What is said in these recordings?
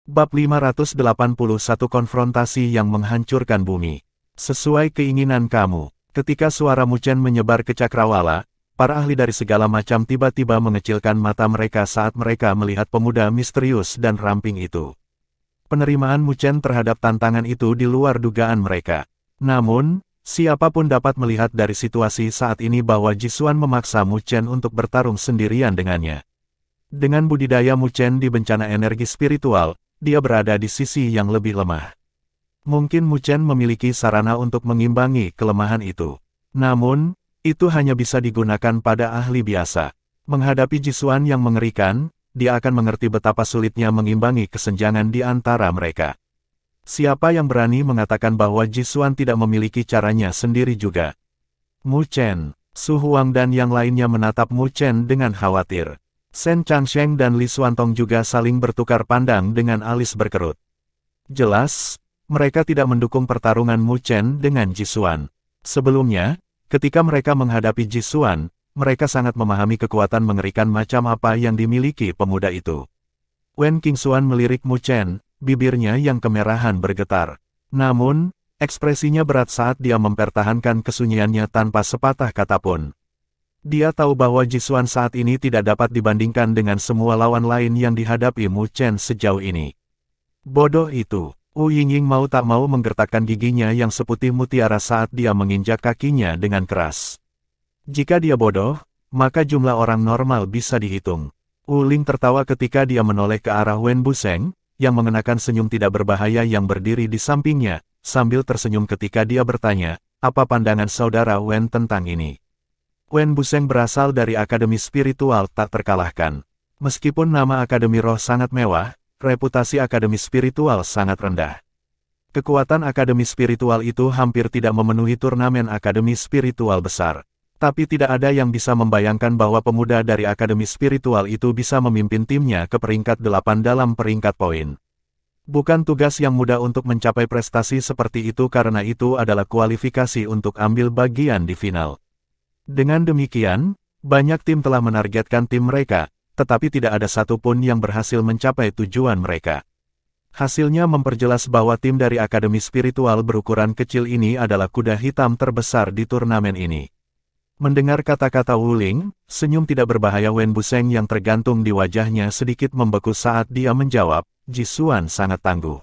Bab 581 Konfrontasi yang menghancurkan bumi. Sesuai keinginan kamu. Ketika suara Mu Chen menyebar ke cakrawala, para ahli dari segala macam tiba-tiba mengecilkan mata mereka saat mereka melihat pemuda misterius dan ramping itu. Penerimaan Mu Chen terhadap tantangan itu di luar dugaan mereka. Namun, siapapun dapat melihat dari situasi saat ini bahwa Jisuan memaksa Mu Chen untuk bertarung sendirian dengannya. Dengan budidaya Mu Chen di bencana energi spiritual, dia berada di sisi yang lebih lemah. Mungkin Mu Chen memiliki sarana untuk mengimbangi kelemahan itu. Namun, itu hanya bisa digunakan pada ahli biasa. Menghadapi Jisuan yang mengerikan, dia akan mengerti betapa sulitnya mengimbangi kesenjangan di antara mereka. Siapa yang berani mengatakan bahwa Jisuan tidak memiliki caranya sendiri juga? Mu Chen, Su Huang dan yang lainnya menatap Mu Chen dengan khawatir. Shen Changsheng dan Li Xuantong juga saling bertukar pandang dengan alis berkerut. Jelas, mereka tidak mendukung pertarungan Mu Chen dengan Jisuan. Sebelumnya, ketika mereka menghadapi Jisuan, mereka sangat memahami kekuatan mengerikan macam apa yang dimiliki pemuda itu. Wen Qingxuan melirik Mu Chen, bibirnya yang kemerahan bergetar. Namun, ekspresinya berat saat dia mempertahankan kesunyiannya tanpa sepatah kata pun. Dia tahu bahwa Jisuan saat ini tidak dapat dibandingkan dengan semua lawan lain yang dihadapi Mu Chen sejauh ini. Bodoh itu, Wu Yingying mau tak mau menggertakkan giginya yang seputih mutiara saat dia menginjak kakinya dengan keras. Jika dia bodoh, maka jumlah orang normal bisa dihitung. Wu Ling tertawa ketika dia menoleh ke arah Wen Buseng, yang mengenakan senyum tidak berbahaya yang berdiri di sampingnya, sambil tersenyum ketika dia bertanya, apa pandangan saudara Wen tentang ini? Wen Buseng berasal dari Akademi Spiritual tak terkalahkan. Meskipun nama Akademi Roh sangat mewah, reputasi Akademi Spiritual sangat rendah. Kekuatan Akademi Spiritual itu hampir tidak memenuhi turnamen Akademi Spiritual besar. Tapi tidak ada yang bisa membayangkan bahwa pemuda dari Akademi Spiritual itu bisa memimpin timnya ke peringkat 8 dalam peringkat poin. Bukan tugas yang mudah untuk mencapai prestasi seperti itu karena itu adalah kualifikasi untuk ambil bagian di final. Dengan demikian, banyak tim telah menargetkan tim mereka, tetapi tidak ada satupun yang berhasil mencapai tujuan mereka. Hasilnya memperjelas bahwa tim dari Akademi Spiritual berukuran kecil ini adalah kuda hitam terbesar di turnamen ini. Mendengar kata-kata Wu Ling, senyum tidak berbahaya Wen Buseng yang tergantung di wajahnya sedikit membeku saat dia menjawab, Jisuan sangat tangguh.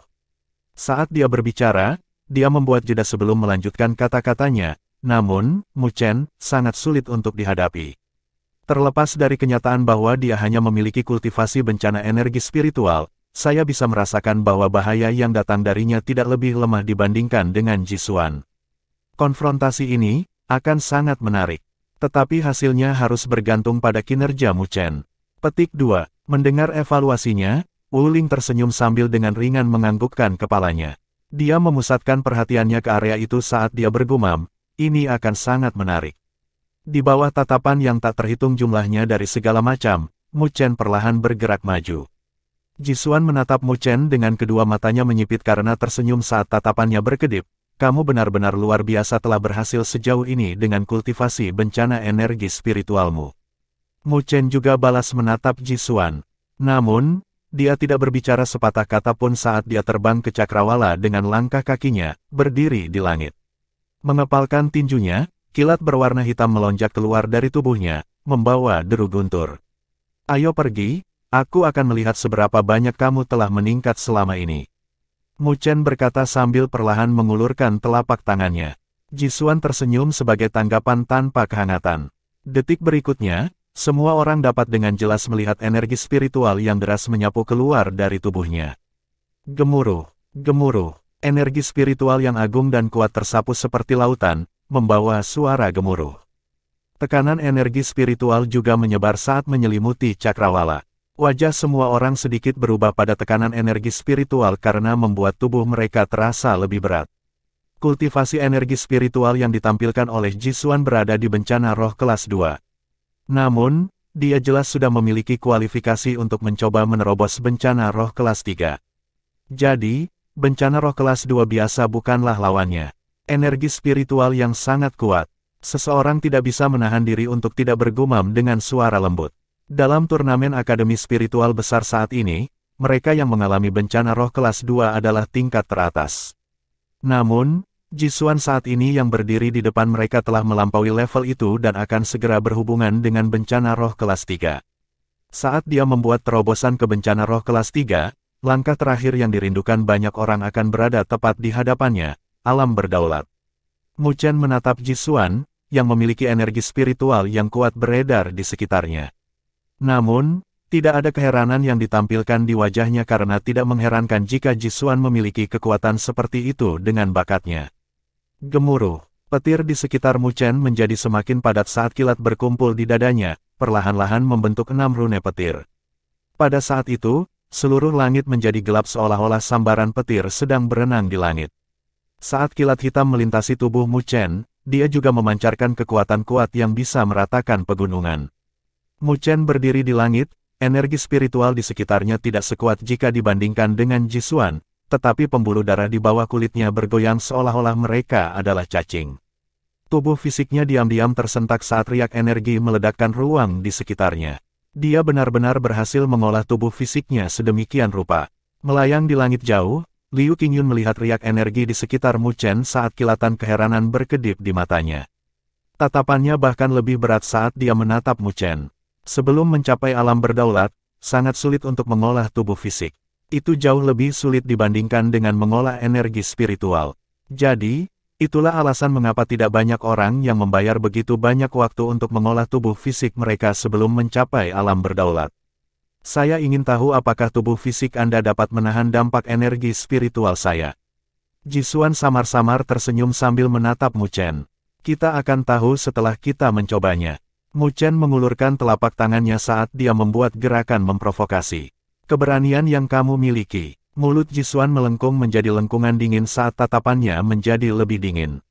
Saat dia berbicara, dia membuat jeda sebelum melanjutkan kata-katanya. Namun, Mu Chen sangat sulit untuk dihadapi. Terlepas dari kenyataan bahwa dia hanya memiliki kultivasi bencana energi spiritual, saya bisa merasakan bahwa bahaya yang datang darinya tidak lebih lemah dibandingkan dengan Jisuan. Konfrontasi ini akan sangat menarik, tetapi hasilnya harus bergantung pada kinerja Mu Chen. Petik 2. Mendengar evaluasinya, Wu Ling tersenyum sambil dengan ringan menganggukkan kepalanya. Dia memusatkan perhatiannya ke area itu saat dia bergumam, ini akan sangat menarik. Di bawah tatapan yang tak terhitung jumlahnya dari segala macam, Mu Chen perlahan bergerak maju. Jisuan menatap Mu Chen dengan kedua matanya menyipit karena tersenyum saat tatapannya berkedip. Kamu benar-benar luar biasa telah berhasil sejauh ini dengan kultivasi bencana energi spiritualmu. Mu Chen juga balas menatap Jisuan. Namun, dia tidak berbicara sepatah kata pun saat dia terbang ke cakrawala dengan langkah kakinya, berdiri di langit. Mengepalkan tinjunya, kilat berwarna hitam melonjak keluar dari tubuhnya, membawa deru guntur. Ayo pergi, aku akan melihat seberapa banyak kamu telah meningkat selama ini. Mu Chen berkata sambil perlahan mengulurkan telapak tangannya. Jisuan tersenyum sebagai tanggapan tanpa kehangatan. Detik berikutnya, semua orang dapat dengan jelas melihat energi spiritual yang deras menyapu keluar dari tubuhnya. Gemuruh, gemuruh. Energi spiritual yang agung dan kuat tersapu seperti lautan, membawa suara gemuruh. Tekanan energi spiritual juga menyebar saat menyelimuti cakrawala. Wajah semua orang sedikit berubah pada tekanan energi spiritual karena membuat tubuh mereka terasa lebih berat. Kultivasi energi spiritual yang ditampilkan oleh Jisuan berada di bencana roh kelas 2. Namun, dia jelas sudah memiliki kualifikasi untuk mencoba menerobos bencana roh kelas 3. Jadi, bencana roh kelas 2 biasa bukanlah lawannya. Energi spiritual yang sangat kuat. Seseorang tidak bisa menahan diri untuk tidak bergumam dengan suara lembut. Dalam turnamen Akademi Spiritual besar saat ini, mereka yang mengalami bencana roh kelas 2 adalah tingkat teratas. Namun, Jisuan saat ini yang berdiri di depan mereka telah melampaui level itu dan akan segera berhubungan dengan bencana roh kelas 3. Saat dia membuat terobosan ke bencana roh kelas 3, langkah terakhir yang dirindukan banyak orang akan berada tepat di hadapannya, alam berdaulat. Mu Chen menatap Jisuan, yang memiliki energi spiritual yang kuat beredar di sekitarnya. Namun, tidak ada keheranan yang ditampilkan di wajahnya karena tidak mengherankan jika Jisuan memiliki kekuatan seperti itu dengan bakatnya. Gemuruh, petir di sekitar Mu Chen menjadi semakin padat saat kilat berkumpul di dadanya, perlahan-lahan membentuk 6 rune petir. Pada saat itu, seluruh langit menjadi gelap seolah-olah sambaran petir sedang berenang di langit. Saat kilat hitam melintasi tubuh Mu Chen, dia juga memancarkan kekuatan kuat yang bisa meratakan pegunungan. Mu Chen berdiri di langit, energi spiritual di sekitarnya tidak sekuat jika dibandingkan dengan Jisuan, tetapi pembuluh darah di bawah kulitnya bergoyang seolah-olah mereka adalah cacing. Tubuh fisiknya diam-diam tersentak saat riak energi meledakkan ruang di sekitarnya. Dia benar-benar berhasil mengolah tubuh fisiknya sedemikian rupa. Melayang di langit jauh, Liu Qingyun melihat riak energi di sekitar Mu Chen saat kilatan keheranan berkedip di matanya. Tatapannya bahkan lebih berat saat dia menatap Mu Chen. Sebelum mencapai alam berdaulat, sangat sulit untuk mengolah tubuh fisik. Itu jauh lebih sulit dibandingkan dengan mengolah energi spiritual. Jadi, itulah alasan mengapa tidak banyak orang yang membayar begitu banyak waktu untuk mengolah tubuh fisik mereka sebelum mencapai alam berdaulat. Saya ingin tahu apakah tubuh fisik Anda dapat menahan dampak energi spiritual saya. Jisuan samar-samar tersenyum sambil menatap Mu Chen. Kita akan tahu setelah kita mencobanya. Mu Chen mengulurkan telapak tangannya saat dia membuat gerakan memprovokasi. Keberanian yang kamu miliki. Mulut Jisuan melengkung menjadi lengkungan dingin saat tatapannya menjadi lebih dingin.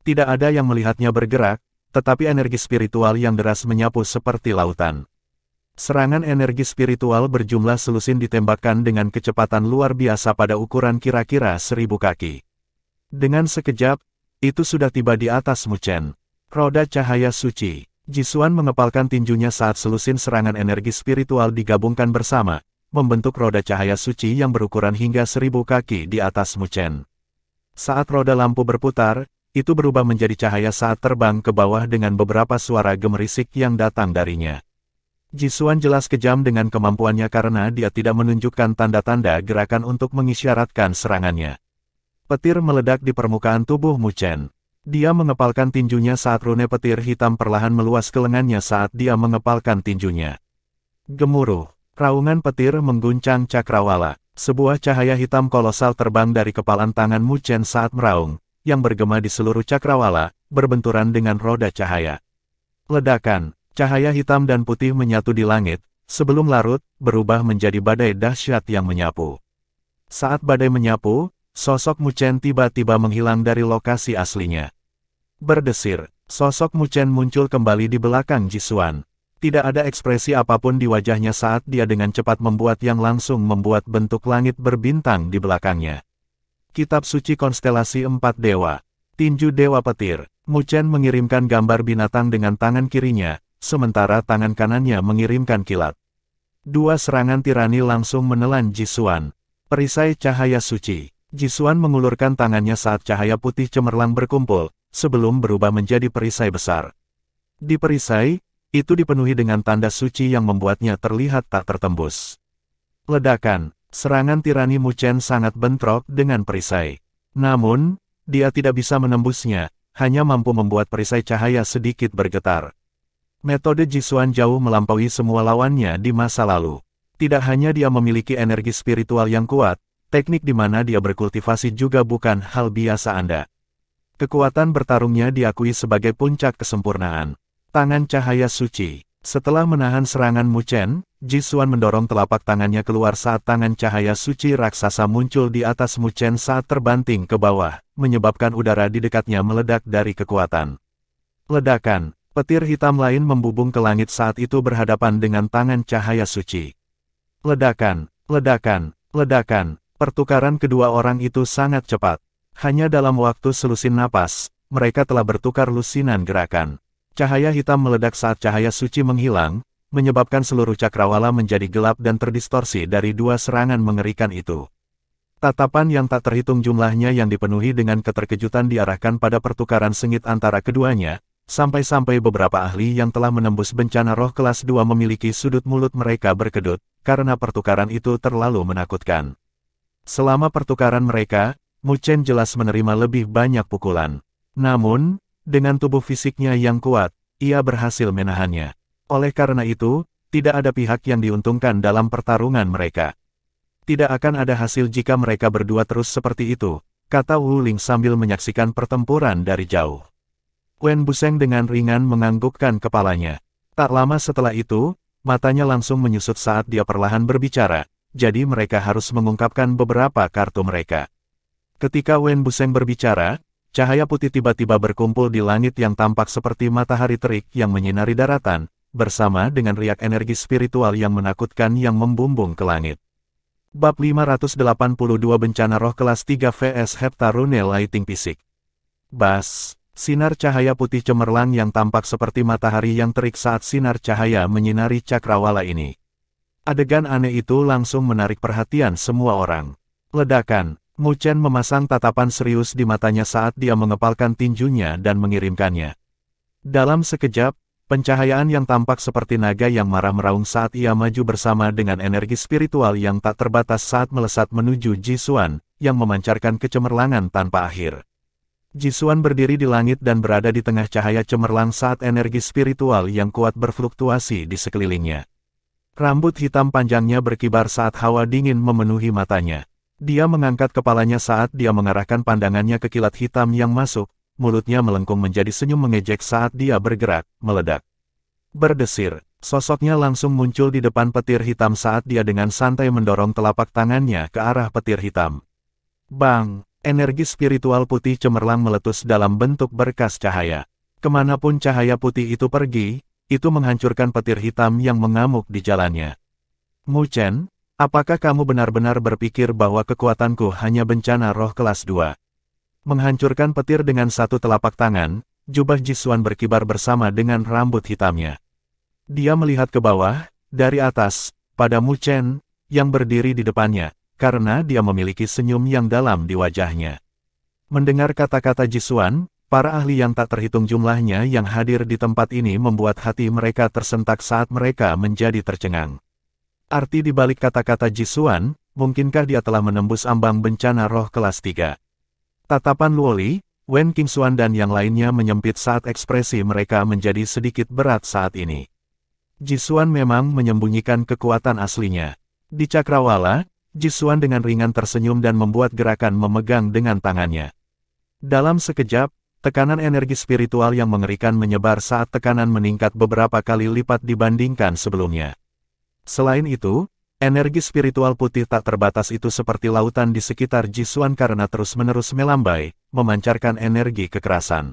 Tidak ada yang melihatnya bergerak, tetapi energi spiritual yang deras menyapu seperti lautan. Serangan energi spiritual berjumlah selusin ditembakkan dengan kecepatan luar biasa pada ukuran kira-kira 1000 kaki. Dengan sekejap, itu sudah tiba di atas Mu Chen. Roda cahaya suci. Jisuan mengepalkan tinjunya saat selusin serangan energi spiritual digabungkan bersama, membentuk roda cahaya suci yang berukuran hingga 1000 kaki di atas Mu Chen. Saat roda lampu berputar, itu berubah menjadi cahaya saat terbang ke bawah dengan beberapa suara gemerisik yang datang darinya. Jisuan jelas kejam dengan kemampuannya karena dia tidak menunjukkan tanda-tanda gerakan untuk mengisyaratkan serangannya. Petir meledak di permukaan tubuh Mu Chen. Dia mengepalkan tinjunya saat rune petir hitam perlahan meluas ke lengannya saat dia mengepalkan tinjunya. Gemuruh. Raungan petir mengguncang cakrawala. Sebuah cahaya hitam kolosal terbang dari kepalan tangan Mu Chen saat meraung, yang bergema di seluruh cakrawala, berbenturan dengan roda cahaya. Ledakan, cahaya hitam dan putih menyatu di langit, sebelum larut, berubah menjadi badai dahsyat yang menyapu. Saat badai menyapu, sosok Mu Chen tiba-tiba menghilang dari lokasi aslinya. Berdesir, sosok Mu Chen muncul kembali di belakang Jisuan. Tidak ada ekspresi apapun di wajahnya saat dia dengan cepat membuat yang langsung membuat bentuk langit berbintang di belakangnya. Kitab Suci Konstelasi 4 Dewa. Tinju Dewa Petir. Mu Chen mengirimkan gambar binatang dengan tangan kirinya, sementara tangan kanannya mengirimkan kilat. Dua serangan tirani langsung menelan Jisuan. Perisai cahaya suci. Jisuan mengulurkan tangannya saat cahaya putih cemerlang berkumpul, sebelum berubah menjadi perisai besar. Di perisai, itu dipenuhi dengan tanda suci yang membuatnya terlihat tak tertembus. Ledakan, serangan tirani Mu Chen sangat bentrok dengan perisai. Namun, dia tidak bisa menembusnya, hanya mampu membuat perisai cahaya sedikit bergetar. Metode Jisuan jauh melampaui semua lawannya di masa lalu. Tidak hanya dia memiliki energi spiritual yang kuat, teknik di mana dia berkultivasi juga bukan hal biasa Anda. Kekuatan bertarungnya diakui sebagai puncak kesempurnaan. Tangan cahaya suci. Setelah menahan serangan Mu Chen, Jisuan mendorong telapak tangannya keluar saat tangan cahaya suci raksasa muncul di atas Mu Chen saat terbanting ke bawah, menyebabkan udara di dekatnya meledak dari kekuatan. Ledakan, petir hitam lain membubung ke langit saat itu berhadapan dengan tangan cahaya suci. Ledakan, ledakan, ledakan, pertukaran kedua orang itu sangat cepat. Hanya dalam waktu selusin napas, mereka telah bertukar lusinan gerakan. Cahaya hitam meledak saat cahaya suci menghilang, menyebabkan seluruh cakrawala menjadi gelap dan terdistorsi dari dua serangan mengerikan itu. Tatapan yang tak terhitung jumlahnya yang dipenuhi dengan keterkejutan diarahkan pada pertukaran sengit antara keduanya, sampai-sampai beberapa ahli yang telah menembus bencana roh kelas 2 memiliki sudut mulut mereka berkedut, karena pertukaran itu terlalu menakutkan. Selama pertukaran mereka, Mu Chen jelas menerima lebih banyak pukulan. Namun, dengan tubuh fisiknya yang kuat, ia berhasil menahannya. Oleh karena itu, tidak ada pihak yang diuntungkan dalam pertarungan mereka. Tidak akan ada hasil jika mereka berdua terus seperti itu, kata Wu Ling sambil menyaksikan pertempuran dari jauh. Wen Buseng dengan ringan menganggukkan kepalanya. Tak lama setelah itu, matanya langsung menyusut saat dia perlahan berbicara, jadi mereka harus mengungkapkan beberapa kartu mereka. Ketika Wen Buseng berbicara, cahaya putih tiba-tiba berkumpul di langit yang tampak seperti matahari terik yang menyinari daratan, bersama dengan riak energi spiritual yang menakutkan yang membumbung ke langit. Bab 582 Bencana Roh Kelas 3 vs Heptarune Lighting Fisik. Bas, sinar cahaya putih cemerlang yang tampak seperti matahari yang terik saat sinar cahaya menyinari cakrawala ini. Adegan aneh itu langsung menarik perhatian semua orang. Ledakan, Mu Chen memasang tatapan serius di matanya saat dia mengepalkan tinjunya dan mengirimkannya. Dalam sekejap, pencahayaan yang tampak seperti naga yang marah meraung saat ia maju bersama dengan energi spiritual yang tak terbatas saat melesat menuju Jisuan, yang memancarkan kecemerlangan tanpa akhir. Jisuan berdiri di langit dan berada di tengah cahaya cemerlang saat energi spiritual yang kuat berfluktuasi di sekelilingnya. Rambut hitam panjangnya berkibar saat hawa dingin memenuhi matanya. Dia mengangkat kepalanya saat dia mengarahkan pandangannya ke kilat hitam yang masuk. Mulutnya melengkung menjadi senyum mengejek saat dia bergerak, meledak. Berdesir, sosoknya langsung muncul di depan petir hitam saat dia dengan santai mendorong telapak tangannya ke arah petir hitam. Bang! Energi spiritual putih cemerlang meletus dalam bentuk berkas cahaya. Kemanapun cahaya putih itu pergi, itu menghancurkan petir hitam yang mengamuk di jalannya. Mu Chen, apakah kamu benar-benar berpikir bahwa kekuatanku hanya bencana roh kelas 2? Menghancurkan petir dengan satu telapak tangan, jubah Jisuan berkibar bersama dengan rambut hitamnya. Dia melihat ke bawah, dari atas, pada Mu Chen, yang berdiri di depannya, karena dia memiliki senyum yang dalam di wajahnya. Mendengar kata-kata Jisuan, para ahli yang tak terhitung jumlahnya yang hadir di tempat ini membuat hati mereka tersentak saat mereka menjadi tercengang. Arti di balik kata-kata Jisuan, mungkinkah dia telah menembus ambang bencana roh kelas 3? Tatapan Luoli, Wen Qingxuan dan yang lainnya menyempit saat ekspresi mereka menjadi sedikit berat saat ini. Jisuan memang menyembunyikan kekuatan aslinya. Di cakrawala, Jisuan dengan ringan tersenyum dan membuat gerakan memegang dengan tangannya. Dalam sekejap, tekanan energi spiritual yang mengerikan menyebar saat tekanan meningkat beberapa kali lipat dibandingkan sebelumnya. Selain itu, energi spiritual putih tak terbatas itu seperti lautan di sekitar Jisuan karena terus-menerus melambai, memancarkan energi kekerasan.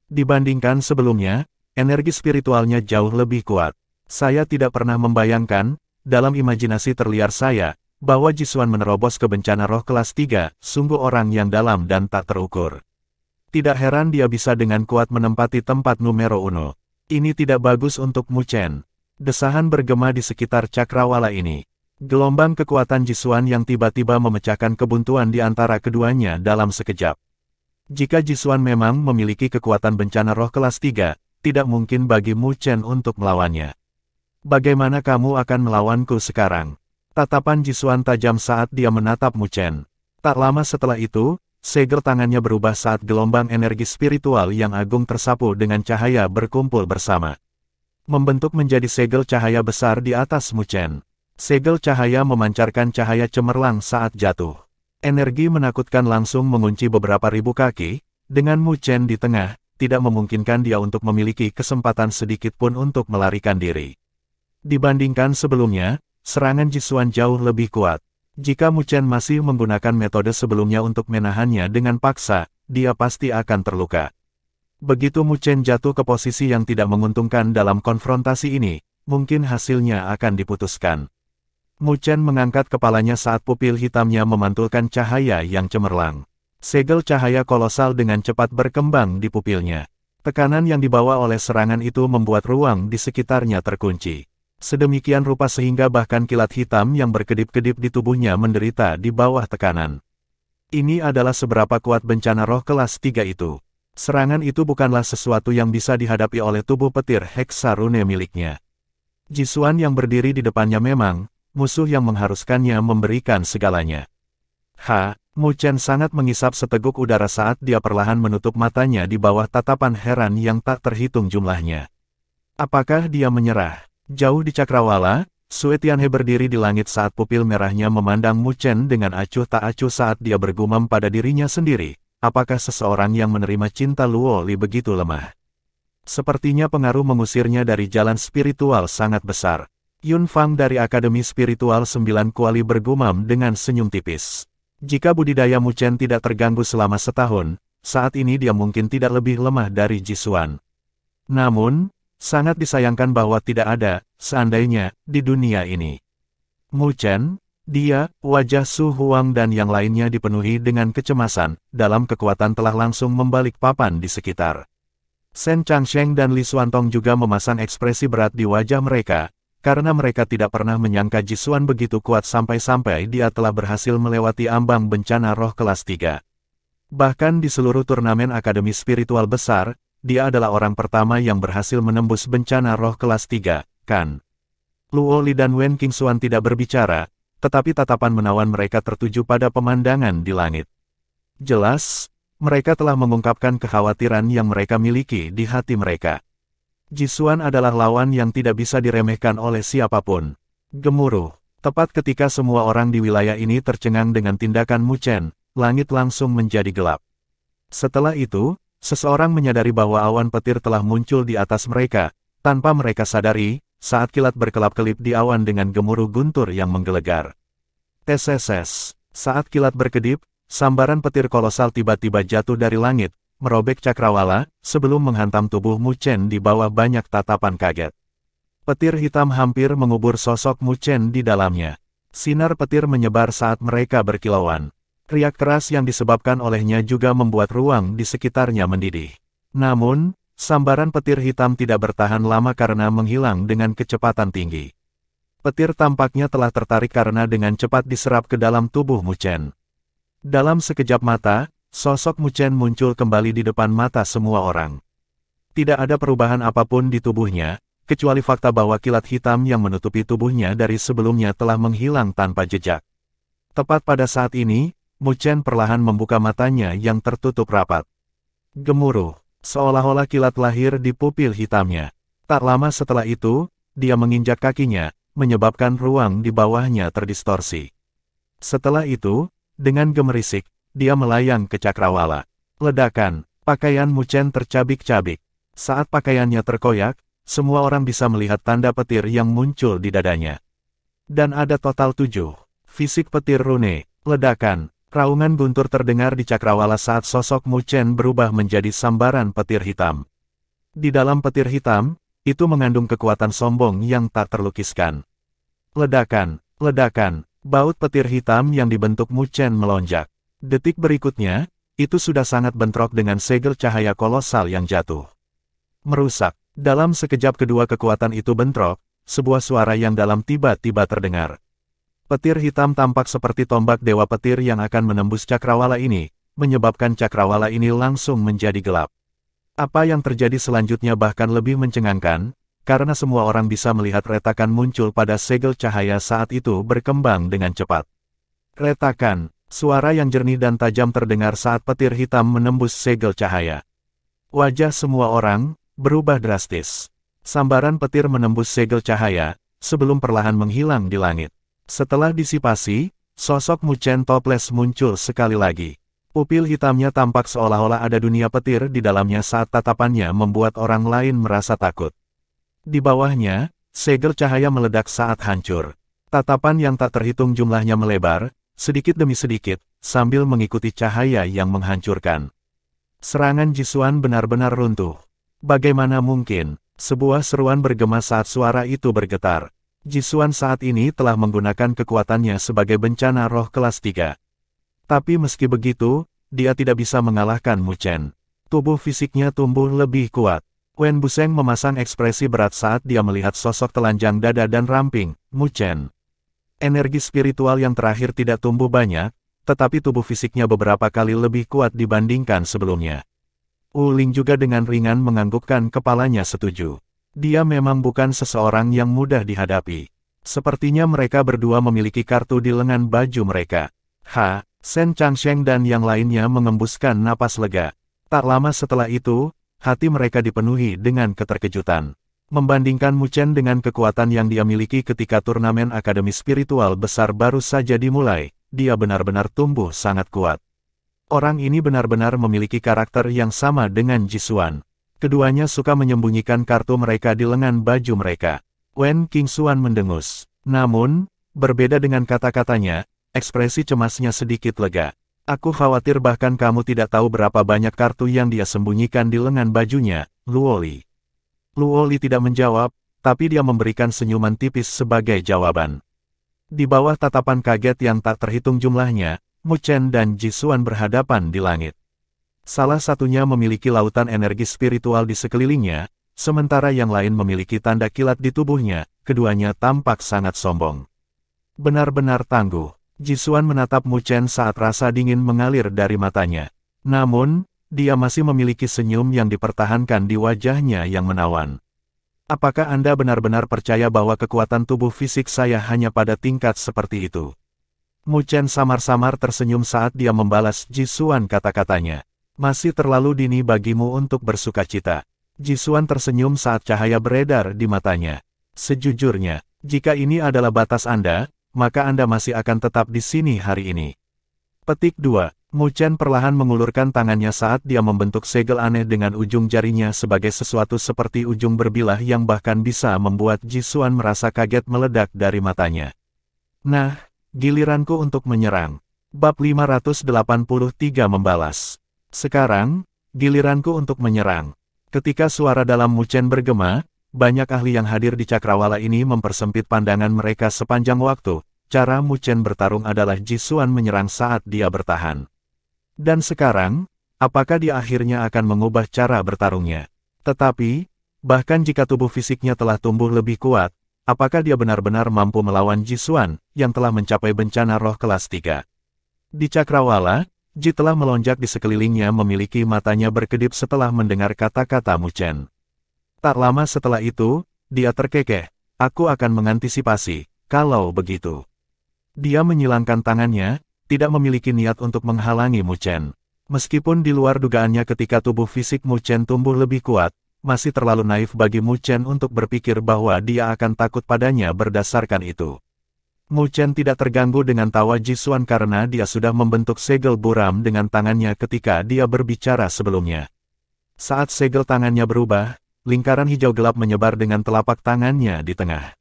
Dibandingkan sebelumnya, energi spiritualnya jauh lebih kuat. Saya tidak pernah membayangkan, dalam imajinasi terliar saya, bahwa Jisuan menerobos ke bencana roh kelas 3, sungguh orang yang dalam dan tak terukur. Tidak heran dia bisa dengan kuat menempati tempat numero 1. Ini tidak bagus untuk Mu Chen. Desahan bergema di sekitar cakrawala ini. Gelombang kekuatan Jisuan yang tiba-tiba memecahkan kebuntuan di antara keduanya dalam sekejap. Jika Jisuan memang memiliki kekuatan bencana roh kelas 3, tidak mungkin bagi Mu Chen untuk melawannya. Bagaimana kamu akan melawanku sekarang? Tatapan Jisuan tajam saat dia menatap Mu Chen. Tak lama setelah itu, segel tangannya berubah saat gelombang energi spiritual yang agung tersapu dengan cahaya berkumpul bersama. Membentuk menjadi segel cahaya besar di atas Mu Chen. Segel cahaya memancarkan cahaya cemerlang saat jatuh. Energi menakutkan langsung mengunci beberapa ribu kaki, dengan Mu Chen di tengah, tidak memungkinkan dia untuk memiliki kesempatan sedikit pun untuk melarikan diri. Dibandingkan sebelumnya, serangan Jisuan jauh lebih kuat. Jika Mu Chen masih menggunakan metode sebelumnya untuk menahannya dengan paksa, dia pasti akan terluka. Begitu Mu Chen jatuh ke posisi yang tidak menguntungkan dalam konfrontasi ini, mungkin hasilnya akan diputuskan. Mu Chen mengangkat kepalanya saat pupil hitamnya memantulkan cahaya yang cemerlang. Segel cahaya kolosal dengan cepat berkembang di pupilnya. Tekanan yang dibawa oleh serangan itu membuat ruang di sekitarnya terkunci. Sedemikian rupa sehingga bahkan kilat hitam yang berkedip-kedip di tubuhnya menderita di bawah tekanan. Ini adalah seberapa kuat bencana roh kelas 3 itu. Serangan itu bukanlah sesuatu yang bisa dihadapi oleh tubuh petir Heksa Rune miliknya. Jisuan yang berdiri di depannya memang musuh yang mengharuskannya memberikan segalanya. Mu Chen sangat mengisap seteguk udara saat dia perlahan menutup matanya di bawah tatapan heran yang tak terhitung jumlahnya. Apakah dia menyerah? Jauh di cakrawala, Sue Tianhe berdiri di langit saat pupil merahnya memandang Mu Chen dengan acuh tak acuh saat dia bergumam pada dirinya sendiri. Apakah seseorang yang menerima cinta Luo Li begitu lemah? Sepertinya pengaruh mengusirnya dari jalan spiritual sangat besar. Yun Fang dari Akademi Spiritual 9 Kuali bergumam dengan senyum tipis. Jika budidaya Mu Chen tidak terganggu selama setahun, saat ini dia mungkin tidak lebih lemah dari Jisuan. Namun, sangat disayangkan bahwa tidak ada, seandainya, di dunia ini. Mu Chen, dia, wajah Su Huang dan yang lainnya dipenuhi dengan kecemasan, dalam kekuatan telah langsung membalik papan di sekitar. Shen Changsheng dan Li Xuantong juga memasang ekspresi berat di wajah mereka, karena mereka tidak pernah menyangka Jisuan begitu kuat sampai-sampai dia telah berhasil melewati ambang bencana roh kelas 3. Bahkan di seluruh turnamen Akademi Spiritual Besar, dia adalah orang pertama yang berhasil menembus bencana roh kelas 3, kan? Luo Li dan Wen Qingxuan tidak berbicara, tetapi tatapan menawan mereka tertuju pada pemandangan di langit. Jelas, mereka telah mengungkapkan kekhawatiran yang mereka miliki di hati mereka. Jisuan adalah lawan yang tidak bisa diremehkan oleh siapapun. Gemuruh. Tepat ketika semua orang di wilayah ini tercengang dengan tindakan Mu Chen, langit langsung menjadi gelap. Setelah itu, seseorang menyadari bahwa awan petir telah muncul di atas mereka, tanpa mereka sadari, saat kilat berkelap-kelip di awan dengan gemuruh guntur yang menggelegar. Teseses. Saat kilat berkedip, sambaran petir kolosal tiba-tiba jatuh dari langit, merobek cakrawala, sebelum menghantam tubuh Mu Chen di bawah banyak tatapan kaget. Petir hitam hampir mengubur sosok Mu Chen di dalamnya. Sinar petir menyebar saat mereka berkilauan. Riak keras yang disebabkan olehnya juga membuat ruang di sekitarnya mendidih. Namun, sambaran petir hitam tidak bertahan lama karena menghilang dengan kecepatan tinggi. Petir tampaknya telah tertarik karena dengan cepat diserap ke dalam tubuh Mu Chen. Dalam sekejap mata, sosok Mu Chen muncul kembali di depan mata semua orang. Tidak ada perubahan apapun di tubuhnya, kecuali fakta bahwa kilat hitam yang menutupi tubuhnya dari sebelumnya telah menghilang tanpa jejak. Tepat pada saat ini, Mu Chen perlahan membuka matanya yang tertutup rapat. Gemuruh, seolah-olah kilat lahir di pupil hitamnya. Tak lama setelah itu, dia menginjak kakinya, menyebabkan ruang di bawahnya terdistorsi. Setelah itu, dengan gemerisik, dia melayang ke cakrawala. Ledakan, pakaian Mu Chen tercabik-cabik. Saat pakaiannya terkoyak, semua orang bisa melihat tanda petir yang muncul di dadanya. Dan ada total 7. Fisik petir rune, ledakan. Raungan guntur terdengar di cakrawala saat sosok Mu Chen berubah menjadi sambaran petir hitam. Di dalam petir hitam, itu mengandung kekuatan sombong yang tak terlukiskan. Ledakan, ledakan, baut petir hitam yang dibentuk Mu Chen melonjak. Detik berikutnya, itu sudah sangat bentrok dengan segel cahaya kolosal yang jatuh. Merusak, dalam sekejap kedua kekuatan itu bentrok, sebuah suara yang dalam tiba-tiba terdengar. Petir hitam tampak seperti tombak dewa petir yang akan menembus cakrawala ini, menyebabkan cakrawala ini langsung menjadi gelap. Apa yang terjadi selanjutnya bahkan lebih mencengangkan, karena semua orang bisa melihat retakan muncul pada segel cahaya saat itu berkembang dengan cepat. Retakan, suara yang jernih dan tajam terdengar saat petir hitam menembus segel cahaya. Wajah semua orang berubah drastis. Sambaran petir menembus segel cahaya, sebelum perlahan menghilang di langit. Setelah disipasi, sosok Mu Chen toples muncul sekali lagi. Pupil hitamnya tampak seolah-olah ada dunia petir di dalamnya saat tatapannya membuat orang lain merasa takut. Di bawahnya, segel cahaya meledak saat hancur. Tatapan yang tak terhitung jumlahnya melebar, sedikit demi sedikit, sambil mengikuti cahaya yang menghancurkan. Serangan Jisuan benar-benar runtuh. Bagaimana mungkin? Sebuah seruan bergema saat suara itu bergetar. Jisuan saat ini telah menggunakan kekuatannya sebagai bencana roh kelas 3. Tapi meski begitu, dia tidak bisa mengalahkan Mu Chen. Tubuh fisiknya tumbuh lebih kuat. Wen Buseng memasang ekspresi berat saat dia melihat sosok telanjang dada dan ramping, Mu Chen. Energi spiritual yang terakhir tidak tumbuh banyak, tetapi tubuh fisiknya beberapa kali lebih kuat dibandingkan sebelumnya. Wu Ling juga dengan ringan menganggukkan kepalanya setuju. Dia memang bukan seseorang yang mudah dihadapi. Sepertinya mereka berdua memiliki kartu di lengan baju mereka. Shen Changsheng dan yang lainnya mengembuskan napas lega. Tak lama setelah itu, hati mereka dipenuhi dengan keterkejutan. Membandingkan Mu Chen dengan kekuatan yang dia miliki ketika turnamen Akademi Spiritual Besar baru saja dimulai, dia benar-benar tumbuh sangat kuat. Orang ini benar-benar memiliki karakter yang sama dengan Jisuan. Keduanya suka menyembunyikan kartu mereka di lengan baju mereka. Wen Qingxuan mendengus. Namun, berbeda dengan kata-katanya, ekspresi cemasnya sedikit lega. Aku khawatir bahkan kamu tidak tahu berapa banyak kartu yang dia sembunyikan di lengan bajunya, Luoli. Luoli tidak menjawab, tapi dia memberikan senyuman tipis sebagai jawaban. Di bawah tatapan kaget yang tak terhitung jumlahnya, Mu Chen dan Jisuan berhadapan di langit. Salah satunya memiliki lautan energi spiritual di sekelilingnya, sementara yang lain memiliki tanda kilat di tubuhnya, keduanya tampak sangat sombong. Benar-benar tangguh. Jisuan menatap Mu Chen saat rasa dingin mengalir dari matanya. Namun, dia masih memiliki senyum yang dipertahankan di wajahnya yang menawan. Apakah Anda benar-benar percaya bahwa kekuatan tubuh fisik saya hanya pada tingkat seperti itu? Mu Chen samar-samar tersenyum saat dia membalas Jisuan kata-katanya. Masih terlalu dini bagimu untuk bersukacita. Jisuan tersenyum saat cahaya beredar di matanya. Sejujurnya, jika ini adalah batas Anda, maka Anda masih akan tetap di sini hari ini. Petik 2. Mu Chen perlahan mengulurkan tangannya saat dia membentuk segel aneh dengan ujung jarinya sebagai sesuatu seperti ujung berbilah yang bahkan bisa membuat Jisuan merasa kaget meledak dari matanya. Nah, giliranku untuk menyerang. Bab 583 membalas. Sekarang, giliranku untuk menyerang. Ketika suara dalam Mu Chen bergema, banyak ahli yang hadir di cakrawala ini mempersempit pandangan mereka sepanjang waktu. Cara Mu Chen bertarung adalah Jisuan menyerang saat dia bertahan. Dan sekarang, apakah dia akhirnya akan mengubah cara bertarungnya? Tetapi, bahkan jika tubuh fisiknya telah tumbuh lebih kuat, apakah dia benar-benar mampu melawan Jisuan, yang telah mencapai bencana roh kelas 3? Di cakrawala, Ji telah melonjak di sekelilingnya memiliki matanya berkedip setelah mendengar kata-kata Mu Chen. Tak lama setelah itu, dia terkekeh. Aku akan mengantisipasi, kalau begitu. Dia menyilangkan tangannya, tidak memiliki niat untuk menghalangi Mu Chen. Meskipun di luar dugaannya ketika tubuh fisik Mu Chen tumbuh lebih kuat, masih terlalu naif bagi Mu Chen untuk berpikir bahwa dia akan takut padanya berdasarkan itu. Mu Chen tidak terganggu dengan tawa Jisuan karena dia sudah membentuk segel buram dengan tangannya ketika dia berbicara sebelumnya. Saat segel tangannya berubah, lingkaran hijau gelap menyebar dengan telapak tangannya di tengah.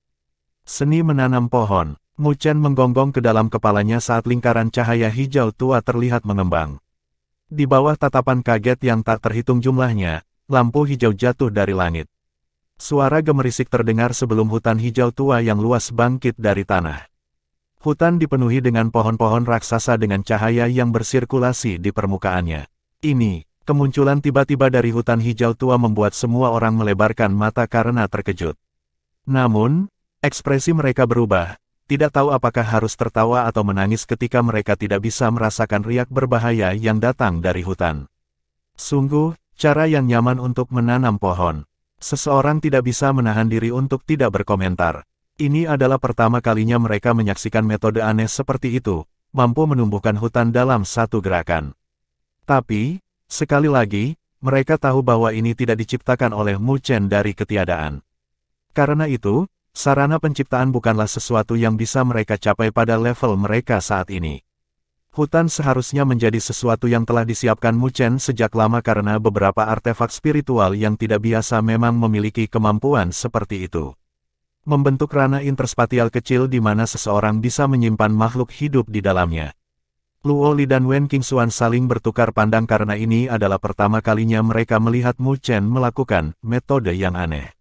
Seni menanam pohon. Mu Chen menggonggong ke dalam kepalanya saat lingkaran cahaya hijau tua terlihat mengembang. Di bawah tatapan kaget yang tak terhitung jumlahnya, lampu hijau jatuh dari langit. Suara gemerisik terdengar sebelum hutan hijau tua yang luas bangkit dari tanah. Hutan dipenuhi dengan pohon-pohon raksasa dengan cahaya yang bersirkulasi di permukaannya. Ini, kemunculan tiba-tiba dari hutan hijau tua membuat semua orang melebarkan mata karena terkejut. Namun, ekspresi mereka berubah, tidak tahu apakah harus tertawa atau menangis ketika mereka tidak bisa merasakan riak berbahaya yang datang dari hutan. Sungguh, cara yang nyaman untuk menanam pohon. Seseorang tidak bisa menahan diri untuk tidak berkomentar. Ini adalah pertama kalinya mereka menyaksikan metode aneh seperti itu, mampu menumbuhkan hutan dalam satu gerakan. Tapi, sekali lagi, mereka tahu bahwa ini tidak diciptakan oleh Mu Chen dari ketiadaan. Karena itu, sarana penciptaan bukanlah sesuatu yang bisa mereka capai pada level mereka saat ini. Hutan seharusnya menjadi sesuatu yang telah disiapkan Mu Chen sejak lama karena beberapa artefak spiritual yang tidak biasa memang memiliki kemampuan seperti itu. Membentuk ranah interspatial kecil di mana seseorang bisa menyimpan makhluk hidup di dalamnya. Luoli dan Wen Qingxuan saling bertukar pandang karena ini adalah pertama kalinya mereka melihat Mu Chen melakukan metode yang aneh.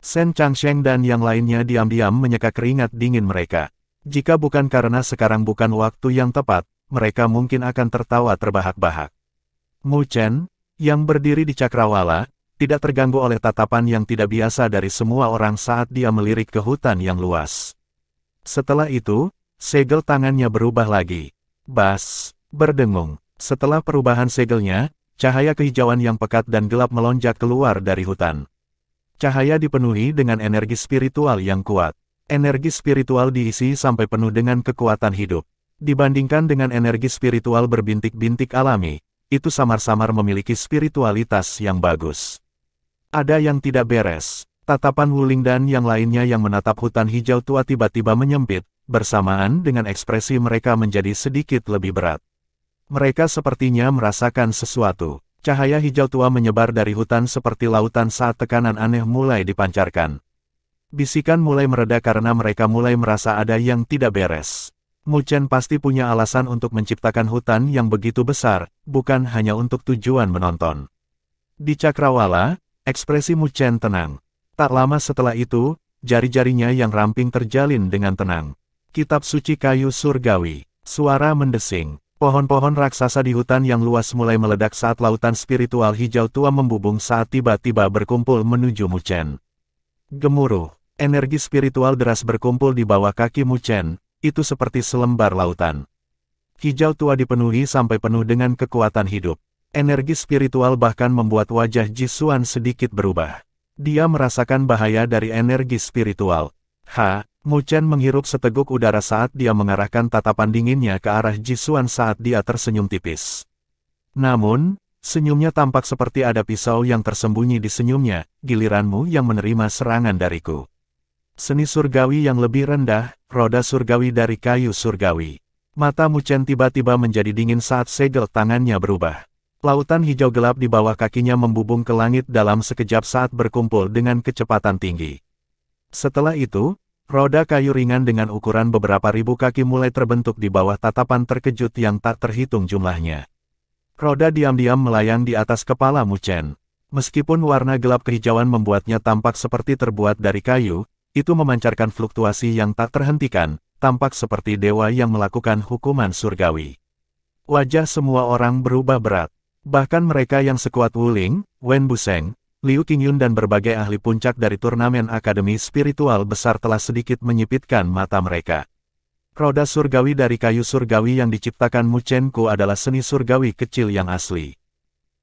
Shen Changsheng dan yang lainnya diam-diam menyeka keringat dingin mereka. Jika bukan karena sekarang bukan waktu yang tepat, mereka mungkin akan tertawa terbahak-bahak. Mu Chen, yang berdiri di cakrawala, tidak terganggu oleh tatapan yang tidak biasa dari semua orang saat dia melirik ke hutan yang luas. Setelah itu, segel tangannya berubah lagi. Bas, berdengung. Setelah perubahan segelnya, cahaya kehijauan yang pekat dan gelap melonjak keluar dari hutan. Cahaya dipenuhi dengan energi spiritual yang kuat. Energi spiritual diisi sampai penuh dengan kekuatan hidup. Dibandingkan dengan energi spiritual berbintik-bintik alami, itu samar-samar memiliki spiritualitas yang bagus. Ada yang tidak beres. Tatapan Wuling dan yang lainnya yang menatap hutan hijau tua tiba-tiba menyempit, bersamaan dengan ekspresi mereka menjadi sedikit lebih berat. Mereka sepertinya merasakan sesuatu. Cahaya hijau tua menyebar dari hutan seperti lautan saat tekanan aneh mulai dipancarkan. Bisikan mulai mereda karena mereka mulai merasa ada yang tidak beres. Mu Chen pasti punya alasan untuk menciptakan hutan yang begitu besar, bukan hanya untuk tujuan menonton. Di Cakrawala, ekspresi Mu Chen tenang. Tak lama setelah itu, jari-jarinya yang ramping terjalin dengan tenang. Kitab suci kayu surgawi. Suara mendesing. Pohon-pohon raksasa di hutan yang luas mulai meledak saat lautan spiritual hijau tua membubung saat tiba-tiba berkumpul menuju Mu Chen. Gemuruh. Energi spiritual deras berkumpul di bawah kaki Mu Chen, itu seperti selembar lautan. Hijau tua dipenuhi sampai penuh dengan kekuatan hidup. Energi spiritual bahkan membuat wajah Ji Xuan sedikit berubah. Dia merasakan bahaya dari energi spiritual. Mu Chen menghirup seteguk udara saat dia mengarahkan tatapan dinginnya ke arah Ji Xuan saat dia tersenyum tipis. Namun, senyumnya tampak seperti ada pisau yang tersembunyi di senyumnya, giliranmu yang menerima serangan dariku. Seni surgawi yang lebih rendah, roda surgawi dari kayu surgawi. Mata Mu Chen tiba-tiba menjadi dingin saat segel tangannya berubah. Lautan hijau gelap di bawah kakinya membubung ke langit dalam sekejap saat berkumpul dengan kecepatan tinggi. Setelah itu, roda kayu ringan dengan ukuran beberapa ribu kaki mulai terbentuk di bawah tatapan terkejut yang tak terhitung jumlahnya. Roda diam-diam melayang di atas kepala Mu Chen. Meskipun warna gelap kehijauan membuatnya tampak seperti terbuat dari kayu, itu memancarkan fluktuasi yang tak terhentikan, tampak seperti dewa yang melakukan hukuman surgawi. Wajah semua orang berubah berat. Bahkan mereka yang sekuat Wuling, Wen Buseng, Liu Qingyun dan berbagai ahli puncak dari turnamen akademi spiritual besar telah sedikit menyipitkan mata mereka. Roda surgawi dari kayu surgawi yang diciptakan Mu Chen Ku adalah seni surgawi kecil yang asli.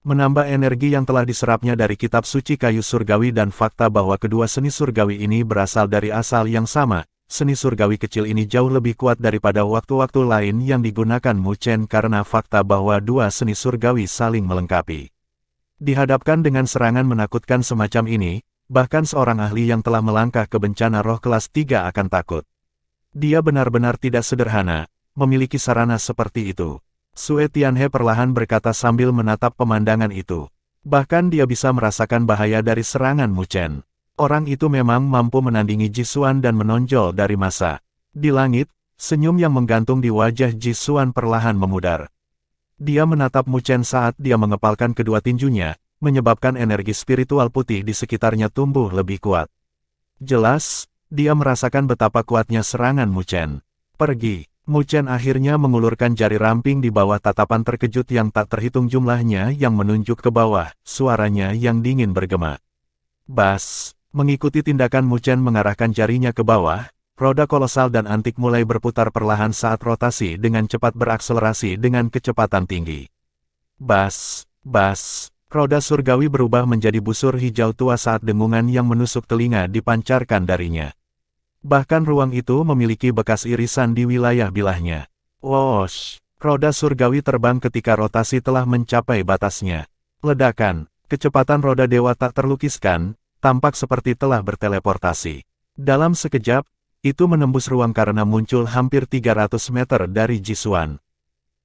Menambah energi yang telah diserapnya dari kitab suci kayu surgawi dan fakta bahwa kedua seni surgawi ini berasal dari asal yang sama, seni surgawi kecil ini jauh lebih kuat daripada waktu-waktu lain yang digunakan Mu Chen karena fakta bahwa dua seni surgawi saling melengkapi. Dihadapkan dengan serangan menakutkan semacam ini, bahkan seorang ahli yang telah melangkah ke bencana roh kelas 3 akan takut. Dia benar-benar tidak sederhana, memiliki sarana seperti itu. Sue Tianhe perlahan berkata sambil menatap pemandangan itu. Bahkan dia bisa merasakan bahaya dari serangan Mu Chen. Orang itu memang mampu menandingi Ji Xuan dan menonjol dari masa. Di langit, senyum yang menggantung di wajah Ji Xuan perlahan memudar. Dia menatap Mu Chen saat dia mengepalkan kedua tinjunya, menyebabkan energi spiritual putih di sekitarnya tumbuh lebih kuat. Jelas, dia merasakan betapa kuatnya serangan Mu Chen. Pergi. Mu Chen akhirnya mengulurkan jari ramping di bawah tatapan terkejut yang tak terhitung jumlahnya yang menunjuk ke bawah, suaranya yang dingin bergema. Bas. Mengikuti tindakan Mu Chen mengarahkan jarinya ke bawah, roda kolosal dan antik mulai berputar perlahan saat rotasi dengan cepat berakselerasi dengan kecepatan tinggi. Bas. Roda surgawi berubah menjadi busur hijau tua saat dengungan yang menusuk telinga dipancarkan darinya. Bahkan ruang itu memiliki bekas irisan di wilayah bilahnya. Whoosh! Roda surgawi terbang ketika rotasi telah mencapai batasnya. Ledakan, kecepatan roda dewa tak terlukiskan, tampak seperti telah berteleportasi. Dalam sekejap, itu menembus ruang karena muncul hampir 300 meter dari Ji Xuan.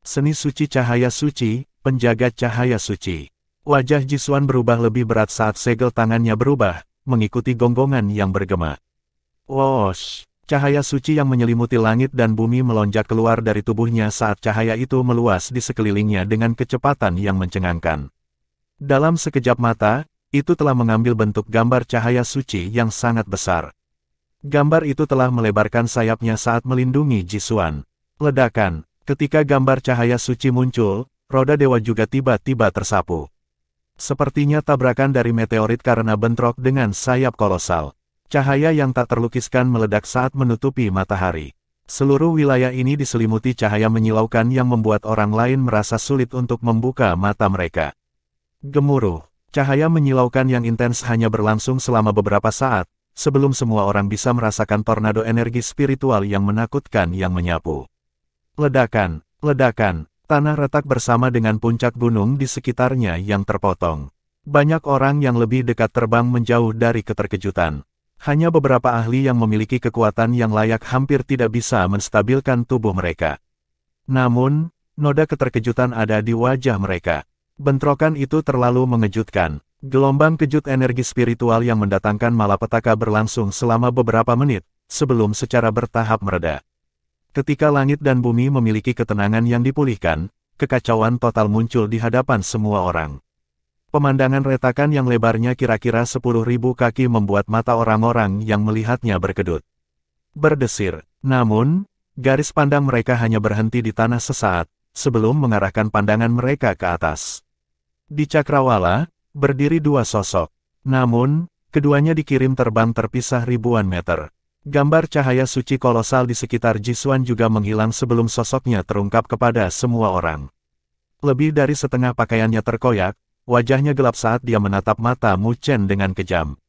Seni suci cahaya suci, penjaga cahaya suci. Wajah Ji Xuan berubah lebih berat saat segel tangannya berubah, mengikuti gonggongan yang bergema. Whoosh! Cahaya suci yang menyelimuti langit dan bumi melonjak keluar dari tubuhnya saat cahaya itu meluas di sekelilingnya dengan kecepatan yang mencengangkan. Dalam sekejap mata, itu telah mengambil bentuk gambar cahaya suci yang sangat besar. Gambar itu telah melebarkan sayapnya saat melindungi Ji Xuan. Ledakan, ketika gambar cahaya suci muncul, roda dewa juga tiba-tiba tersapu. Sepertinya tabrakan dari meteorit karena bentrok dengan sayap kolosal. Cahaya yang tak terlukiskan meledak saat menutupi matahari. Seluruh wilayah ini diselimuti cahaya menyilaukan yang membuat orang lain merasa sulit untuk membuka mata mereka. Gemuruh. Cahaya menyilaukan yang intens hanya berlangsung selama beberapa saat, sebelum semua orang bisa merasakan tornado energi spiritual yang menakutkan yang menyapu. Ledakan, ledakan. Tanah retak bersama dengan puncak gunung di sekitarnya yang terpotong. Banyak orang yang lebih dekat terbang menjauh dari keterkejutan. Hanya beberapa ahli yang memiliki kekuatan yang layak hampir tidak bisa menstabilkan tubuh mereka. Namun, noda keterkejutan ada di wajah mereka. Bentrokan itu terlalu mengejutkan. Gelombang kejut energi spiritual yang mendatangkan malapetaka berlangsung selama beberapa menit, sebelum secara bertahap mereda. Ketika langit dan bumi memiliki ketenangan yang dipulihkan, kekacauan total muncul di hadapan semua orang. Pemandangan retakan yang lebarnya kira-kira 10.000 kaki membuat mata orang-orang yang melihatnya berkedut. Berdesir, namun, garis pandang mereka hanya berhenti di tanah sesaat, sebelum mengarahkan pandangan mereka ke atas. Di Cakrawala, berdiri dua sosok. Namun, keduanya dikirim terbang terpisah ribuan meter. Gambar cahaya suci kolosal di sekitar Jisuan juga menghilang sebelum sosoknya terungkap kepada semua orang. Lebih dari setengah pakaiannya terkoyak, wajahnya gelap saat dia menatap mata Mu Chen dengan kejam.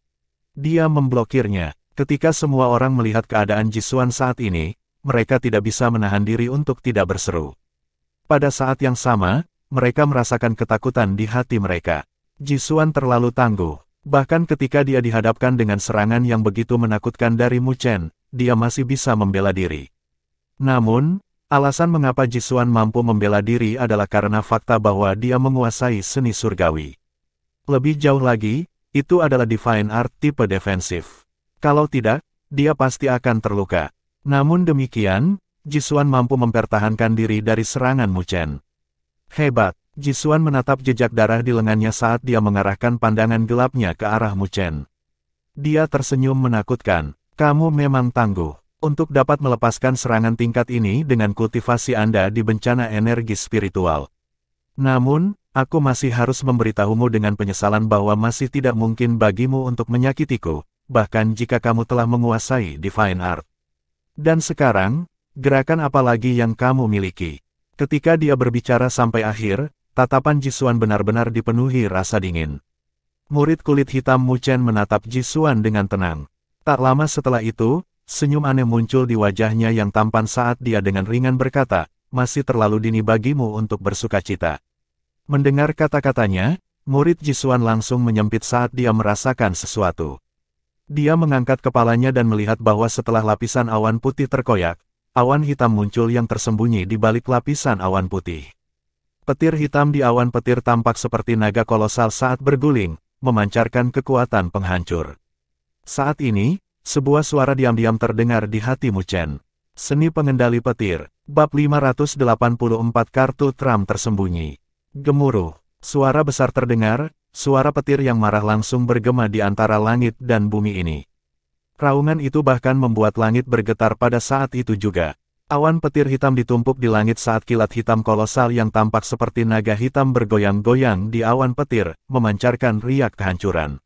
Dia memblokirnya. Ketika semua orang melihat keadaan Jisuan saat ini, mereka tidak bisa menahan diri untuk tidak berseru. Pada saat yang sama, mereka merasakan ketakutan di hati mereka. Jisuan terlalu tangguh. Bahkan ketika dia dihadapkan dengan serangan yang begitu menakutkan dari Mu Chen, dia masih bisa membela diri. Namun, alasan mengapa Jisuan mampu membela diri adalah karena fakta bahwa dia menguasai seni surgawi. Lebih jauh lagi, itu adalah Divine Art tipe defensif. Kalau tidak, dia pasti akan terluka. Namun demikian, Jisuan mampu mempertahankan diri dari serangan Mu Chen. Hebat! Jisuan menatap jejak darah di lengannya saat dia mengarahkan pandangan gelapnya ke arah Mu Chen. Dia tersenyum menakutkan. Kamu memang tangguh. Untuk dapat melepaskan serangan tingkat ini dengan kultivasi Anda di bencana energi spiritual. Namun, aku masih harus memberitahumu dengan penyesalan bahwa masih tidak mungkin bagimu untuk menyakitiku, bahkan jika kamu telah menguasai Divine Art. Dan sekarang, gerakan apa lagi yang kamu miliki? Ketika dia berbicara sampai akhir, tatapan Jisuan benar-benar dipenuhi rasa dingin. Murid kulit hitam Mu Chen menatap Jisuan dengan tenang. Tak lama setelah itu, senyum aneh muncul di wajahnya yang tampan saat dia dengan ringan berkata, masih terlalu dini bagimu untuk bersukacita. Mendengar kata-katanya, murid Jisuan langsung menyempit saat dia merasakan sesuatu. Dia mengangkat kepalanya dan melihat bahwa setelah lapisan awan putih terkoyak, awan hitam muncul yang tersembunyi di balik lapisan awan putih. Petir hitam di awan petir tampak seperti naga kolosal saat berguling, memancarkan kekuatan penghancur. Saat ini, sebuah suara diam-diam terdengar di hati Mu Chen. Seni pengendali petir, bab 584 kartu Tram tersembunyi. Gemuruh, suara besar terdengar, suara petir yang marah langsung bergema di antara langit dan bumi ini. Raungan itu bahkan membuat langit bergetar pada saat itu juga. Awan petir hitam ditumpuk di langit saat kilat hitam kolosal yang tampak seperti naga hitam bergoyang-goyang di awan petir, memancarkan riak kehancuran.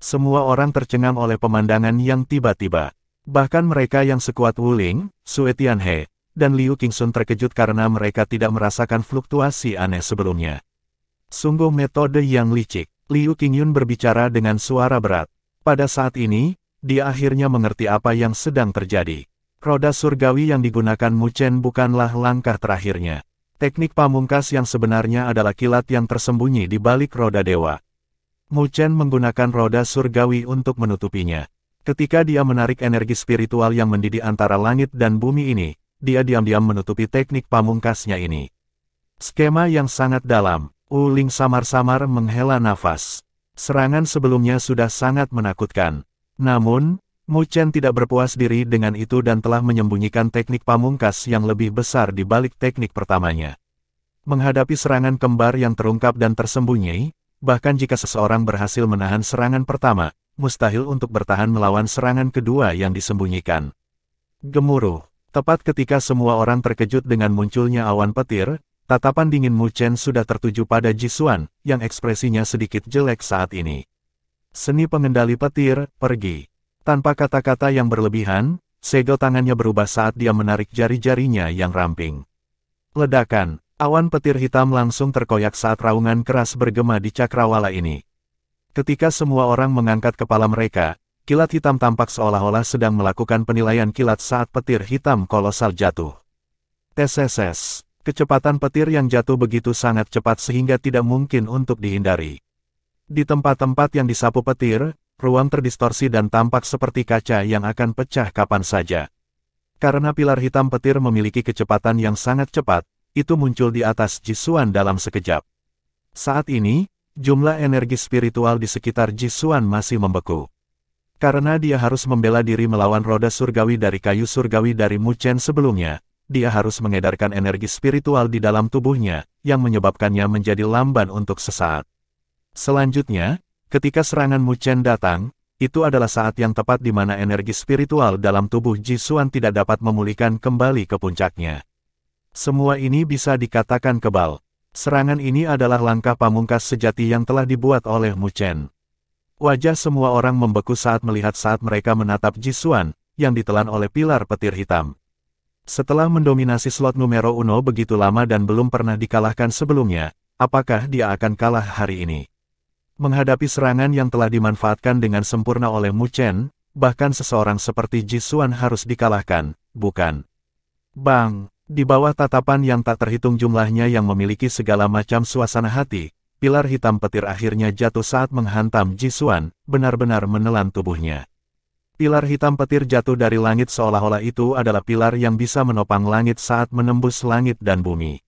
Semua orang tercengang oleh pemandangan yang tiba-tiba. Bahkan mereka yang sekuat Wu Ling, Sue Tianhe, dan Liu Qingxun terkejut karena mereka tidak merasakan fluktuasi aneh sebelumnya. Sungguh metode yang licik. Liu Qingyun berbicara dengan suara berat. Pada saat ini, dia akhirnya mengerti apa yang sedang terjadi. Roda surgawi yang digunakan Mu Chen bukanlah langkah terakhirnya. Teknik pamungkas yang sebenarnya adalah kilat yang tersembunyi di balik roda dewa. Mu Chen menggunakan roda surgawi untuk menutupinya. Ketika dia menarik energi spiritual yang mendidih antara langit dan bumi ini, dia diam-diam menutupi teknik pamungkasnya ini. Skema yang sangat dalam. Wu Ling samar-samar menghela nafas. Serangan sebelumnya sudah sangat menakutkan. Namun, Mu Chen tidak berpuas diri dengan itu dan telah menyembunyikan teknik pamungkas yang lebih besar di balik teknik pertamanya. Menghadapi serangan kembar yang terungkap dan tersembunyi, bahkan jika seseorang berhasil menahan serangan pertama, mustahil untuk bertahan melawan serangan kedua yang disembunyikan. Gemuruh. Tepat ketika semua orang terkejut dengan munculnya awan petir, tatapan dingin Mu Chen sudah tertuju pada Jisuan, yang ekspresinya sedikit jelek saat ini. Seni pengendali petir, pergi. Tanpa kata-kata yang berlebihan, segel tangannya berubah saat dia menarik jari-jarinya yang ramping. Ledakan, awan petir hitam langsung terkoyak saat raungan keras bergema di cakrawala ini. Ketika semua orang mengangkat kepala mereka, kilat hitam tampak seolah-olah sedang melakukan penilaian kilat saat petir hitam kolosal jatuh. Teseses, kecepatan petir yang jatuh begitu sangat cepat sehingga tidak mungkin untuk dihindari. Di tempat-tempat yang disapu petir, ruang terdistorsi dan tampak seperti kaca yang akan pecah kapan saja. Karena pilar hitam petir memiliki kecepatan yang sangat cepat, itu muncul di atas Jisuan dalam sekejap. Saat ini, jumlah energi spiritual di sekitar Jisuan masih membeku. Karena dia harus membela diri melawan roda surgawi dari kayu surgawi dari Mu Chen sebelumnya, dia harus mengedarkan energi spiritual di dalam tubuhnya, yang menyebabkannya menjadi lamban untuk sesaat. Selanjutnya, ketika serangan Mu Chen datang, itu adalah saat yang tepat di mana energi spiritual dalam tubuh Jisuan tidak dapat memulihkan kembali ke puncaknya. Semua ini bisa dikatakan kebal. Serangan ini adalah langkah pamungkas sejati yang telah dibuat oleh Mu Chen. Wajah semua orang membeku saat mereka menatap Jisuan, yang ditelan oleh pilar petir hitam. Setelah mendominasi slot numero 1 begitu lama dan belum pernah dikalahkan sebelumnya, apakah dia akan kalah hari ini? Menghadapi serangan yang telah dimanfaatkan dengan sempurna oleh Mu Chen, bahkan seseorang seperti Jisuan harus dikalahkan, bukan? Bang! Di bawah tatapan yang tak terhitung jumlahnya yang memiliki segala macam suasana hati, pilar hitam petir akhirnya jatuh saat menghantam Jisuan, benar-benar menelan tubuhnya. Pilar hitam petir jatuh dari langit seolah-olah itu adalah pilar yang bisa menopang langit saat menembus langit dan bumi.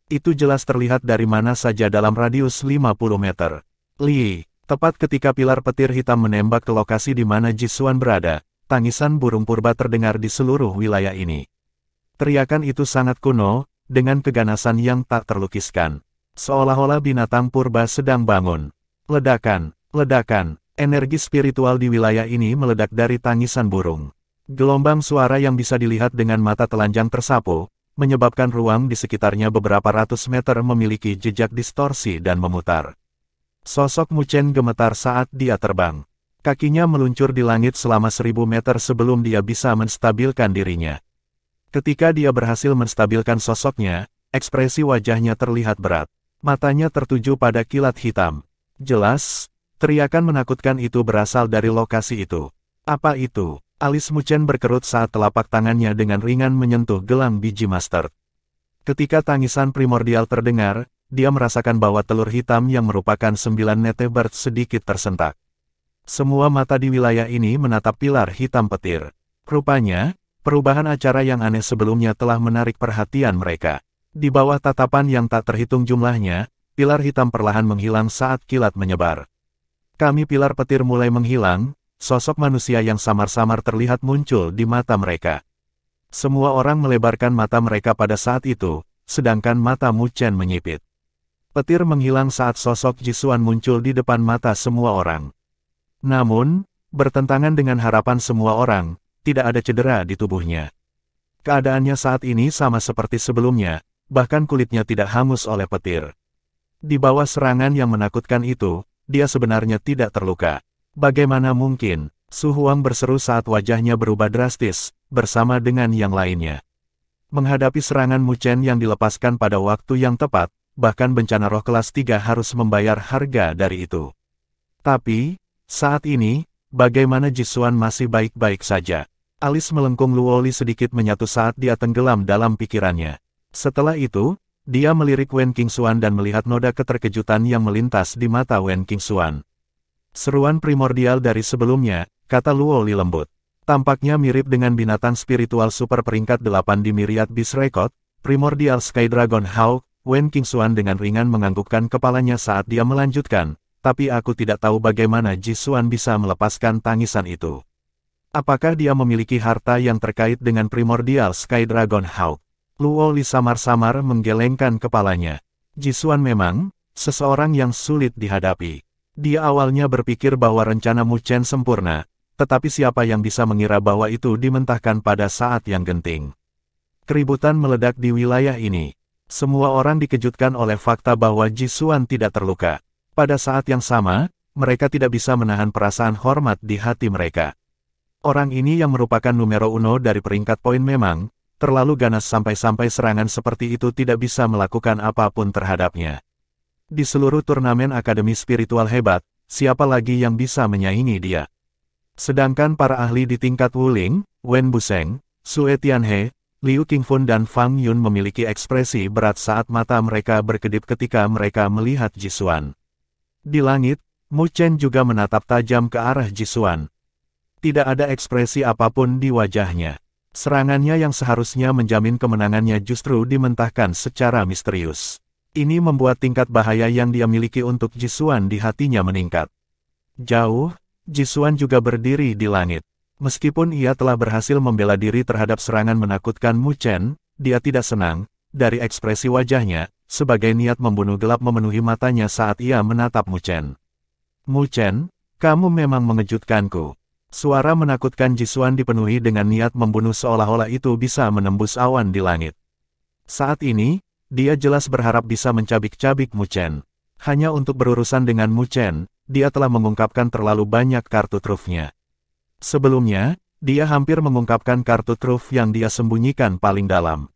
Itu jelas terlihat dari mana saja dalam radius 50 meter. Li, tepat ketika pilar petir hitam menembak ke lokasi di mana Jisuan berada, tangisan burung purba terdengar di seluruh wilayah ini. Teriakan itu sangat kuno, dengan keganasan yang tak terlukiskan. Seolah-olah binatang purba sedang bangun. Ledakan, ledakan, energi spiritual di wilayah ini meledak dari tangisan burung. Gelombang suara yang bisa dilihat dengan mata telanjang tersapu, menyebabkan ruang di sekitarnya beberapa ratus meter memiliki jejak distorsi dan memutar. Sosok Mu Chen gemetar saat dia terbang. Kakinya meluncur di langit selama 1000 meter sebelum dia bisa menstabilkan dirinya. Ketika dia berhasil menstabilkan sosoknya, ekspresi wajahnya terlihat berat. Matanya tertuju pada kilat hitam. Jelas, teriakan menakutkan itu berasal dari lokasi itu. Apa itu? Alis Mu Chen berkerut saat telapak tangannya dengan ringan menyentuh gelang biji master. Ketika tangisan primordial terdengar, dia merasakan bahwa telur hitam yang merupakan 9 netebert sedikit tersentak. Semua mata di wilayah ini menatap pilar hitam petir. Rupanya, perubahan acara yang aneh sebelumnya telah menarik perhatian mereka. Di bawah tatapan yang tak terhitung jumlahnya, pilar hitam perlahan menghilang saat kilat menyebar. Kami pilar petir mulai menghilang, sosok manusia yang samar-samar terlihat muncul di mata mereka. Semua orang melebarkan mata mereka pada saat itu, sedangkan mata Mu Chen menyipit. Petir menghilang saat sosok Jisuan muncul di depan mata semua orang. Namun, bertentangan dengan harapan semua orang, tidak ada cedera di tubuhnya. Keadaannya saat ini sama seperti sebelumnya, bahkan kulitnya tidak hangus oleh petir. Di bawah serangan yang menakutkan itu, dia sebenarnya tidak terluka. Bagaimana mungkin? Su Huang berseru saat wajahnya berubah drastis, bersama dengan yang lainnya. Menghadapi serangan Mu Chen yang dilepaskan pada waktu yang tepat, bahkan bencana roh kelas 3 harus membayar harga dari itu. Tapi, saat ini, bagaimana Jisuan masih baik-baik saja? Alis melengkung Luoli sedikit menyatu saat dia tenggelam dalam pikirannya. Setelah itu, dia melirik Wen Qingxuan dan melihat noda keterkejutan yang melintas di mata Wen Qingxuan. Seruan primordial dari sebelumnya, kata Luoli lembut. Tampaknya mirip dengan binatang spiritual super peringkat 8 di Myriad Beast Record, Primordial Sky Dragon Hawk. Wen Qingxuan dengan ringan menganggukkan kepalanya saat dia melanjutkan, tapi aku tidak tahu bagaimana Jisuan bisa melepaskan tangisan itu. Apakah dia memiliki harta yang terkait dengan Primordial Sky Dragon Hawk? Luoli samar-samar menggelengkan kepalanya. Jisuan memang seseorang yang sulit dihadapi. Dia awalnya berpikir bahwa rencana Mu Chen sempurna, tetapi siapa yang bisa mengira bahwa itu dimentahkan pada saat yang genting. Keributan meledak di wilayah ini. Semua orang dikejutkan oleh fakta bahwa Jisuan tidak terluka. Pada saat yang sama, mereka tidak bisa menahan perasaan hormat di hati mereka. Orang ini yang merupakan numero uno dari peringkat poin memang terlalu ganas sampai-sampai serangan seperti itu tidak bisa melakukan apapun terhadapnya. Di seluruh turnamen Akademi Spiritual hebat, siapa lagi yang bisa menyaingi dia? Sedangkan para ahli di tingkat Wuling, Wen Buseng, Sue Tianhe, Liu Qingfun dan Fang Yun memiliki ekspresi berat saat mata mereka berkedip ketika mereka melihat Jisuan. Di langit, Mu Chen juga menatap tajam ke arah Jisuan. Tidak ada ekspresi apapun di wajahnya. Serangannya yang seharusnya menjamin kemenangannya justru dimentahkan secara misterius. Ini membuat tingkat bahaya yang dia miliki untuk Jisuan di hatinya meningkat. Jauh, Jisuan juga berdiri di langit. Meskipun ia telah berhasil membela diri terhadap serangan menakutkan Mu Chen, dia tidak senang, dari ekspresi wajahnya, sebagai niat membunuh gelap memenuhi matanya saat ia menatap Mu Chen. Mu Chen, kamu memang mengejutkanku. Suara menakutkan Jisuan dipenuhi dengan niat membunuh seolah-olah itu bisa menembus awan di langit. Saat ini, dia jelas berharap bisa mencabik-cabik Mu Chen. Hanya untuk berurusan dengan Mu Chen, dia telah mengungkapkan terlalu banyak kartu trufnya. Sebelumnya, dia hampir mengungkapkan kartu truf yang dia sembunyikan paling dalam.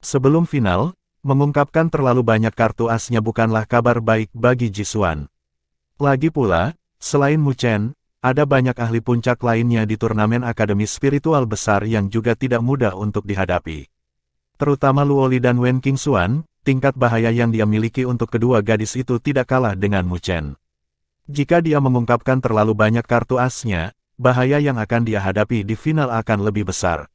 Sebelum final, mengungkapkan terlalu banyak kartu asnya bukanlah kabar baik bagi Jisuan. Lagi pula, selain Mu Chen, ada banyak ahli puncak lainnya di turnamen Akademi Spiritual besar yang juga tidak mudah untuk dihadapi. Terutama Luoli dan Wen Qingxuan, tingkat bahaya yang dia miliki untuk kedua gadis itu tidak kalah dengan Mu Chen. Jika dia mengungkapkan terlalu banyak kartu asnya, bahaya yang akan dia hadapi di final akan lebih besar.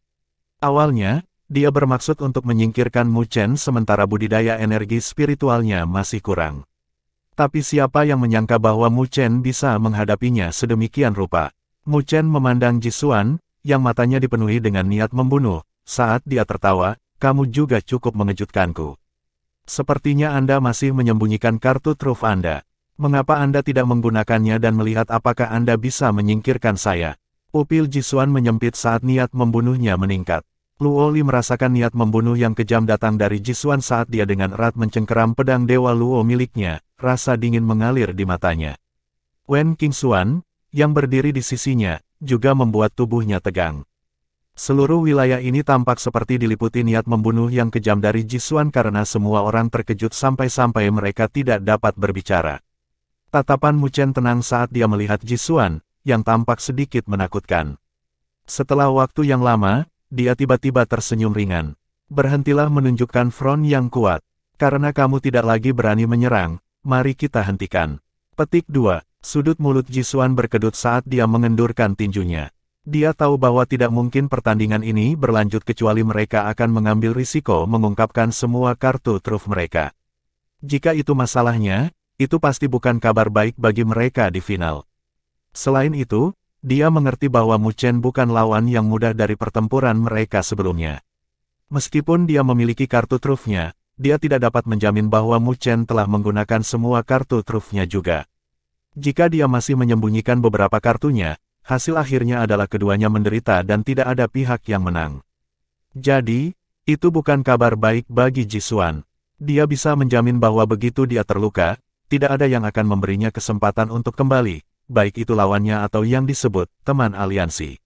Awalnya, dia bermaksud untuk menyingkirkan Mu Chen sementara budidaya energi spiritualnya masih kurang. Tapi siapa yang menyangka bahwa Mu Chen bisa menghadapinya sedemikian rupa? Mu Chen memandang Jisuan, yang matanya dipenuhi dengan niat membunuh, saat dia tertawa, kamu juga cukup mengejutkanku. Sepertinya Anda masih menyembunyikan kartu truf Anda. Mengapa Anda tidak menggunakannya dan melihat apakah Anda bisa menyingkirkan saya? Pupil Jisuan menyempit saat niat membunuhnya meningkat. Luoli merasakan niat membunuh yang kejam datang dari Jisuan saat dia dengan erat mencengkeram pedang Dewa Luo miliknya, rasa dingin mengalir di matanya. Wen Qingxuan, yang berdiri di sisinya, juga membuat tubuhnya tegang. Seluruh wilayah ini tampak seperti diliputi niat membunuh yang kejam dari Jisuan karena semua orang terkejut sampai-sampai mereka tidak dapat berbicara. Tatapan Mu Chen tenang saat dia melihat Jisuan, yang tampak sedikit menakutkan. Setelah waktu yang lama, dia tiba-tiba tersenyum ringan. Berhentilah menunjukkan front yang kuat. Karena kamu tidak lagi berani menyerang, mari kita hentikan. Petik 2. Sudut mulut Jisuan berkedut saat dia mengendurkan tinjunya. Dia tahu bahwa tidak mungkin pertandingan ini berlanjut kecuali mereka akan mengambil risiko mengungkapkan semua kartu truf mereka. Jika itu masalahnya, itu pasti bukan kabar baik bagi mereka di final. Selain itu, dia mengerti bahwa Mu Chen bukan lawan yang mudah dari pertempuran mereka sebelumnya. Meskipun dia memiliki kartu trufnya, dia tidak dapat menjamin bahwa Mu Chen telah menggunakan semua kartu trufnya juga. Jika dia masih menyembunyikan beberapa kartunya, hasil akhirnya adalah keduanya menderita dan tidak ada pihak yang menang. Jadi, itu bukan kabar baik bagi Jisuan. Dia bisa menjamin bahwa begitu dia terluka, tidak ada yang akan memberinya kesempatan untuk kembali, baik itu lawannya atau yang disebut teman aliansi.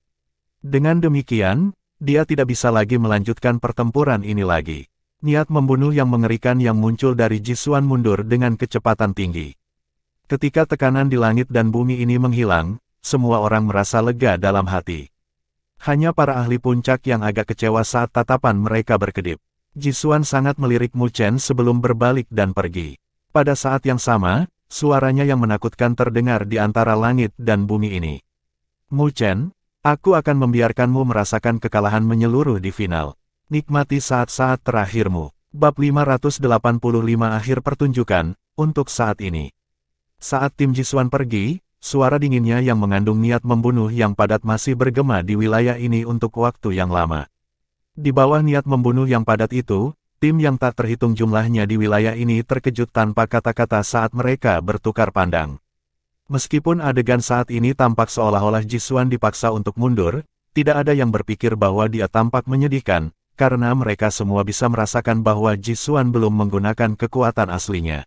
Dengan demikian, dia tidak bisa lagi melanjutkan pertempuran ini lagi. Niat membunuh yang mengerikan yang muncul dari Jisuan mundur dengan kecepatan tinggi. Ketika tekanan di langit dan bumi ini menghilang, semua orang merasa lega dalam hati. Hanya para ahli puncak yang agak kecewa saat tatapan mereka berkedip. Jisuan sangat melirik Mu Chen sebelum berbalik dan pergi. Pada saat yang sama, suaranya yang menakutkan terdengar di antara langit dan bumi ini. Mu Chen, aku akan membiarkanmu merasakan kekalahan menyeluruh di final. Nikmati saat-saat terakhirmu. Bab 585 akhir pertunjukan, untuk saat ini. Saat tim Jisuan pergi, suara dinginnya yang mengandung niat membunuh yang padat masih bergema di wilayah ini untuk waktu yang lama. Di bawah niat membunuh yang padat itu, tim yang tak terhitung jumlahnya di wilayah ini terkejut tanpa kata-kata saat mereka bertukar pandang. Meskipun adegan saat ini tampak seolah-olah Jisuan dipaksa untuk mundur, tidak ada yang berpikir bahwa dia tampak menyedihkan, karena mereka semua bisa merasakan bahwa Jisuan belum menggunakan kekuatan aslinya.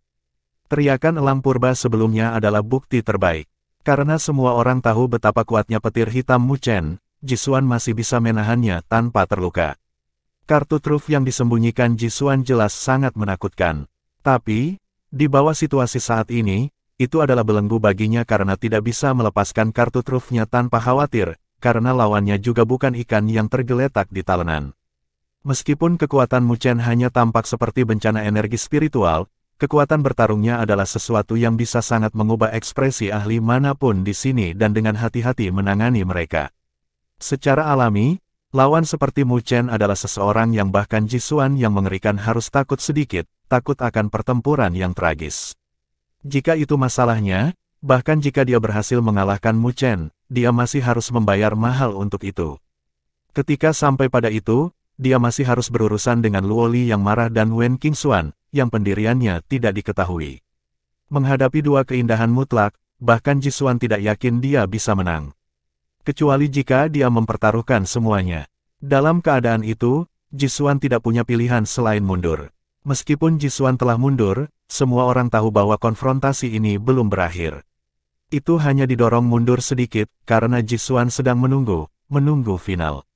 Teriakan elang purba sebelumnya adalah bukti terbaik. Karena semua orang tahu betapa kuatnya petir hitam Mu Chen, Jisuan masih bisa menahannya tanpa terluka. Kartu truf yang disembunyikan Jisuan jelas sangat menakutkan. Tapi, di bawah situasi saat ini, itu adalah belenggu baginya karena tidak bisa melepaskan kartu trufnya tanpa khawatir, karena lawannya juga bukan ikan yang tergeletak di talenan. Meskipun kekuatan Mu Chen hanya tampak seperti bencana energi spiritual, kekuatan bertarungnya adalah sesuatu yang bisa sangat mengubah ekspresi ahli manapun di sini dan dengan hati-hati menangani mereka. Secara alami, lawan seperti Mu Chen adalah seseorang yang bahkan Jisuan yang mengerikan harus takut sedikit, takut akan pertempuran yang tragis. Jika itu masalahnya, bahkan jika dia berhasil mengalahkan Mu Chen, dia masih harus membayar mahal untuk itu. Ketika sampai pada itu, dia masih harus berurusan dengan Luo Li yang marah dan Wen Qingxuan, yang pendiriannya tidak diketahui. Menghadapi dua keindahan mutlak, bahkan Jisuan tidak yakin dia bisa menang. Kecuali jika dia mempertaruhkan semuanya. Dalam keadaan itu, Jisuan tidak punya pilihan selain mundur. Meskipun Jisuan telah mundur, semua orang tahu bahwa konfrontasi ini belum berakhir. Itu hanya didorong mundur sedikit, karena Jisuan sedang menunggu final.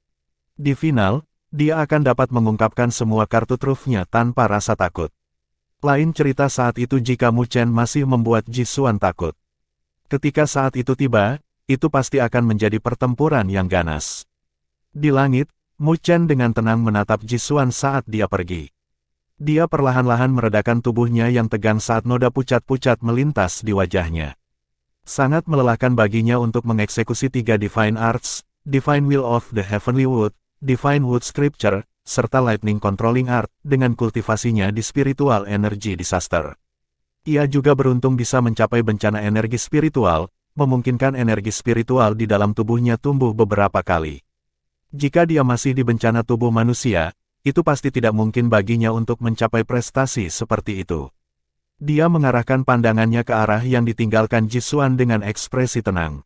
Di final, dia akan dapat mengungkapkan semua kartu trufnya tanpa rasa takut. Lain cerita saat itu jika Mu Chen masih membuat Jisuan takut. Ketika saat itu tiba, itu pasti akan menjadi pertempuran yang ganas. Di langit, Mu Chen dengan tenang menatap Jisuan saat dia pergi. Dia perlahan-lahan meredakan tubuhnya yang tegang saat noda pucat-pucat melintas di wajahnya. Sangat melelahkan baginya untuk mengeksekusi 3 Divine Arts, Divine Will of the Heavenly Wood, Divine Wood Scripture, serta Lightning Controlling Art, dengan kultivasinya di Spiritual Energy Disaster. Ia juga beruntung bisa mencapai bencana energi spiritual, memungkinkan energi spiritual di dalam tubuhnya tumbuh beberapa kali. Jika dia masih di bencana tubuh manusia, itu pasti tidak mungkin baginya untuk mencapai prestasi seperti itu. Dia mengarahkan pandangannya ke arah yang ditinggalkan Jisuan dengan ekspresi tenang.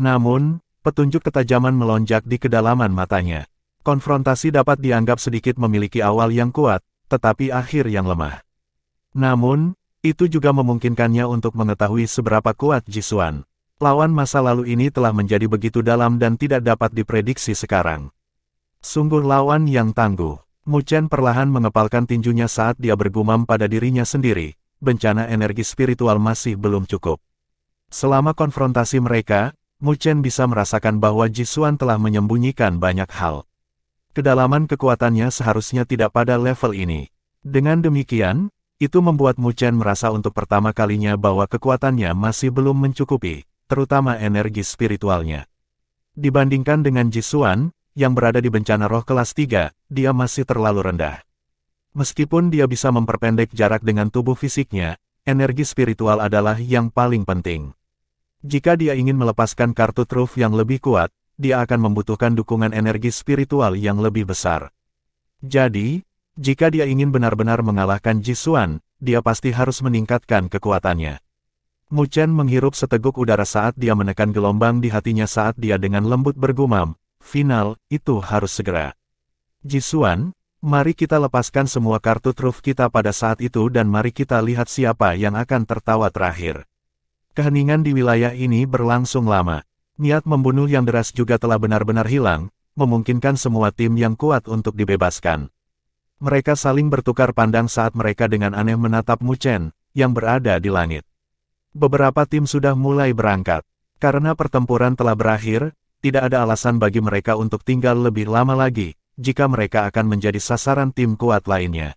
Namun, petunjuk ketajaman melonjak di kedalaman matanya. Konfrontasi dapat dianggap sedikit memiliki awal yang kuat, tetapi akhir yang lemah. Namun, itu juga memungkinkannya untuk mengetahui seberapa kuat Jisuan. Lawan masa lalu ini telah menjadi begitu dalam dan tidak dapat diprediksi sekarang. Sungguh lawan yang tangguh. Mu Chen perlahan mengepalkan tinjunya saat dia bergumam pada dirinya sendiri, bencana energi spiritual masih belum cukup. Selama konfrontasi mereka, Mu Chen bisa merasakan bahwa Jisuan telah menyembunyikan banyak hal. Kedalaman kekuatannya seharusnya tidak pada level ini. Dengan demikian, itu membuat Mu Chen merasa untuk pertama kalinya bahwa kekuatannya masih belum mencukupi, terutama energi spiritualnya. Dibandingkan dengan Jisuan, yang berada di bencana roh kelas 3, dia masih terlalu rendah. Meskipun dia bisa memperpendek jarak dengan tubuh fisiknya, energi spiritual adalah yang paling penting. Jika dia ingin melepaskan kartu truf yang lebih kuat, dia akan membutuhkan dukungan energi spiritual yang lebih besar. Jadi, jika dia ingin benar-benar mengalahkan Jisuan, dia pasti harus meningkatkan kekuatannya. Mu Chen menghirup seteguk udara saat dia menekan gelombang di hatinya saat dia dengan lembut bergumam, final, itu harus segera. Jisuan, mari kita lepaskan semua kartu truf kita pada saat itu dan mari kita lihat siapa yang akan tertawa terakhir. Keheningan di wilayah ini berlangsung lama. Niat membunuh yang deras juga telah benar-benar hilang, memungkinkan semua tim yang kuat untuk dibebaskan. Mereka saling bertukar pandang saat mereka dengan aneh menatap Mu Chen, yang berada di langit. Beberapa tim sudah mulai berangkat. Karena pertempuran telah berakhir, tidak ada alasan bagi mereka untuk tinggal lebih lama lagi, jika mereka akan menjadi sasaran tim kuat lainnya.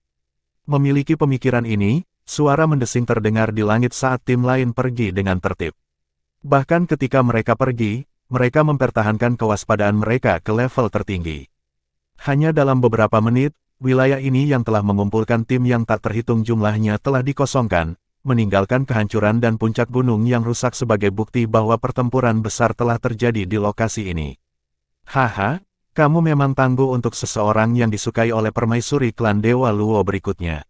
Memiliki pemikiran ini, suara mendesing terdengar di langit saat tim lain pergi dengan tertib. Bahkan ketika mereka pergi, mereka mempertahankan kewaspadaan mereka ke level tertinggi. Hanya dalam beberapa menit, wilayah ini yang telah mengumpulkan tim yang tak terhitung jumlahnya telah dikosongkan, meninggalkan kehancuran dan puncak gunung yang rusak sebagai bukti bahwa pertempuran besar telah terjadi di lokasi ini. Haha, kamu memang tangguh untuk seseorang yang disukai oleh permaisuri klan Dewa Luo berikutnya.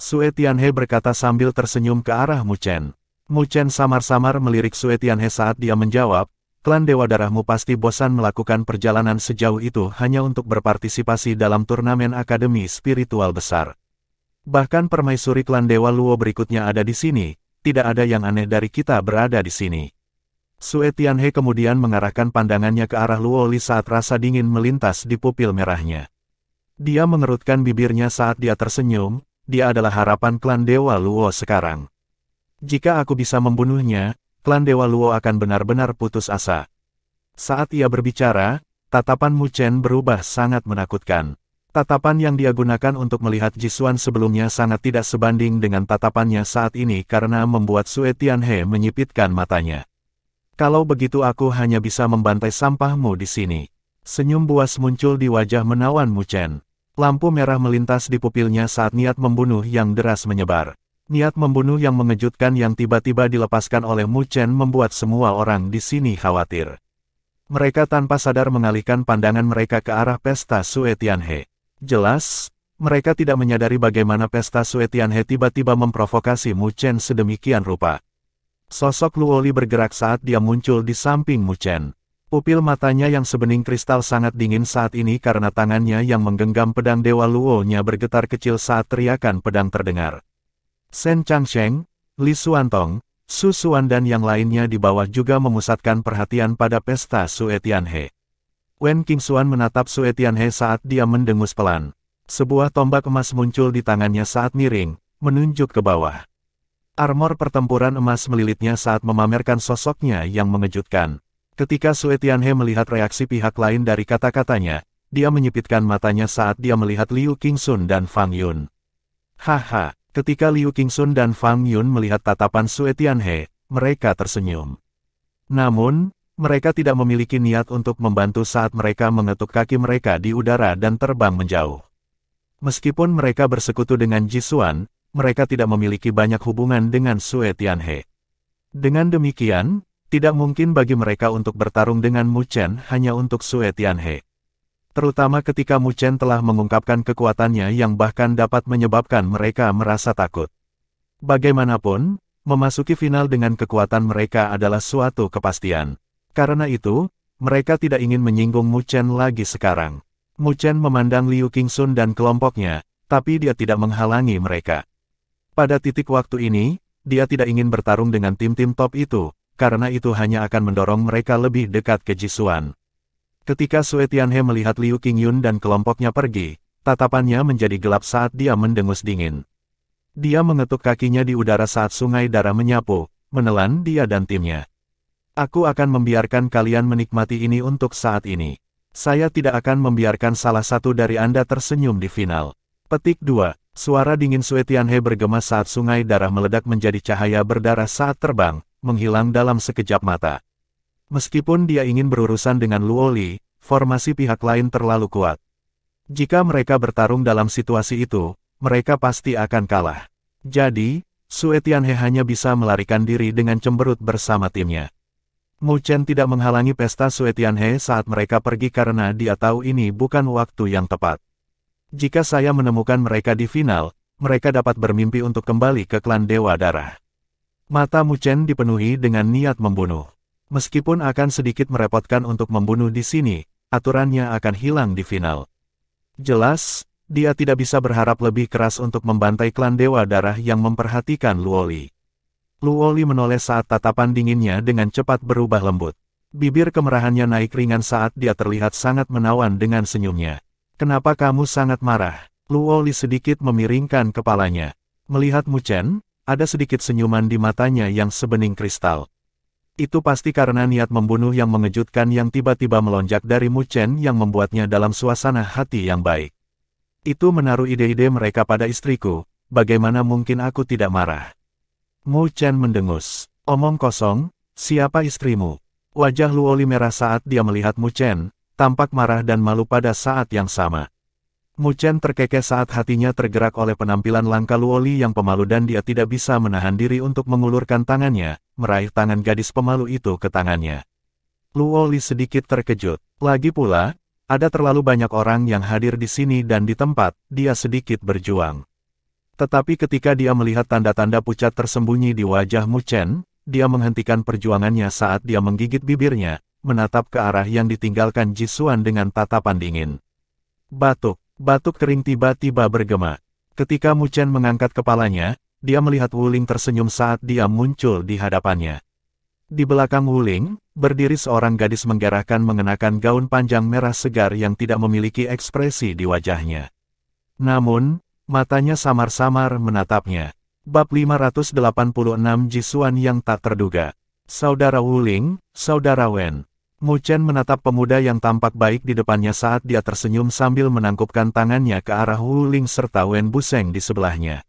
Sue Tianhe berkata sambil tersenyum ke arah Mu Chen. Mu Chen samar-samar melirik Sue Tianhe saat dia menjawab, klan Dewa Darahmu pasti bosan melakukan perjalanan sejauh itu hanya untuk berpartisipasi dalam turnamen akademi spiritual besar. Bahkan permaisuri klan Dewa Luo berikutnya ada di sini, tidak ada yang aneh dari kita berada di sini. Sue Tianhe kemudian mengarahkan pandangannya ke arah Luo Li saat rasa dingin melintas di pupil merahnya. Dia mengerutkan bibirnya saat dia tersenyum, dia adalah harapan klan Dewa Luo sekarang. Jika aku bisa membunuhnya, klan Dewa Luo akan benar-benar putus asa. Saat ia berbicara, tatapan Mu Chen berubah sangat menakutkan. Tatapan yang dia gunakan untuk melihat Jisuan sebelumnya sangat tidak sebanding dengan tatapannya saat ini karena membuat Sue Tianhe menyipitkan matanya. Kalau begitu aku hanya bisa membantai sampahmu di sini. Senyum buas muncul di wajah menawan Mu Chen. Lampu merah melintas di pupilnya saat niat membunuh yang deras menyebar. Niat membunuh yang mengejutkan yang tiba-tiba dilepaskan oleh Mu Chen membuat semua orang di sini khawatir. Mereka tanpa sadar mengalihkan pandangan mereka ke arah pesta Sue Tianhe. Jelas, mereka tidak menyadari bagaimana pesta Sue Tianhe tiba-tiba memprovokasi Mu Chen sedemikian rupa. Sosok Luo Li bergerak saat dia muncul di samping Mu Chen. Pupil matanya yang sebening kristal sangat dingin saat ini karena tangannya yang menggenggam pedang Dewa Luo-nya bergetar kecil saat teriakan pedang terdengar. Shen Changsheng, Li Xuantong, Su Xuan dan yang lainnya di bawah juga memusatkan perhatian pada pesta Sue Tianhe. Wen Qingxuan menatap Sue Tianhe saat dia mendengus pelan. Sebuah tombak emas muncul di tangannya saat miring, menunjuk ke bawah. Armor pertempuran emas melilitnya saat memamerkan sosoknya yang mengejutkan. Ketika Sue Tianhe melihat reaksi pihak lain dari kata-katanya, dia menyipitkan matanya saat dia melihat Liu Qingxun dan Fang Yun. Haha, ketika Liu Qingxun dan Fang Yun melihat tatapan Sue Tianhe, mereka tersenyum. Namun, mereka tidak memiliki niat untuk membantu saat mereka mengetuk kaki mereka di udara dan terbang menjauh. Meskipun mereka bersekutu dengan Jisuan, mereka tidak memiliki banyak hubungan dengan Sue Tianhe. Dengan demikian, tidak mungkin bagi mereka untuk bertarung dengan Mu Chen hanya untuk Sue Tianhe. Terutama ketika Mu Chen telah mengungkapkan kekuatannya yang bahkan dapat menyebabkan mereka merasa takut. Bagaimanapun, memasuki final dengan kekuatan mereka adalah suatu kepastian. Karena itu, mereka tidak ingin menyinggung Mu Chen lagi sekarang. Mu Chen memandang Liu Qingxun dan kelompoknya, tapi dia tidak menghalangi mereka. Pada titik waktu ini, dia tidak ingin bertarung dengan tim-tim top itu, karena itu hanya akan mendorong mereka lebih dekat ke Jisuan. Ketika Sue Tianhe melihat Liu Qingyun dan kelompoknya pergi, tatapannya menjadi gelap saat dia mendengus dingin. Dia mengetuk kakinya di udara saat sungai darah menyapu, menelan dia dan timnya. Aku akan membiarkan kalian menikmati ini untuk saat ini. Saya tidak akan membiarkan salah satu dari Anda tersenyum di final. Petik 2. Suara dingin Sue Tianhe bergema saat sungai darah meledak menjadi cahaya berdarah saat terbang, menghilang dalam sekejap mata. Meskipun dia ingin berurusan dengan Luo Li, formasi pihak lain terlalu kuat. Jika mereka bertarung dalam situasi itu, mereka pasti akan kalah. Jadi, Sue Tianhe hanya bisa melarikan diri dengan cemberut bersama timnya. Mu Chen tidak menghalangi pesta Sue Tianhe saat mereka pergi karena dia tahu ini bukan waktu yang tepat. Jika saya menemukan mereka di final, mereka dapat bermimpi untuk kembali ke klan Dewa Darah. Mata Mu Chen dipenuhi dengan niat membunuh. Meskipun akan sedikit merepotkan untuk membunuh di sini, aturannya akan hilang di final. Jelas, dia tidak bisa berharap lebih keras untuk membantai klan Dewa Darah yang memperhatikan Luo Li. Luo Li menoleh saat tatapan dinginnya dengan cepat berubah lembut. Bibir kemerahannya naik ringan saat dia terlihat sangat menawan dengan senyumnya. Kenapa kamu sangat marah? Luo Li sedikit memiringkan kepalanya. Melihat Mu Chen, ada sedikit senyuman di matanya yang sebening kristal. Itu pasti karena niat membunuh yang mengejutkan yang tiba-tiba melonjak dari Mu Chen yang membuatnya dalam suasana hati yang baik. Itu menaruh ide-ide mereka pada istriku, bagaimana mungkin aku tidak marah? Mu Chen mendengus. Omong kosong, siapa istrimu? Wajah Luo Li merah saat dia melihat Mu Chen, tampak marah dan malu pada saat yang sama. Mu Chen terkekeh saat hatinya tergerak oleh penampilan langka Luo Li yang pemalu dan dia tidak bisa menahan diri untuk mengulurkan tangannya, meraih tangan gadis pemalu itu ke tangannya. Luo Li sedikit terkejut. Lagi pula, ada terlalu banyak orang yang hadir di sini dan di tempat, dia sedikit berjuang. Tetapi ketika dia melihat tanda-tanda pucat tersembunyi di wajah Mu Chen, dia menghentikan perjuangannya saat dia menggigit bibirnya, menatap ke arah yang ditinggalkan Jisuan dengan tatapan dingin. Batuk kering tiba-tiba bergema. Ketika Mu Chen mengangkat kepalanya, dia melihat Wuling tersenyum saat dia muncul di hadapannya. Di belakang Wuling, berdiri seorang gadis menggerahkan mengenakan gaun panjang merah segar yang tidak memiliki ekspresi di wajahnya. Namun, matanya samar-samar menatapnya. Bab 586 Jisuan yang tak terduga. Saudara Wuling, Saudara Wen. Mu Chen menatap pemuda yang tampak baik di depannya saat dia tersenyum sambil menangkupkan tangannya ke arah Wuling serta Wen Buseng di sebelahnya.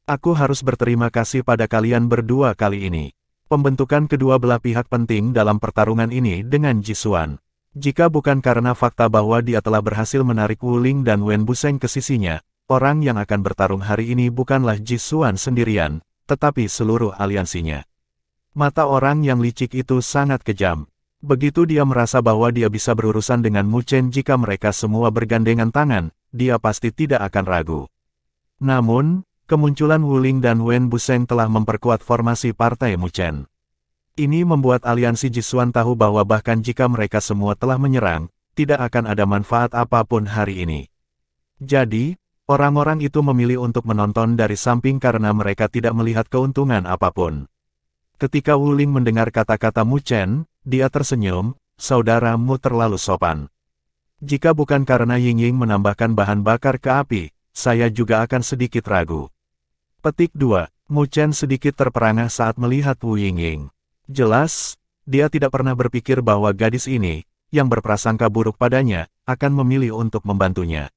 Aku harus berterima kasih pada kalian berdua kali ini. Pembentukan kedua belah pihak penting dalam pertarungan ini dengan Jisuan. Jika bukan karena fakta bahwa dia telah berhasil menarik Wuling dan Wen Buseng ke sisinya, orang yang akan bertarung hari ini bukanlah Jisuan sendirian, tetapi seluruh aliansinya. Mata orang yang licik itu sangat kejam. Begitu dia merasa bahwa dia bisa berurusan dengan Mu Chen jika mereka semua bergandengan tangan, dia pasti tidak akan ragu. Namun, kemunculan Wuling dan Wen Buseng telah memperkuat formasi partai Mu Chen. Ini membuat aliansi Jisuan tahu bahwa bahkan jika mereka semua telah menyerang, tidak akan ada manfaat apapun hari ini. Jadi, orang-orang itu memilih untuk menonton dari samping karena mereka tidak melihat keuntungan apapun. Ketika Wuling mendengar kata-kata Mu Chen, dia tersenyum, saudaramu terlalu sopan. Jika bukan karena Yingying menambahkan bahan bakar ke api, saya juga akan sedikit ragu. Petik 2. Mu Chen sedikit terperangah saat melihat Wu Yingying. Jelas, dia tidak pernah berpikir bahwa gadis ini, yang berprasangka buruk padanya, akan memilih untuk membantunya.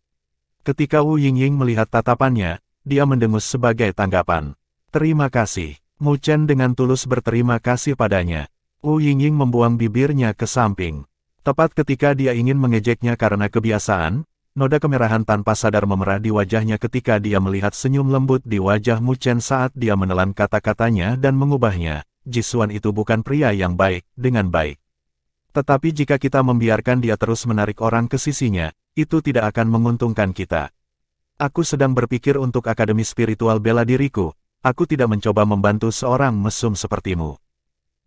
Ketika Wu Yingying melihat tatapannya, dia mendengus sebagai tanggapan. Terima kasih. Mu Chen dengan tulus berterima kasih padanya. Wu Yingying membuang bibirnya ke samping. Tepat ketika dia ingin mengejeknya karena kebiasaan, noda kemerahan tanpa sadar memerah di wajahnya ketika dia melihat senyum lembut di wajah Mu Chen saat dia menelan kata-katanya dan mengubahnya. Jisuan itu bukan pria yang baik, dengan baik. Tetapi jika kita membiarkan dia terus menarik orang ke sisinya, itu tidak akan menguntungkan kita. Aku sedang berpikir untuk Akademi Spiritual bela diriku. Aku tidak mencoba membantu seorang mesum sepertimu.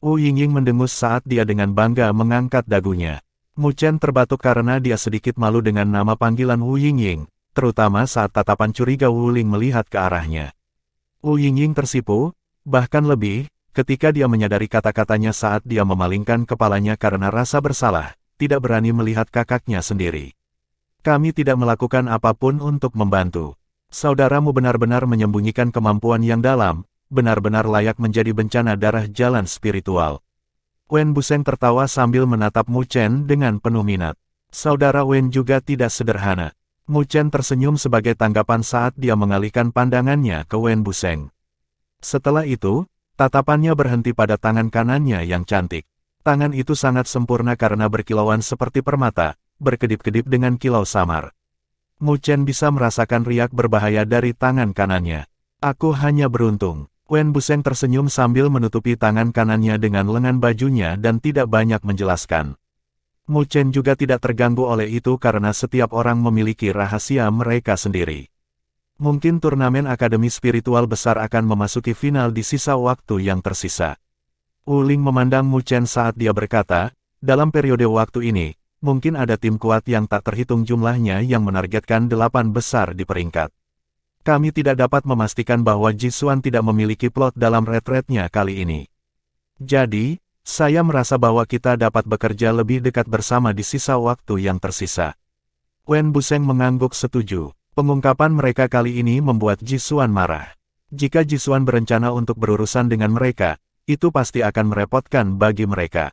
Wu Yingying mendengus saat dia dengan bangga mengangkat dagunya. Mu Chen terbatuk karena dia sedikit malu dengan nama panggilan Wu Yingying, terutama saat tatapan curiga Wuling melihat ke arahnya. Wu Yingying tersipu, bahkan lebih, ketika dia menyadari kata-katanya saat dia memalingkan kepalanya karena rasa bersalah, tidak berani melihat kakaknya sendiri. Kami tidak melakukan apapun untuk membantu. Saudaramu benar-benar menyembunyikan kemampuan yang dalam, benar-benar layak menjadi bencana darah jalan spiritual. Wen Buseng tertawa sambil menatap Mu Chen dengan penuh minat. Saudara Wen juga tidak sederhana. Mu Chen tersenyum sebagai tanggapan saat dia mengalihkan pandangannya ke Wen Buseng. Setelah itu, tatapannya berhenti pada tangan kanannya yang cantik. Tangan itu sangat sempurna karena berkilauan seperti permata, berkedip-kedip dengan kilau samar. Mu Chen bisa merasakan riak berbahaya dari tangan kanannya. Aku hanya beruntung. Wen Buseng tersenyum sambil menutupi tangan kanannya dengan lengan bajunya dan tidak banyak menjelaskan. Mu Chen juga tidak terganggu oleh itu karena setiap orang memiliki rahasia mereka sendiri. Mungkin turnamen Akademi Spiritual besar akan memasuki final di sisa waktu yang tersisa. Wuling memandang Mu Chen saat dia berkata, dalam periode waktu ini, mungkin ada tim kuat yang tak terhitung jumlahnya yang menargetkan 8 besar di peringkat. Kami tidak dapat memastikan bahwa Jisuan tidak memiliki plot dalam retretnya kali ini. Jadi, saya merasa bahwa kita dapat bekerja lebih dekat bersama di sisa waktu yang tersisa. Wen Buseng mengangguk setuju. Pengungkapan mereka kali ini membuat Jisuan marah. Jika Jisuan berencana untuk berurusan dengan mereka, itu pasti akan merepotkan bagi mereka.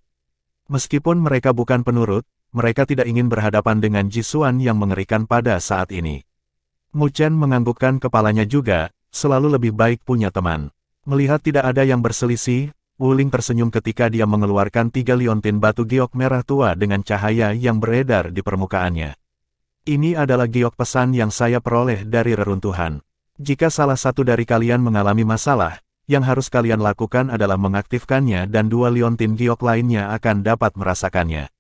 Meskipun mereka bukan penurut, mereka tidak ingin berhadapan dengan Jisuan yang mengerikan pada saat ini. Mu Chen menganggukkan kepalanya juga, selalu lebih baik punya teman. Melihat tidak ada yang berselisih, Wuling tersenyum ketika dia mengeluarkan 3 liontin batu giok merah tua dengan cahaya yang beredar di permukaannya. Ini adalah giok pesan yang saya peroleh dari reruntuhan. Jika salah satu dari kalian mengalami masalah, yang harus kalian lakukan adalah mengaktifkannya dan 2 liontin giok lainnya akan dapat merasakannya.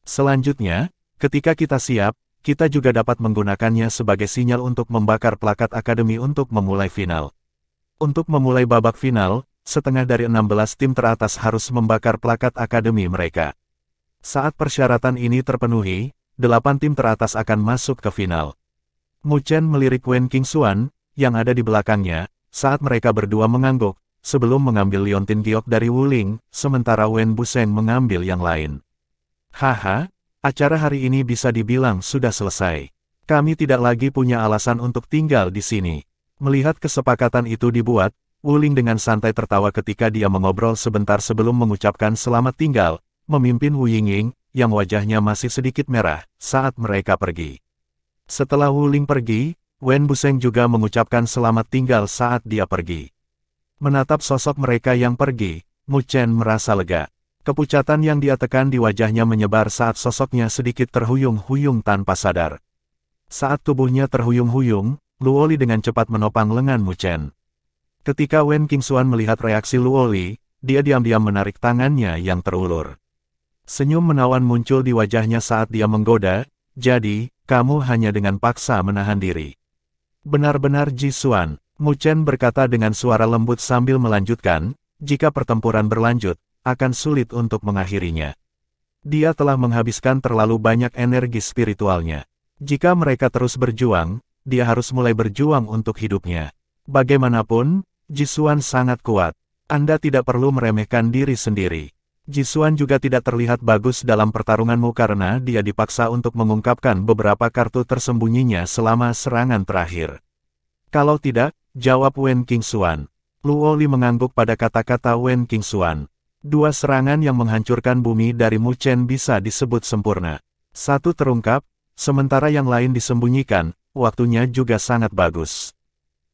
Selanjutnya, ketika kita siap, kita juga dapat menggunakannya sebagai sinyal untuk membakar plakat akademi untuk memulai final. Untuk memulai babak final, setengah dari 16 tim teratas harus membakar plakat akademi mereka. Saat persyaratan ini terpenuhi, 8 tim teratas akan masuk ke final. Mu Chen melirik Wen Qingxuan, yang ada di belakangnya, saat mereka berdua mengangguk, sebelum mengambil liontin giok dari Wuling, sementara Wen Buseng mengambil yang lain. Haha, acara hari ini bisa dibilang sudah selesai. Kami tidak lagi punya alasan untuk tinggal di sini. Melihat kesepakatan itu dibuat, Wuling dengan santai tertawa ketika dia mengobrol sebentar sebelum mengucapkan selamat tinggal, memimpin Wu Yingying, yang wajahnya masih sedikit merah, saat mereka pergi. Setelah Wuling pergi, Wen Buseng juga mengucapkan selamat tinggal saat dia pergi. Menatap sosok mereka yang pergi, Mu Chen merasa lega. Kepucatan yang dia tekan di wajahnya menyebar saat sosoknya sedikit terhuyung-huyung tanpa sadar. Saat tubuhnya terhuyung-huyung, Luoli dengan cepat menopang lengan Mu Chen. Ketika Wen Qingxuan melihat reaksi Luoli, dia diam-diam menarik tangannya yang terulur. Senyum menawan muncul di wajahnya saat dia menggoda, jadi, kamu hanya dengan paksa menahan diri. Benar-benar Ji Xuan, Mu Chen berkata dengan suara lembut sambil melanjutkan, jika pertempuran berlanjut, akan sulit untuk mengakhirinya. Dia telah menghabiskan terlalu banyak energi spiritualnya. Jika mereka terus berjuang, dia harus mulai berjuang untuk hidupnya. Bagaimanapun, Ji Xuan sangat kuat. Anda tidak perlu meremehkan diri sendiri. Ji Xuan juga tidak terlihat bagus dalam pertarunganmu karena dia dipaksa untuk mengungkapkan beberapa kartu tersembunyinya selama serangan terakhir. Kalau tidak, jawab Wen Qingxuan. Luoli mengangguk pada kata-kata Wen Qingxuan. 2 serangan yang menghancurkan bumi dari Mu Chen bisa disebut sempurna. 1 terungkap, sementara yang lain disembunyikan, waktunya juga sangat bagus.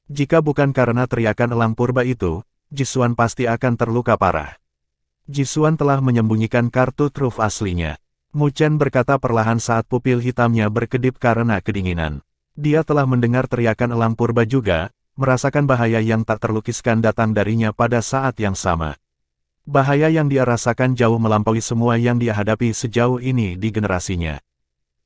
Jika bukan karena teriakan elang purba itu, Ji Xuan pasti akan terluka parah. Ji Xuan telah menyembunyikan kartu truf aslinya. Mu Chen berkata perlahan saat pupil hitamnya berkedip karena kedinginan. Dia telah mendengar teriakan elang purba juga, merasakan bahaya yang tak terlukiskan datang darinya pada saat yang sama. Bahaya yang dia rasakan jauh melampaui semua yang dia hadapi sejauh ini di generasinya.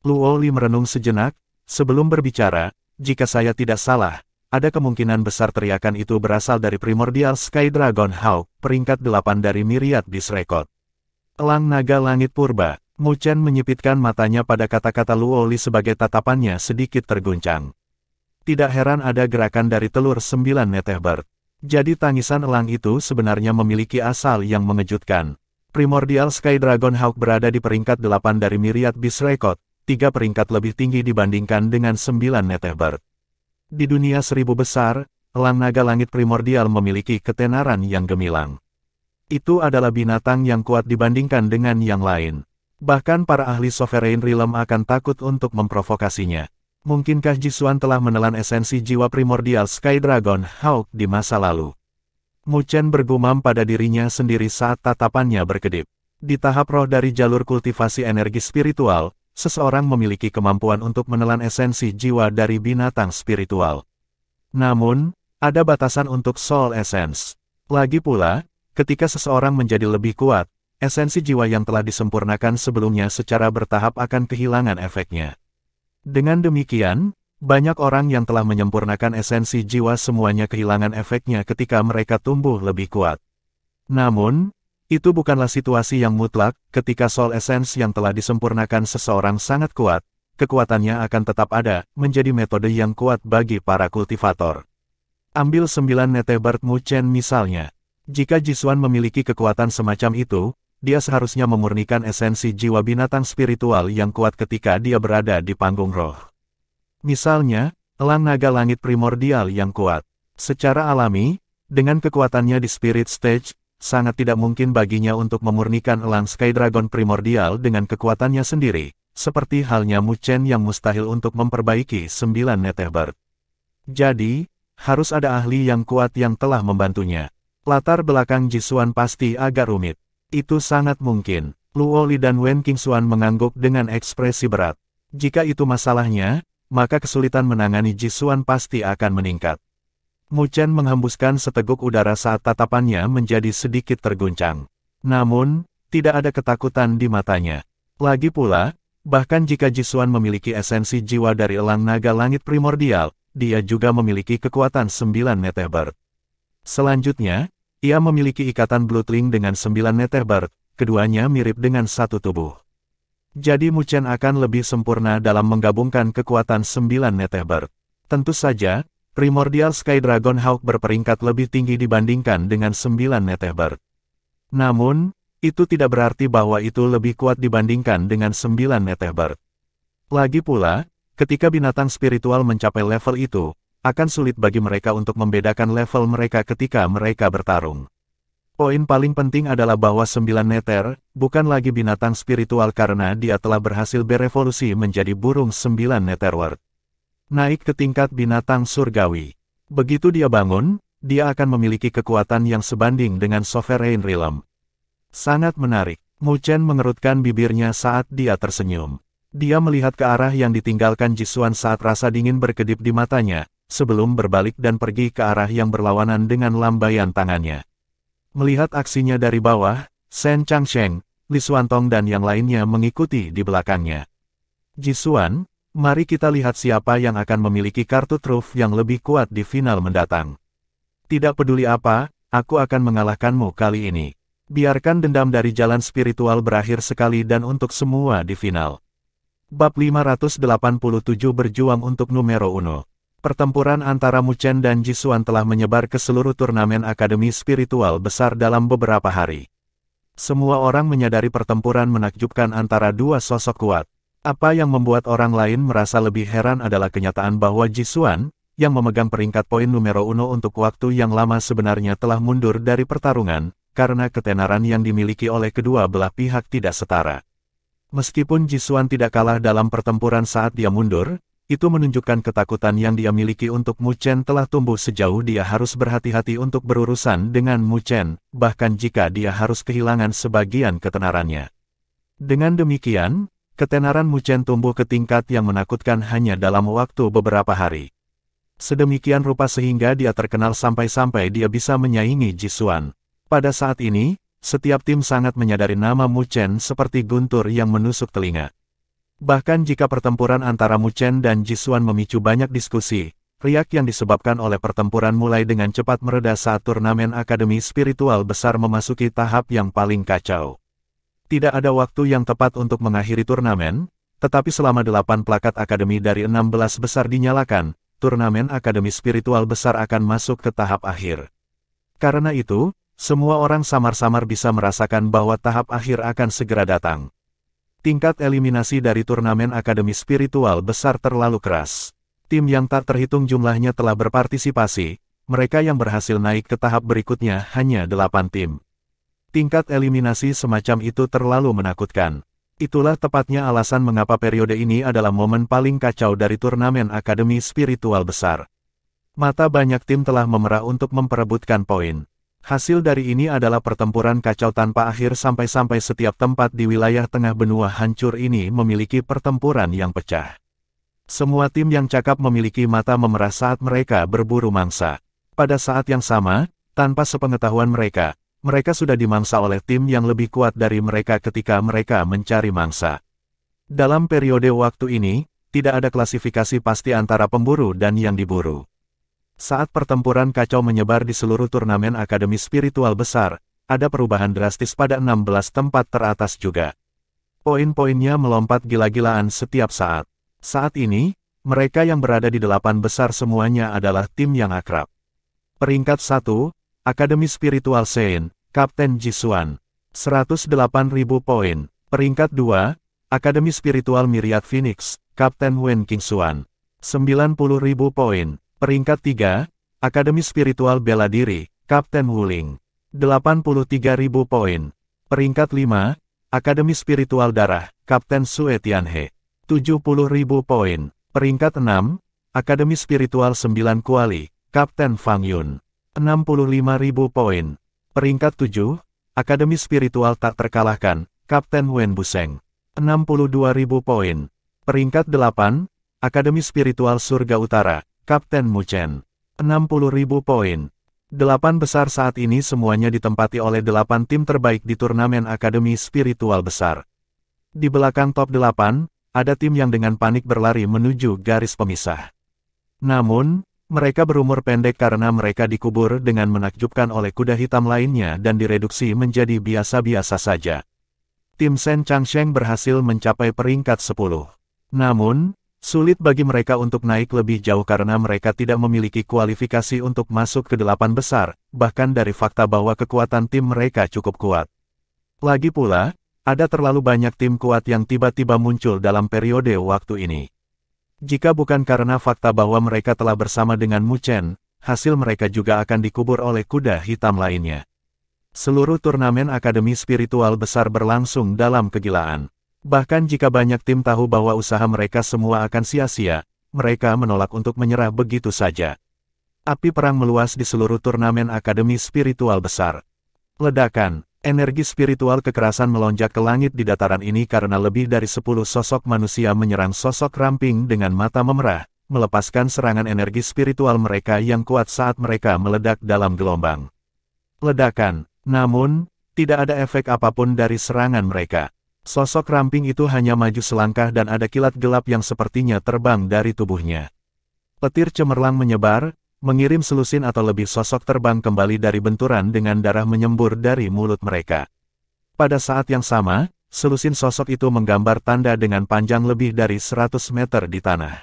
Luoli merenung sejenak, sebelum berbicara, jika saya tidak salah, ada kemungkinan besar teriakan itu berasal dari Primordial Sky Dragon Hawk, peringkat 8 dari Myriad Beast Record. Elang naga langit purba, Mu Chen menyipitkan matanya pada kata-kata Luoli sebagai tatapannya sedikit terguncang. Tidak heran ada gerakan dari telur 9 Netehbird. Jadi tangisan elang itu sebenarnya memiliki asal yang mengejutkan. Primordial Sky Dragon Hawk berada di peringkat 8 dari Myriad Beast Record, 3 peringkat lebih tinggi dibandingkan dengan 9 Netehbird. Di dunia 1000 besar, elang naga langit primordial memiliki ketenaran yang gemilang. Itu adalah binatang yang kuat dibandingkan dengan yang lain. Bahkan para ahli Sovereign Realm akan takut untuk memprovokasinya. Mungkinkah Ji Xuan telah menelan esensi jiwa primordial Sky Dragon Hawk di masa lalu? Mu Chen bergumam pada dirinya sendiri saat tatapannya berkedip. Di tahap roh dari jalur kultivasi energi spiritual, seseorang memiliki kemampuan untuk menelan esensi jiwa dari binatang spiritual. Namun, ada batasan untuk soul essence. Lagi pula, ketika seseorang menjadi lebih kuat, esensi jiwa yang telah disempurnakan sebelumnya secara bertahap akan kehilangan efeknya. Dengan demikian, banyak orang yang telah menyempurnakan esensi jiwa semuanya kehilangan efeknya ketika mereka tumbuh lebih kuat. Namun, itu bukanlah situasi yang mutlak. Ketika soul essence yang telah disempurnakan seseorang sangat kuat, kekuatannya akan tetap ada, menjadi metode yang kuat bagi para kultivator. Ambil 9 Netehbird Mu Chen misalnya. Jika Ji Xuan memiliki kekuatan semacam itu, dia seharusnya memurnikan esensi jiwa binatang spiritual yang kuat ketika dia berada di panggung roh. Misalnya, elang naga langit primordial yang kuat. Secara alami, dengan kekuatannya di spirit stage, sangat tidak mungkin baginya untuk memurnikan elang Sky Dragon primordial dengan kekuatannya sendiri, seperti halnya Mu Chen yang mustahil untuk memperbaiki 9 Netehbird. Jadi, harus ada ahli yang kuat yang telah membantunya. Latar belakang Ji Xuan pasti agak rumit. Itu sangat mungkin. Luoli dan Wen Qingxuan mengangguk dengan ekspresi berat. Jika itu masalahnya, maka kesulitan menangani Ji Xuan pasti akan meningkat. Mu Chen menghembuskan seteguk udara saat tatapannya menjadi sedikit terguncang. Namun, tidak ada ketakutan di matanya. Lagi pula, bahkan jika Ji Xuan memiliki esensi jiwa dari elang naga langit primordial, dia juga memiliki kekuatan 9 Netehbird. Selanjutnya, ia memiliki ikatan Bloodlink dengan 9 Netehbird, keduanya mirip dengan satu tubuh. Jadi Mu Chen akan lebih sempurna dalam menggabungkan kekuatan 9 Netebird. Tentu saja, Primordial Sky Dragon Hawk berperingkat lebih tinggi dibandingkan dengan 9 Netebird. Namun, itu tidak berarti bahwa itu lebih kuat dibandingkan dengan 9 Netebird. Lagi pula, ketika binatang spiritual mencapai level itu, akan sulit bagi mereka untuk membedakan level mereka ketika mereka bertarung. Poin paling penting adalah bahwa 9 Neter, bukan lagi binatang spiritual karena dia telah berhasil berevolusi menjadi burung 9 Netherworld. Naik ke tingkat binatang surgawi. Begitu dia bangun, dia akan memiliki kekuatan yang sebanding dengan Sovereign Realm. Sangat menarik. Mu Chen mengerutkan bibirnya saat dia tersenyum. Dia melihat ke arah yang ditinggalkan Jisuan saat rasa dingin berkedip di matanya, sebelum berbalik dan pergi ke arah yang berlawanan dengan lambaian tangannya. Melihat aksinya dari bawah, Shen Changsheng, Li Xuantong dan yang lainnya mengikuti di belakangnya. Jisuan, mari kita lihat siapa yang akan memiliki kartu truf yang lebih kuat di final mendatang. Tidak peduli apa, aku akan mengalahkanmu kali ini. Biarkan dendam dari jalan spiritual berakhir sekali dan untuk semua di final. Bab 587 berjuang untuk numero 1. Pertempuran antara Mu Chen dan Jisuan telah menyebar ke seluruh turnamen akademi spiritual besar dalam beberapa hari. Semua orang menyadari pertempuran menakjubkan antara dua sosok kuat. Apa yang membuat orang lain merasa lebih heran adalah kenyataan bahwa Jisuan, yang memegang peringkat poin numero 1 untuk waktu yang lama sebenarnya telah mundur dari pertarungan, karena ketenaran yang dimiliki oleh kedua belah pihak tidak setara. Meskipun Jisuan tidak kalah dalam pertempuran saat dia mundur, itu menunjukkan ketakutan yang dia miliki untuk Mu Chen telah tumbuh sejauh dia harus berhati-hati untuk berurusan dengan Mu Chen, bahkan jika dia harus kehilangan sebagian ketenarannya. Dengan demikian, ketenaran Mu Chen tumbuh ke tingkat yang menakutkan hanya dalam waktu beberapa hari. Sedemikian rupa sehingga dia terkenal sampai-sampai dia bisa menyaingi Jisuan. Pada saat ini, setiap tim sangat menyadari nama Mu Chen seperti guntur yang menusuk telinga. Bahkan jika pertempuran antara Mu Chen dan Jisuan memicu banyak diskusi, riak yang disebabkan oleh pertempuran mulai dengan cepat mereda saat turnamen akademi spiritual besar memasuki tahap yang paling kacau. Tidak ada waktu yang tepat untuk mengakhiri turnamen, tetapi selama 8 plakat akademi dari 16 besar dinyalakan, turnamen akademi spiritual besar akan masuk ke tahap akhir. Karena itu, semua orang samar-samar bisa merasakan bahwa tahap akhir akan segera datang. Tingkat eliminasi dari turnamen akademi spiritual besar terlalu keras. Tim yang tak terhitung jumlahnya telah berpartisipasi, mereka yang berhasil naik ke tahap berikutnya hanya 8 tim. Tingkat eliminasi semacam itu terlalu menakutkan. Itulah tepatnya alasan mengapa periode ini adalah momen paling kacau dari turnamen akademi spiritual besar. Mata banyak tim telah memerah untuk memperebutkan poin. Hasil dari ini adalah pertempuran kacau tanpa akhir sampai-sampai setiap tempat di wilayah tengah benua hancur ini memiliki pertempuran yang pecah. Semua tim yang cakap memiliki mata memerah saat mereka berburu mangsa. Pada saat yang sama, tanpa sepengetahuan mereka sudah dimangsa oleh tim yang lebih kuat dari mereka ketika mereka mencari mangsa. Dalam periode waktu ini, tidak ada klasifikasi pasti antara pemburu dan yang diburu. Saat pertempuran kacau menyebar di seluruh turnamen akademi spiritual besar, ada perubahan drastis pada 16 tempat teratas juga. Poin-poinnya melompat gila-gilaan setiap saat. Saat ini, mereka yang berada di 8 besar semuanya adalah tim yang akrab. Peringkat 1, Akademi Spiritual Sein, Kapten Jisuan. 108.000 poin. Peringkat 2, Akademi Spiritual Myriad Phoenix, Kapten Wen Qingxuan. 90.000 poin. Peringkat 3, Akademi Spiritual Bela Diri, Kapten Wuling. 83.000 poin. Peringkat 5, Akademi Spiritual Darah, Kapten Sue Tianhe. 70.000 poin. Peringkat 6, Akademi Spiritual 9 Kuali, Kapten Fang Yun. 65.000 poin. Peringkat 7, Akademi Spiritual Tak Terkalahkan, Kapten Wen Buseng. 62.000 poin. Peringkat 8, Akademi Spiritual Surga Utara, Kapten Mu Chen. 60.000 poin. 8 besar saat ini semuanya ditempati oleh 8 tim terbaik di turnamen akademi spiritual besar. Di belakang top 8, ada tim yang dengan panik berlari menuju garis pemisah. Namun, mereka berumur pendek karena mereka dikubur dengan menakjubkan oleh kuda hitam lainnya dan direduksi menjadi biasa-biasa saja. Tim Sen Changsheng berhasil mencapai peringkat 10. Namun, sulit bagi mereka untuk naik lebih jauh karena mereka tidak memiliki kualifikasi untuk masuk ke 8 besar, bahkan dari fakta bahwa kekuatan tim mereka cukup kuat. Lagi pula, ada terlalu banyak tim kuat yang tiba-tiba muncul dalam periode waktu ini. Jika bukan karena fakta bahwa mereka telah bersama dengan Mu Chen, hasil mereka juga akan dikubur oleh kuda hitam lainnya. Seluruh turnamen Akademi Spiritual besar berlangsung dalam kegilaan. Bahkan jika banyak tim tahu bahwa usaha mereka semua akan sia-sia, mereka menolak untuk menyerah begitu saja. Api perang meluas di seluruh turnamen Akademi Spiritual besar. Ledakan, energi spiritual kekerasan melonjak ke langit di dataran ini karena lebih dari 10 sosok manusia menyerang sosok ramping dengan mata memerah, melepaskan serangan energi spiritual mereka yang kuat saat mereka meledak dalam gelombang. Ledakan, namun, tidak ada efek apapun dari serangan mereka. Sosok ramping itu hanya maju selangkah dan ada kilat gelap yang sepertinya terbang dari tubuhnya. Petir cemerlang menyebar, mengirim selusin atau lebih sosok terbang kembali dari benturan dengan darah menyembur dari mulut mereka. Pada saat yang sama, selusin sosok itu menggambar tanda dengan panjang lebih dari 100 meter di tanah.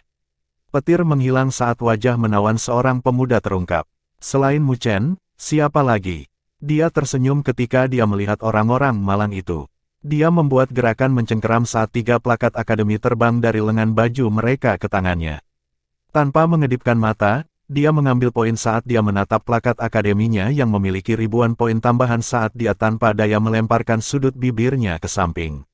Petir menghilang saat wajah menawan seorang pemuda terungkap. Selain Mu Chen, siapa lagi? Dia tersenyum ketika dia melihat orang-orang malang itu. Dia membuat gerakan mencengkeram saat 3 plakat akademi terbang dari lengan baju mereka ke tangannya. Tanpa mengedipkan mata, dia mengambil poin saat dia menatap plakat akademinya yang memiliki ribuan poin tambahan saat dia tanpa daya melemparkan sudut bibirnya ke samping.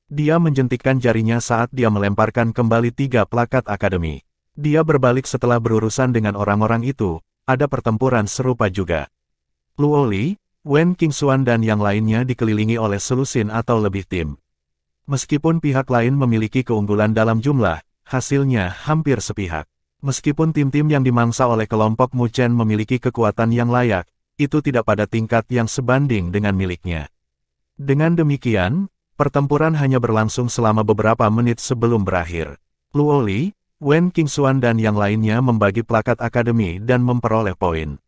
Dia menjentikkan jarinya saat dia melemparkan kembali 3 plakat akademi. Dia berbalik setelah berurusan dengan orang-orang itu, ada pertempuran serupa juga. Luo Li, Wen Qingxuan dan yang lainnya dikelilingi oleh selusin atau lebih tim. Meskipun pihak lain memiliki keunggulan dalam jumlah, hasilnya hampir sepihak. Meskipun tim-tim yang dimangsa oleh kelompok Mu Chen memiliki kekuatan yang layak, itu tidak pada tingkat yang sebanding dengan miliknya. Dengan demikian, pertempuran hanya berlangsung selama beberapa menit sebelum berakhir. Luo Li, Wen Qingxuan dan yang lainnya membagi plakat akademi dan memperoleh poin.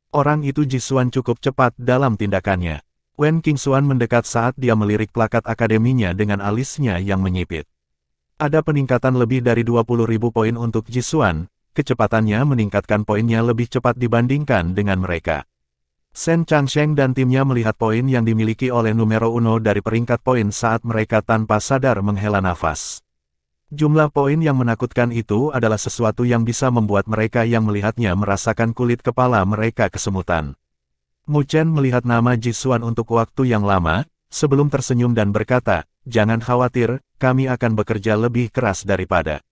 Orang itu Jisuan cukup cepat dalam tindakannya. Wen Qingxuan mendekat saat dia melirik plakat akademinya dengan alisnya yang menyipit. Ada peningkatan lebih dari 20.000 poin untuk Jisuan, kecepatannya meningkatkan poinnya lebih cepat dibandingkan dengan mereka. Sen Changsheng dan timnya melihat poin yang dimiliki oleh numero uno dari peringkat poin saat mereka tanpa sadar menghela nafas. Jumlah poin yang menakutkan itu adalah sesuatu yang bisa membuat mereka yang melihatnya merasakan kulit kepala mereka kesemutan. Mu Chen melihat nama Jisuan untuk waktu yang lama, sebelum tersenyum dan berkata, "Jangan khawatir, kami akan bekerja lebih keras daripada."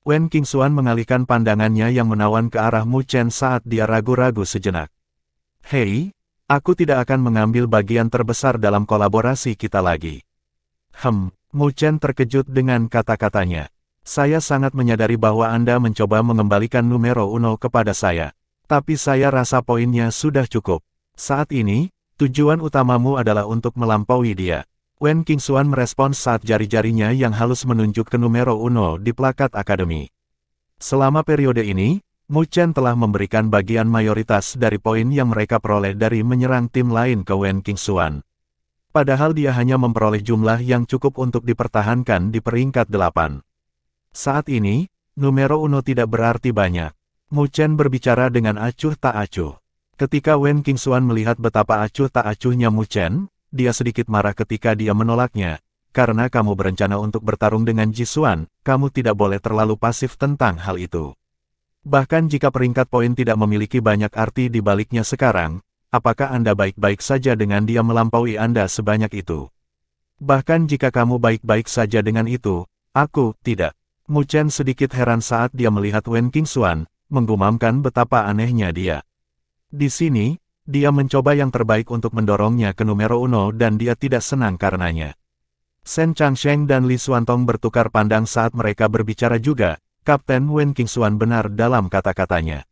Wen Qingxuan mengalihkan pandangannya yang menawan ke arah Mu Chen saat dia ragu-ragu sejenak. "Hei, aku tidak akan mengambil bagian terbesar dalam kolaborasi kita lagi." Mu Chen terkejut dengan kata-katanya. "Saya sangat menyadari bahwa Anda mencoba mengembalikan numero uno kepada saya. Tapi saya rasa poinnya sudah cukup. Saat ini, tujuan utamamu adalah untuk melampaui dia." Wen Qingxuan merespons saat jari-jarinya yang halus menunjuk ke numero uno di plakat akademi. Selama periode ini, Mu Chen telah memberikan bagian mayoritas dari poin yang mereka peroleh dari menyerang tim lain ke Wen Qingxuan. Padahal dia hanya memperoleh jumlah yang cukup untuk dipertahankan di peringkat 8. Saat ini, numero uno tidak berarti banyak. Mu Chen berbicara dengan acuh tak acuh. Ketika Wen Qingxuan melihat betapa acuh tak acuhnya Mu Chen, dia sedikit marah ketika dia menolaknya. "Karena kamu berencana untuk bertarung dengan Jisuan, kamu tidak boleh terlalu pasif tentang hal itu. Bahkan jika peringkat poin tidak memiliki banyak arti di baliknya sekarang, apakah Anda baik-baik saja dengan dia melampaui Anda sebanyak itu? Bahkan jika kamu baik-baik saja dengan itu, aku tidak." Mu Chen sedikit heran saat dia melihat Wen Qingxuan, menggumamkan betapa anehnya dia. Di sini, dia mencoba yang terbaik untuk mendorongnya ke numero uno dan dia tidak senang karenanya. Sen Changsheng dan Li Xuantong bertukar pandang saat mereka berbicara juga. Kapten Wen Qingxuan benar dalam kata-katanya.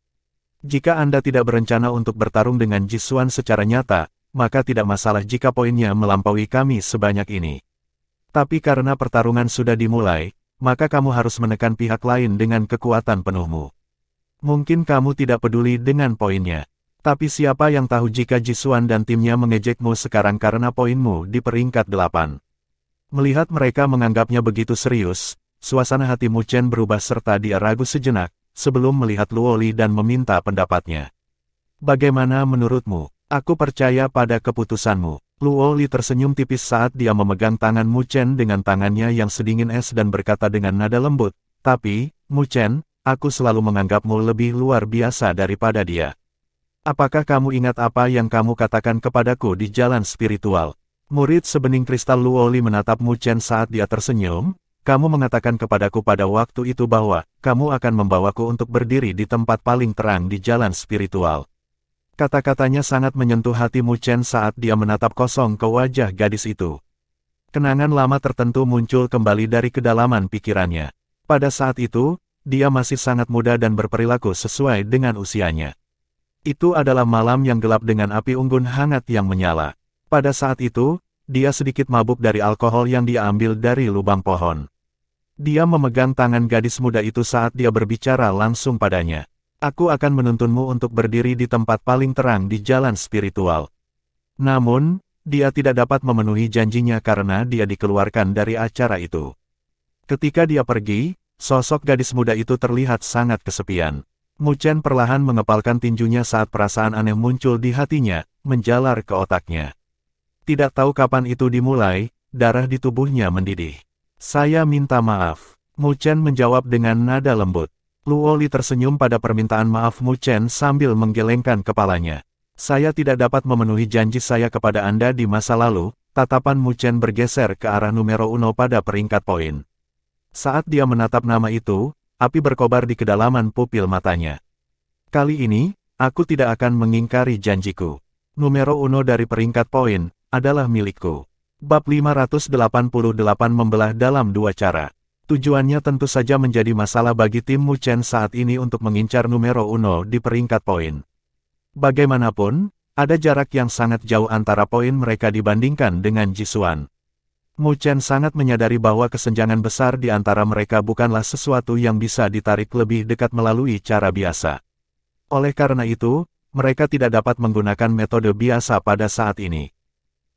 "Jika Anda tidak berencana untuk bertarung dengan Jisuan secara nyata, maka tidak masalah jika poinnya melampaui kami sebanyak ini. Tapi karena pertarungan sudah dimulai, maka kamu harus menekan pihak lain dengan kekuatan penuhmu. Mungkin kamu tidak peduli dengan poinnya. Tapi siapa yang tahu jika Jisuan dan timnya mengejekmu sekarang karena poinmu di peringkat 8. Melihat mereka menganggapnya begitu serius, suasana hati Mu Chen berubah serta dia ragu sejenak, sebelum melihat Luoli dan meminta pendapatnya. Bagaimana menurutmu? Aku percaya pada keputusanmu. Luoli tersenyum tipis saat dia memegang tangan Mu Chen dengan tangannya yang sedingin es dan berkata dengan nada lembut, tapi, Mu Chen, aku selalu menganggapmu lebih luar biasa daripada dia. Apakah kamu ingat apa yang kamu katakan kepadaku di jalan spiritual? Murid sebening kristal Luoli menatap Mu Chen saat dia tersenyum, kamu mengatakan kepadaku pada waktu itu bahwa, kamu akan membawaku untuk berdiri di tempat paling terang di jalan spiritual. Kata-katanya sangat menyentuh hati Mu Chen saat dia menatap kosong ke wajah gadis itu. Kenangan lama tertentu muncul kembali dari kedalaman pikirannya. Pada saat itu, dia masih sangat muda dan berperilaku sesuai dengan usianya. Itu adalah malam yang gelap dengan api unggun hangat yang menyala. Pada saat itu, dia sedikit mabuk dari alkohol yang dia ambil dari lubang pohon. Dia memegang tangan gadis muda itu saat dia berbicara langsung padanya. Aku akan menuntunmu untuk berdiri di tempat paling terang di jalan spiritual. Namun, dia tidak dapat memenuhi janjinya karena dia dikeluarkan dari acara itu. Ketika dia pergi, sosok gadis muda itu terlihat sangat kesepian. Mu Chen perlahan mengepalkan tinjunya saat perasaan aneh muncul di hatinya, menjalar ke otaknya. Tidak tahu kapan itu dimulai, darah di tubuhnya mendidih. Saya minta maaf. Mu Chen menjawab dengan nada lembut. Luoli tersenyum pada permintaan maaf Mu Chen sambil menggelengkan kepalanya. Saya tidak dapat memenuhi janji saya kepada Anda di masa lalu. Tatapan Mu Chen bergeser ke arah numero 1 pada peringkat poin. Saat dia menatap nama itu, api berkobar di kedalaman pupil matanya. Kali ini, aku tidak akan mengingkari janjiku. Numero 1 dari peringkat poin adalah milikku. Bab 588 membelah dalam dua cara. Tujuannya tentu saja menjadi masalah bagi tim Mu Chen saat ini untuk mengincar numero 1 di peringkat poin. Bagaimanapun, ada jarak yang sangat jauh antara poin mereka dibandingkan dengan Jisuan. Mu Chen sangat menyadari bahwa kesenjangan besar di antara mereka bukanlah sesuatu yang bisa ditarik lebih dekat melalui cara biasa. Oleh karena itu, mereka tidak dapat menggunakan metode biasa pada saat ini.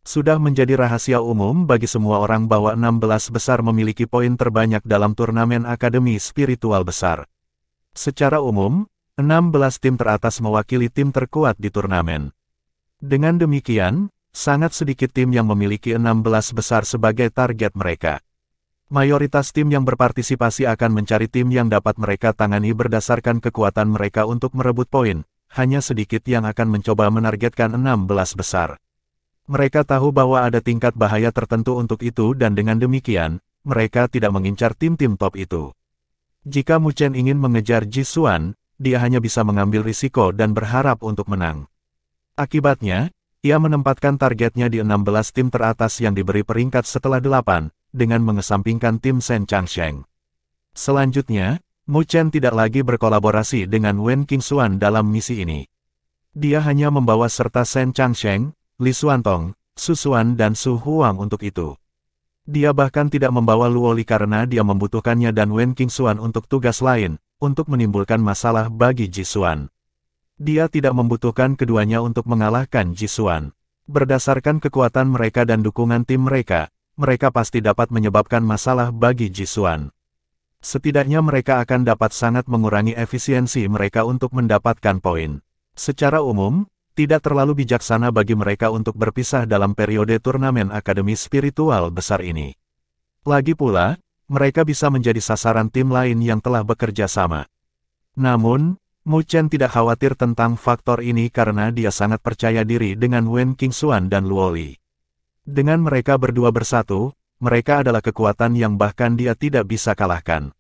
Sudah menjadi rahasia umum bagi semua orang bahwa 16 besar memiliki poin terbanyak dalam turnamen Akademi Spiritual Besar. Secara umum, 16 tim teratas mewakili tim terkuat di turnamen. Dengan demikian, sangat sedikit tim yang memiliki 16 besar sebagai target mereka. Mayoritas tim yang berpartisipasi akan mencari tim yang dapat mereka tangani berdasarkan kekuatan mereka untuk merebut poin, hanya sedikit yang akan mencoba menargetkan 16 besar. Mereka tahu bahwa ada tingkat bahaya tertentu untuk itu dan dengan demikian, mereka tidak mengincar tim-tim top itu. Jika Mu Chen ingin mengejar Jisuan, dia hanya bisa mengambil risiko dan berharap untuk menang. Akibatnya, ia menempatkan targetnya di 16 tim teratas yang diberi peringkat setelah 8, dengan mengesampingkan tim Shen Changsheng. Selanjutnya, Mu Chen tidak lagi berkolaborasi dengan Wen Qingxuan dalam misi ini. Dia hanya membawa serta Shen Changsheng, Li Xuantong, Su Xuan dan Su Huang untuk itu. Dia bahkan tidak membawa Luoli karena dia membutuhkannya dan Wen Qingxuan untuk tugas lain, untuk menimbulkan masalah bagi Jisuan. Dia tidak membutuhkan keduanya untuk mengalahkan Jisuan. Berdasarkan kekuatan mereka dan dukungan tim mereka, mereka pasti dapat menyebabkan masalah bagi Jisuan. Setidaknya mereka akan dapat sangat mengurangi efisiensi mereka untuk mendapatkan poin. Secara umum, tidak terlalu bijaksana bagi mereka untuk berpisah dalam periode turnamen Akademi Spiritual Besar ini. Lagi pula, mereka bisa menjadi sasaran tim lain yang telah bekerja sama. Namun, Mu Chen tidak khawatir tentang faktor ini karena dia sangat percaya diri dengan Wen Qingxuan dan Luoli. Dengan mereka berdua bersatu, mereka adalah kekuatan yang bahkan dia tidak bisa kalahkan.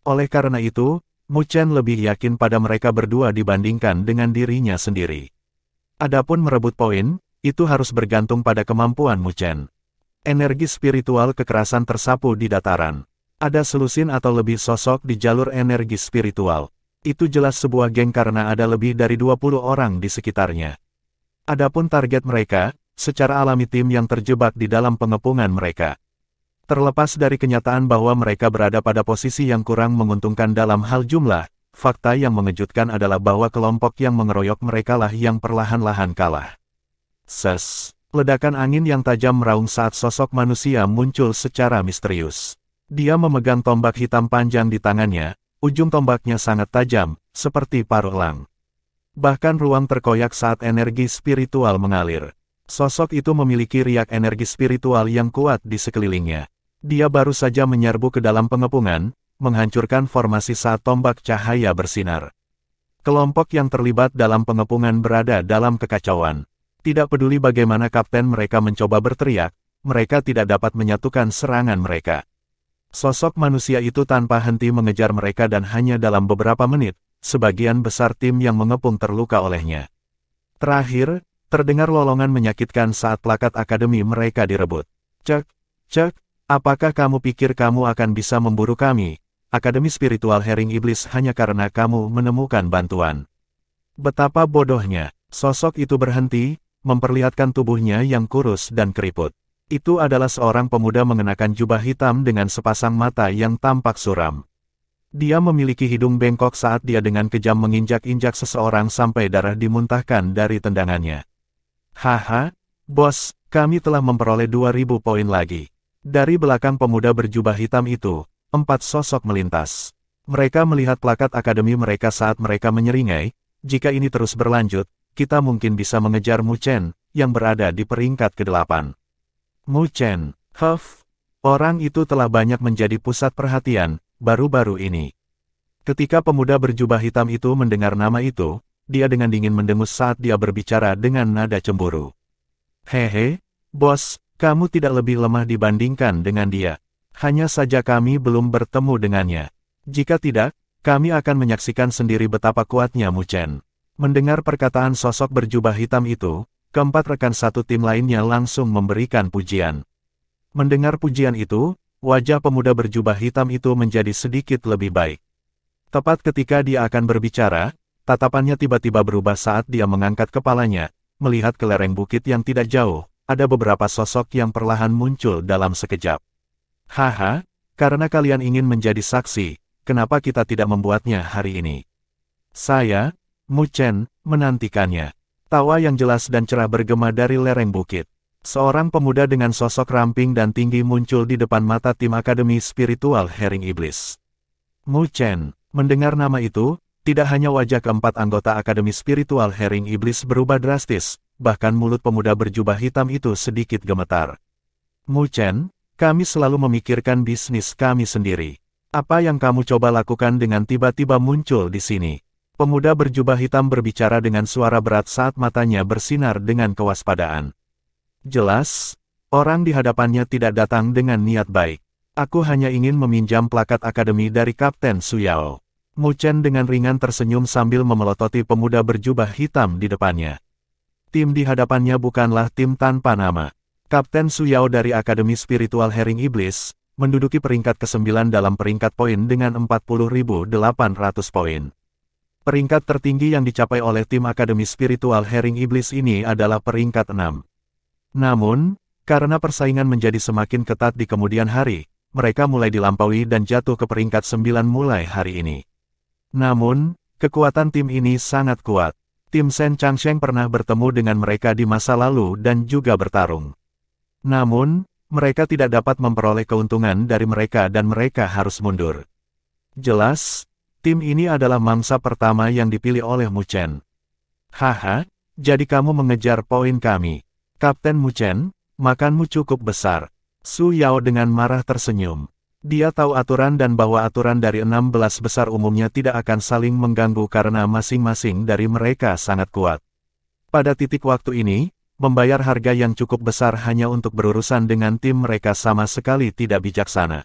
Oleh karena itu, Mu Chen lebih yakin pada mereka berdua dibandingkan dengan dirinya sendiri. Adapun merebut poin, itu harus bergantung pada kemampuan Mu Chen. Energi spiritual kekerasan tersapu di dataran. Ada selusin atau lebih sosok di jalur energi spiritual. Itu jelas sebuah geng karena ada lebih dari 20 orang di sekitarnya. Adapun target mereka, secara alami tim yang terjebak di dalam pengepungan mereka. Terlepas dari kenyataan bahwa mereka berada pada posisi yang kurang menguntungkan dalam hal jumlah, fakta yang mengejutkan adalah bahwa kelompok yang mengeroyok merekalah yang perlahan-lahan kalah. Ledakan angin yang tajam meraung saat sosok manusia muncul secara misterius. Dia memegang tombak hitam panjang di tangannya, ujung tombaknya sangat tajam, seperti paruh elang. Bahkan ruang terkoyak saat energi spiritual mengalir. Sosok itu memiliki riak energi spiritual yang kuat di sekelilingnya. Dia baru saja menyerbu ke dalam pengepungan, menghancurkan formasi saat tombak cahaya bersinar. Kelompok yang terlibat dalam pengepungan berada dalam kekacauan. Tidak peduli bagaimana kapten mereka mencoba berteriak, mereka tidak dapat menyatukan serangan mereka. Sosok manusia itu tanpa henti mengejar mereka dan hanya dalam beberapa menit, sebagian besar tim yang mengepung terluka olehnya. Terakhir, terdengar lolongan menyakitkan saat plakat akademi mereka direbut. Cek, cek, apakah kamu pikir kamu akan bisa memburu kami, Akademi Spiritual Herring Iblis, hanya karena kamu menemukan bantuan? Betapa bodohnya, sosok itu berhenti, memperlihatkan tubuhnya yang kurus dan keriput. Itu adalah seorang pemuda mengenakan jubah hitam dengan sepasang mata yang tampak suram. Dia memiliki hidung bengkok saat dia dengan kejam menginjak-injak seseorang sampai darah dimuntahkan dari tendangannya. Haha, bos, kami telah memperoleh 2000 poin lagi. Dari belakang pemuda berjubah hitam itu, 4 sosok melintas. Mereka melihat plakat akademi mereka saat mereka menyeringai, jika ini terus berlanjut, kita mungkin bisa mengejar Mu Chen, yang berada di peringkat ke-8. Mu Chen, orang itu telah banyak menjadi pusat perhatian, baru-baru ini. Ketika pemuda berjubah hitam itu mendengar nama itu, dia dengan dingin mendengus saat dia berbicara dengan nada cemburu. Hehe, bos, kamu tidak lebih lemah dibandingkan dengan dia. Hanya saja kami belum bertemu dengannya. Jika tidak, kami akan menyaksikan sendiri betapa kuatnya Mu Chen. Mendengar perkataan sosok berjubah hitam itu, keempat rekan satu tim lainnya langsung memberikan pujian. Mendengar pujian itu, wajah pemuda berjubah hitam itu menjadi sedikit lebih baik. Tepat ketika dia akan berbicara, tatapannya tiba-tiba berubah saat dia mengangkat kepalanya, melihat ke lereng bukit yang tidak jauh, ada beberapa sosok yang perlahan muncul dalam sekejap. Haha, karena kalian ingin menjadi saksi, kenapa kita tidak membuatnya hari ini? Saya, Mu Chen, menantikannya. Tawa yang jelas dan cerah bergema dari lereng bukit. Seorang pemuda dengan sosok ramping dan tinggi muncul di depan mata tim Akademi Spiritual Herring Iblis. Mu Chen, mendengar nama itu, tidak hanya wajah keempat anggota Akademi Spiritual Herring Iblis berubah drastis, bahkan mulut pemuda berjubah hitam itu sedikit gemetar. Mu Chen, kami selalu memikirkan bisnis kami sendiri. Apa yang kamu coba lakukan dengan tiba-tiba muncul di sini? Pemuda berjubah hitam berbicara dengan suara berat saat matanya bersinar dengan kewaspadaan. Jelas, orang di hadapannya tidak datang dengan niat baik. Aku hanya ingin meminjam plakat akademi dari Kapten Su Yao. Mu Chen dengan ringan tersenyum sambil memelototi pemuda berjubah hitam di depannya. Tim di hadapannya bukanlah tim tanpa nama. Kapten Su Yao dari Akademi Spiritual Herring Iblis, menduduki peringkat ke-9 dalam peringkat poin dengan 40.800 poin. Peringkat tertinggi yang dicapai oleh tim Akademi Spiritual Herring Iblis ini adalah peringkat 6. Namun, karena persaingan menjadi semakin ketat di kemudian hari, mereka mulai dilampaui dan jatuh ke peringkat 9 mulai hari ini. Namun, kekuatan tim ini sangat kuat. Tim Shen Changsheng pernah bertemu dengan mereka di masa lalu dan juga bertarung. Namun, mereka tidak dapat memperoleh keuntungan dari mereka dan mereka harus mundur. Jelas, tim ini adalah mangsa pertama yang dipilih oleh Mu Chen. Haha, jadi kamu mengejar poin kami. Kapten Mu Chen, makanmu cukup besar. Su Yao dengan marah tersenyum. Dia tahu aturan dan bahwa aturan dari 16 besar umumnya tidak akan saling mengganggu karena masing-masing dari mereka sangat kuat. Pada titik waktu ini, membayar harga yang cukup besar hanya untuk berurusan dengan tim mereka sama sekali tidak bijaksana.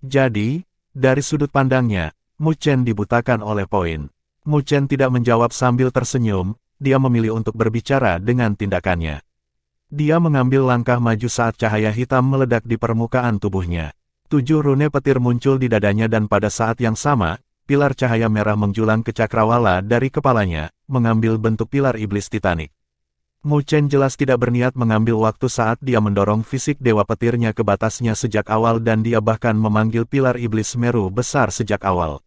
Jadi, dari sudut pandangnya, Mu Chen dibutakan oleh poin. Mu Chen tidak menjawab sambil tersenyum, dia memilih untuk berbicara dengan tindakannya. Dia mengambil langkah maju saat cahaya hitam meledak di permukaan tubuhnya. 7 rune petir muncul di dadanya dan pada saat yang sama, pilar cahaya merah menjulang ke cakrawala dari kepalanya, mengambil bentuk pilar iblis Titanic. Mu Chen jelas tidak berniat mengambil waktu saat dia mendorong fisik dewa petirnya ke batasnya sejak awal dan dia bahkan memanggil pilar iblis Meru besar sejak awal.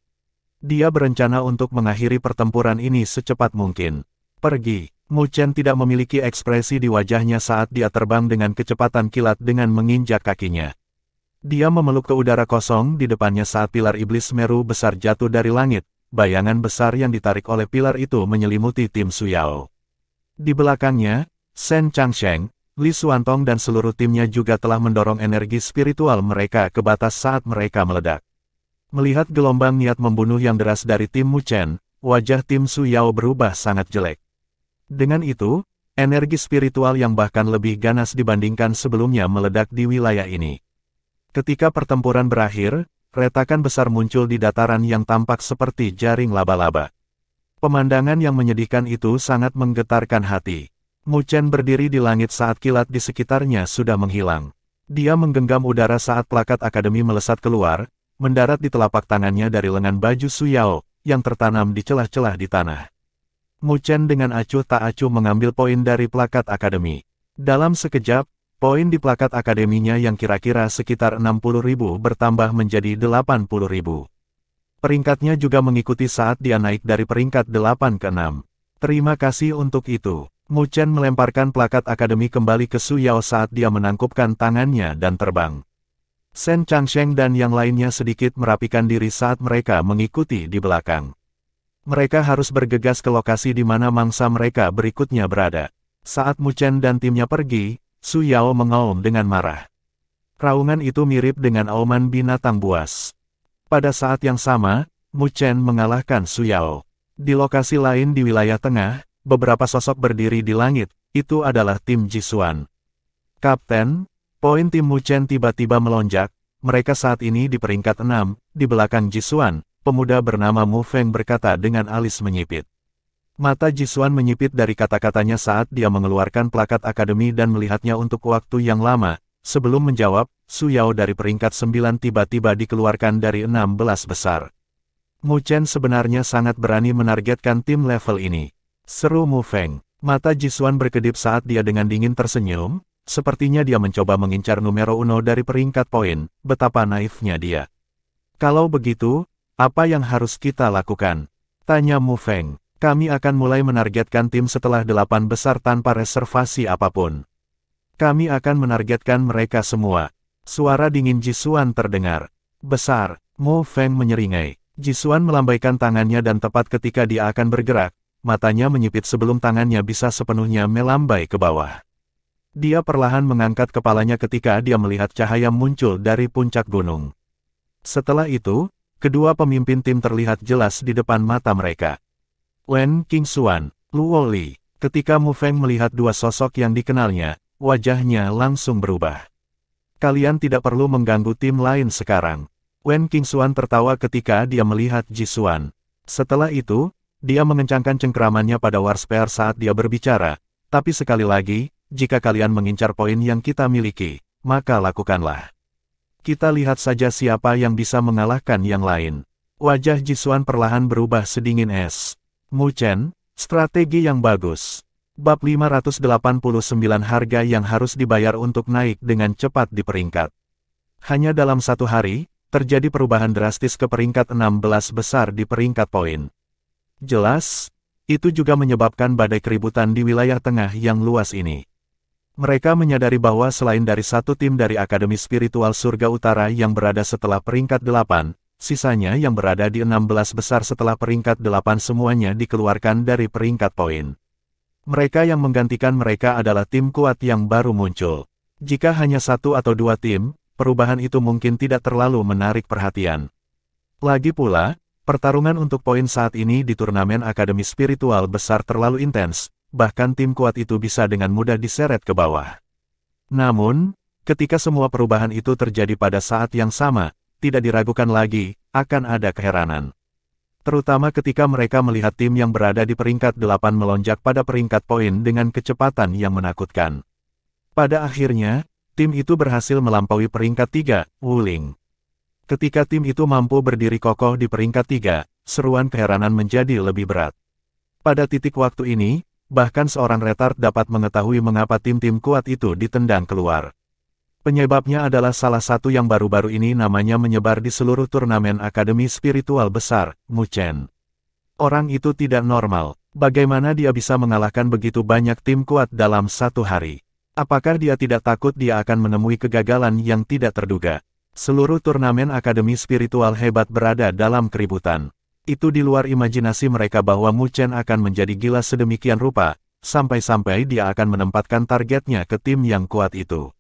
Dia berencana untuk mengakhiri pertempuran ini secepat mungkin. Pergi. Mu Chen tidak memiliki ekspresi di wajahnya saat dia terbang dengan kecepatan kilat dengan menginjak kakinya. Dia memeluk ke udara kosong di depannya saat pilar iblis Meru besar jatuh dari langit. Bayangan besar yang ditarik oleh pilar itu menyelimuti tim Su Yao. Di belakangnya, Shen Changsheng, Li Xuantong dan seluruh timnya juga telah mendorong energi spiritual mereka ke batas saat mereka meledak. Melihat gelombang niat membunuh yang deras dari tim Mu Chen, wajah tim Su Yao berubah sangat jelek. Dengan itu, energi spiritual yang bahkan lebih ganas dibandingkan sebelumnya meledak di wilayah ini. Ketika pertempuran berakhir, retakan besar muncul di dataran yang tampak seperti jaring laba-laba. Pemandangan yang menyedihkan itu sangat menggetarkan hati. Mu Chen berdiri di langit saat kilat di sekitarnya sudah menghilang. Dia menggenggam udara saat plakat akademi melesat keluar, mendarat di telapak tangannya dari lengan baju Su Yao, yang tertanam di celah-celah di tanah. Mu Chen dengan acuh tak acuh mengambil poin dari plakat akademi. Dalam sekejap, poin di plakat akademinya yang kira-kira sekitar 60.000 bertambah menjadi 80.000. Peringkatnya juga mengikuti saat dia naik dari peringkat 8 ke 6. Terima kasih untuk itu. Mu Chen melemparkan plakat akademi kembali ke Su Yao saat dia menangkupkan tangannya dan terbang. Shen Changsheng dan yang lainnya sedikit merapikan diri saat mereka mengikuti di belakang. Mereka harus bergegas ke lokasi di mana mangsa mereka berikutnya berada. Saat Mu Chen dan timnya pergi, Su Yao mengaum dengan marah. Raungan itu mirip dengan auman binatang buas. Pada saat yang sama, Mu Chen mengalahkan Su Yao. Di lokasi lain di wilayah tengah, beberapa sosok berdiri di langit, itu adalah tim Jisuan. Kapten, poin tim Mu Chen tiba-tiba melonjak, mereka saat ini di peringkat 6, di belakang Jisuan. Pemuda bernama Mu Feng berkata dengan alis menyipit. Mata Jisuan menyipit dari kata-katanya saat dia mengeluarkan plakat akademi dan melihatnya untuk waktu yang lama. Sebelum menjawab, Su Yao dari peringkat 9 tiba-tiba dikeluarkan dari 16 besar. Mu Chen sebenarnya sangat berani menargetkan tim level ini. Seru Mu Feng. Mata Jisuan berkedip saat dia dengan dingin tersenyum. Sepertinya dia mencoba mengincar numero 1 dari peringkat poin. Betapa naifnya dia. Kalau begitu, apa yang harus kita lakukan? Tanya Mu Feng. Kami akan mulai menargetkan tim setelah 8 besar tanpa reservasi apapun. Kami akan menargetkan mereka semua. Suara dingin Jisuan terdengar. Besar, Mu Feng menyeringai. Jisuan melambaikan tangannya dan tepat ketika dia akan bergerak, matanya menyipit sebelum tangannya bisa sepenuhnya melambai ke bawah. Dia perlahan mengangkat kepalanya ketika dia melihat cahaya muncul dari puncak gunung. Setelah itu, kedua pemimpin tim terlihat jelas di depan mata mereka. Wen Qingxuan, Luo Li. Ketika Mu Feng melihat dua sosok yang dikenalnya, wajahnya langsung berubah. Kalian tidak perlu mengganggu tim lain sekarang. Wen Qingxuan tertawa ketika dia melihat Jisuan. Setelah itu, dia mengencangkan cengkeramannya pada Warspear saat dia berbicara. Tapi sekali lagi, jika kalian mengincar poin yang kita miliki, maka lakukanlah. Kita lihat saja siapa yang bisa mengalahkan yang lain. Wajah Jisuan perlahan berubah sedingin es. Mu Chen, strategi yang bagus. Bab 589 harga yang harus dibayar untuk naik dengan cepat di peringkat. Hanya dalam satu hari, terjadi perubahan drastis ke peringkat 16 besar di peringkat poin. Jelas, itu juga menyebabkan badai keributan di wilayah tengah yang luas ini. Mereka menyadari bahwa selain dari satu tim dari Akademi Spiritual Surga Utara yang berada setelah peringkat 8, sisanya yang berada di 16 besar setelah peringkat 8 semuanya dikeluarkan dari peringkat poin. Mereka yang menggantikan mereka adalah tim kuat yang baru muncul. Jika hanya satu atau dua tim, perubahan itu mungkin tidak terlalu menarik perhatian. Lagi pula, pertarungan untuk poin saat ini di turnamen Akademi Spiritual besar terlalu intens. Bahkan tim kuat itu bisa dengan mudah diseret ke bawah. Namun, ketika semua perubahan itu terjadi pada saat yang sama, tidak diragukan lagi, akan ada keheranan. Terutama ketika mereka melihat tim yang berada di peringkat 8 melonjak pada peringkat poin dengan kecepatan yang menakutkan. Pada akhirnya, tim itu berhasil melampaui peringkat 3, Wuling. Ketika tim itu mampu berdiri kokoh di peringkat 3, seruan keheranan menjadi lebih berat. Pada titik waktu ini, bahkan seorang retard dapat mengetahui mengapa tim-tim kuat itu ditendang keluar. Penyebabnya adalah salah satu yang baru-baru ini namanya menyebar di seluruh turnamen Akademi Spiritual Besar, Mu Chen. Orang itu tidak normal. Bagaimana dia bisa mengalahkan begitu banyak tim kuat dalam satu hari? Apakah dia tidak takut dia akan menemui kegagalan yang tidak terduga? Seluruh turnamen akademi spiritual hebat berada dalam keributan. Itu di luar imajinasi mereka bahwa Mu Chen akan menjadi gila sedemikian rupa, sampai-sampai dia akan menempatkan targetnya ke tim yang kuat itu.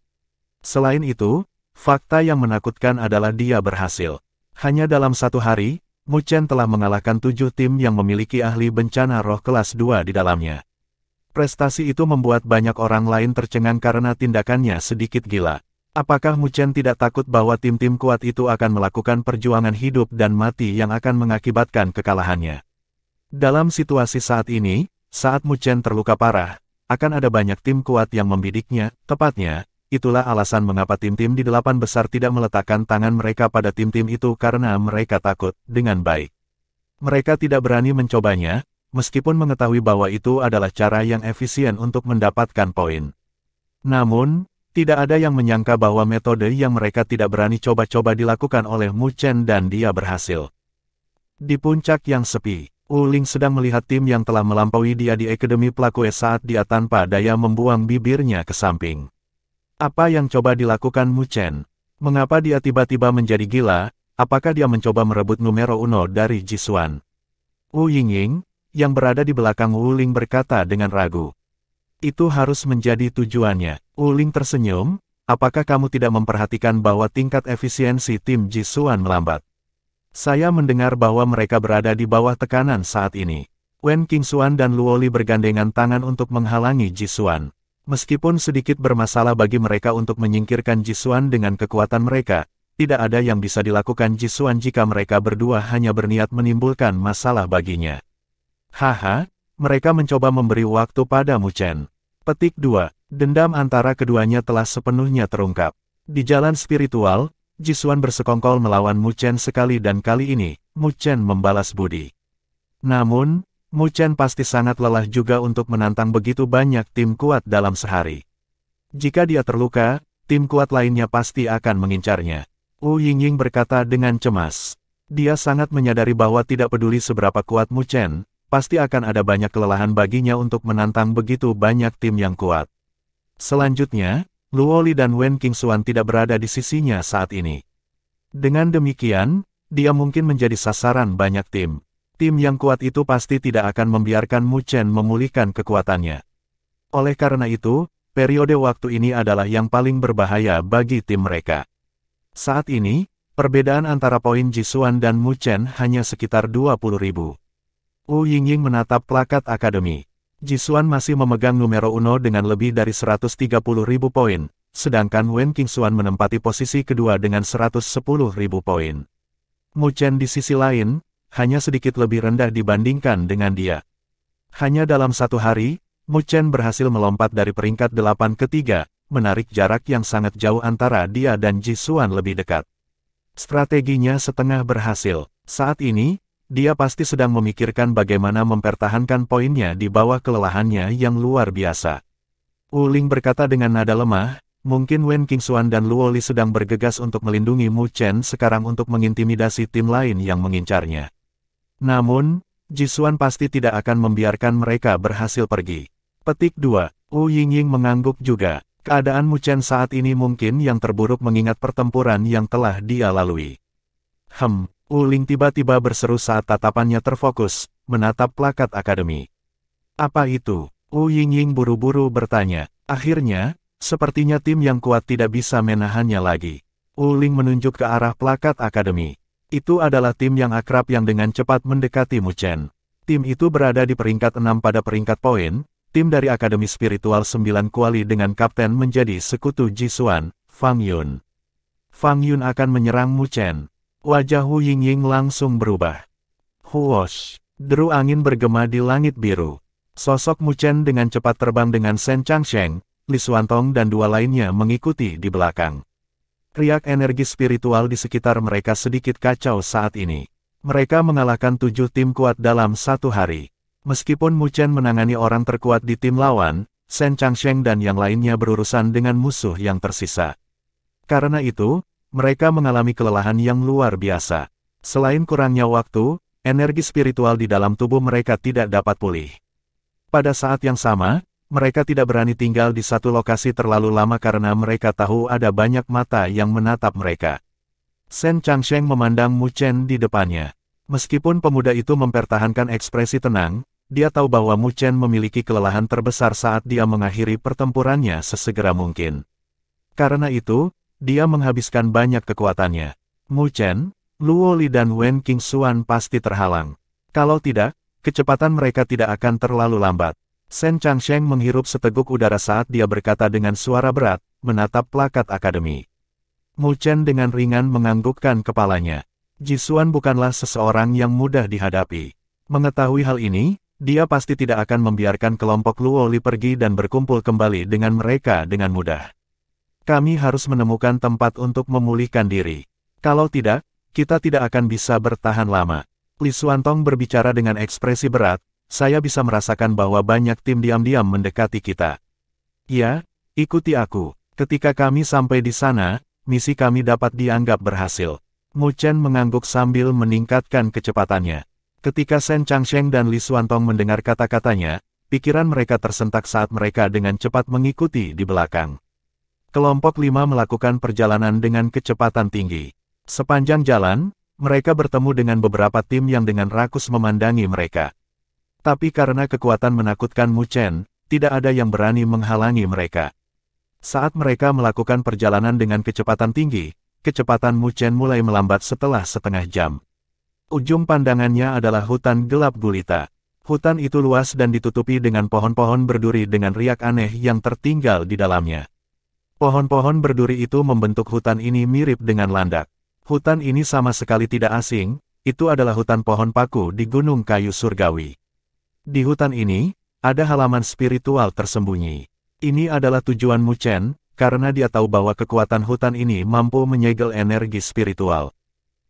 Selain itu, fakta yang menakutkan adalah dia berhasil. Hanya dalam satu hari, Mu Chen telah mengalahkan 7 tim yang memiliki ahli bencana roh kelas 2 di dalamnya. Prestasi itu membuat banyak orang lain tercengang karena tindakannya sedikit gila. Apakah Mu Chen tidak takut bahwa tim-tim kuat itu akan melakukan perjuangan hidup dan mati yang akan mengakibatkan kekalahannya? Dalam situasi saat ini, saat Mu Chen terluka parah, akan ada banyak tim kuat yang membidiknya. Tepatnya, itulah alasan mengapa tim-tim di 8 besar tidak meletakkan tangan mereka pada tim-tim itu karena mereka takut. Dengan baik, mereka tidak berani mencobanya, meskipun mengetahui bahwa itu adalah cara yang efisien untuk mendapatkan poin. Namun, tidak ada yang menyangka bahwa metode yang mereka tidak berani coba-coba dilakukan oleh Mu Chen dan dia berhasil. Di puncak yang sepi, Wu Ling sedang melihat tim yang telah melampaui dia di Akademi Pelakue saat dia tanpa daya membuang bibirnya ke samping. Apa yang coba dilakukan Mu Chen? Mengapa dia tiba-tiba menjadi gila? Apakah dia mencoba merebut numero 1 dari Jisuan? Wu Yingying, yang berada di belakang Wu Ling berkata dengan ragu. Itu harus menjadi tujuannya. Wu Ling tersenyum, apakah kamu tidak memperhatikan bahwa tingkat efisiensi tim Jisuan melambat? Saya mendengar bahwa mereka berada di bawah tekanan saat ini. Wen Qingxuan dan Luoli bergandengan tangan untuk menghalangi Jisuan. Meskipun sedikit bermasalah bagi mereka untuk menyingkirkan Jisuan dengan kekuatan mereka, tidak ada yang bisa dilakukan Jisuan jika mereka berdua hanya berniat menimbulkan masalah baginya. Haha, mereka mencoba memberi waktu pada Mu Chen. Petik 2. Dendam antara keduanya telah sepenuhnya terungkap. Di jalan spiritual, Jisuan bersekongkol melawan Mu Chen sekali dan kali ini, Mu Chen membalas budi. Namun, Mu Chen pasti sangat lelah juga untuk menantang begitu banyak tim kuat dalam sehari. Jika dia terluka, tim kuat lainnya pasti akan mengincarnya. Wu Yingying berkata dengan cemas. Dia sangat menyadari bahwa tidak peduli seberapa kuat Mu Chen, pasti akan ada banyak kelelahan baginya untuk menantang begitu banyak tim yang kuat. Selanjutnya, Luoli dan Wen Qingxuan tidak berada di sisinya saat ini. Dengan demikian, dia mungkin menjadi sasaran banyak tim. Tim yang kuat itu pasti tidak akan membiarkan Mu Chen memulihkan kekuatannya. Oleh karena itu, periode waktu ini adalah yang paling berbahaya bagi tim mereka. Saat ini, perbedaan antara poin Jisuan dan Mu Chen hanya sekitar 20.000. Wu Yingying menatap plakat akademi. Jisuan masih memegang numero 1 dengan lebih dari 130.000 poin, sedangkan Wen Qingxuan menempati posisi kedua dengan 110.000 poin. Mu Chen di sisi lain, hanya sedikit lebih rendah dibandingkan dengan dia. Hanya dalam satu hari, Mu Chen berhasil melompat dari peringkat 8 ke 3, menarik jarak yang sangat jauh antara dia dan Jisuan lebih dekat. Strateginya setengah berhasil. Saat ini, dia pasti sedang memikirkan bagaimana mempertahankan poinnya di bawah kelelahannya yang luar biasa. Wu Ling berkata dengan nada lemah, mungkin Wen Qingxuan dan Luoli sedang bergegas untuk melindungi Mu Chen sekarang untuk mengintimidasi tim lain yang mengincarnya. Namun, Jisuan pasti tidak akan membiarkan mereka berhasil pergi. Petik 2. Wu Yingying mengangguk juga. Keadaan Mu Chen saat ini mungkin yang terburuk mengingat pertempuran yang telah dia lalui. Wu Ling tiba-tiba berseru saat tatapannya terfokus, menatap plakat akademi. Apa itu? Wu Yingying buru-buru bertanya. Akhirnya, sepertinya tim yang kuat tidak bisa menahannya lagi. Wu Ling menunjuk ke arah plakat akademi. Itu adalah tim yang akrab yang dengan cepat mendekati Mu Chen. Tim itu berada di peringkat 6 pada peringkat poin, tim dari Akademi Spiritual 9 Kuali dengan kapten menjadi sekutu Jisuan, Fang Yun. Fang Yun akan menyerang Mu Chen. Wajah Wu Yingying langsung berubah. Huosh! Deru angin bergema di langit biru. Sosok Mu Chen dengan cepat terbang dengan Shen Changsheng, Li Xuantong dan dua lainnya mengikuti di belakang. Riak energi spiritual di sekitar mereka sedikit kacau saat ini. Mereka mengalahkan 7 tim kuat dalam satu hari. Meskipun Mu Chen menangani orang terkuat di tim lawan, Shen Changsheng dan yang lainnya berurusan dengan musuh yang tersisa. Karena itu, mereka mengalami kelelahan yang luar biasa. Selain kurangnya waktu, energi spiritual di dalam tubuh mereka tidak dapat pulih. Pada saat yang sama, mereka tidak berani tinggal di satu lokasi terlalu lama karena mereka tahu ada banyak mata yang menatap mereka. Shen Changsheng memandang Mu Chen di depannya. Meskipun pemuda itu mempertahankan ekspresi tenang, dia tahu bahwa Mu Chen memiliki kelelahan terbesar saat dia mengakhiri pertempurannya sesegera mungkin. Karena itu, dia menghabiskan banyak kekuatannya. Mu Chen, Luo Li dan Wen Qingxuan pasti terhalang. Kalau tidak, kecepatan mereka tidak akan terlalu lambat. Shen Changsheng menghirup seteguk udara saat dia berkata dengan suara berat, menatap plakat akademi. Mu Chen dengan ringan menganggukkan kepalanya. Jisuan bukanlah seseorang yang mudah dihadapi. Mengetahui hal ini, dia pasti tidak akan membiarkan kelompok Luo Li pergi dan berkumpul kembali dengan mereka dengan mudah. Kami harus menemukan tempat untuk memulihkan diri. Kalau tidak, kita tidak akan bisa bertahan lama. Li Xuantong berbicara dengan ekspresi berat, saya bisa merasakan bahwa banyak tim diam-diam mendekati kita. Ya, ikuti aku. Ketika kami sampai di sana, misi kami dapat dianggap berhasil. Mu Chen mengangguk sambil meningkatkan kecepatannya. Ketika Shen Changsheng dan Li Xuantong mendengar kata-katanya, pikiran mereka tersentak saat mereka dengan cepat mengikuti di belakang. Kelompok 5 melakukan perjalanan dengan kecepatan tinggi. Sepanjang jalan, mereka bertemu dengan beberapa tim yang dengan rakus memandangi mereka. Tapi karena kekuatan menakutkan Mu Chen, tidak ada yang berani menghalangi mereka. Saat mereka melakukan perjalanan dengan kecepatan tinggi, kecepatan Mu Chen mulai melambat setelah setengah jam. Ujung pandangannya adalah hutan gelap gulita. Hutan itu luas dan ditutupi dengan pohon-pohon berduri dengan riak aneh yang tertinggal di dalamnya. Pohon-pohon berduri itu membentuk hutan ini mirip dengan landak. Hutan ini sama sekali tidak asing, itu adalah hutan pohon paku di Gunung Kayu Surgawi. Di hutan ini, ada halaman spiritual tersembunyi. Ini adalah tujuan Mu Chen, karena dia tahu bahwa kekuatan hutan ini mampu menyegel energi spiritual.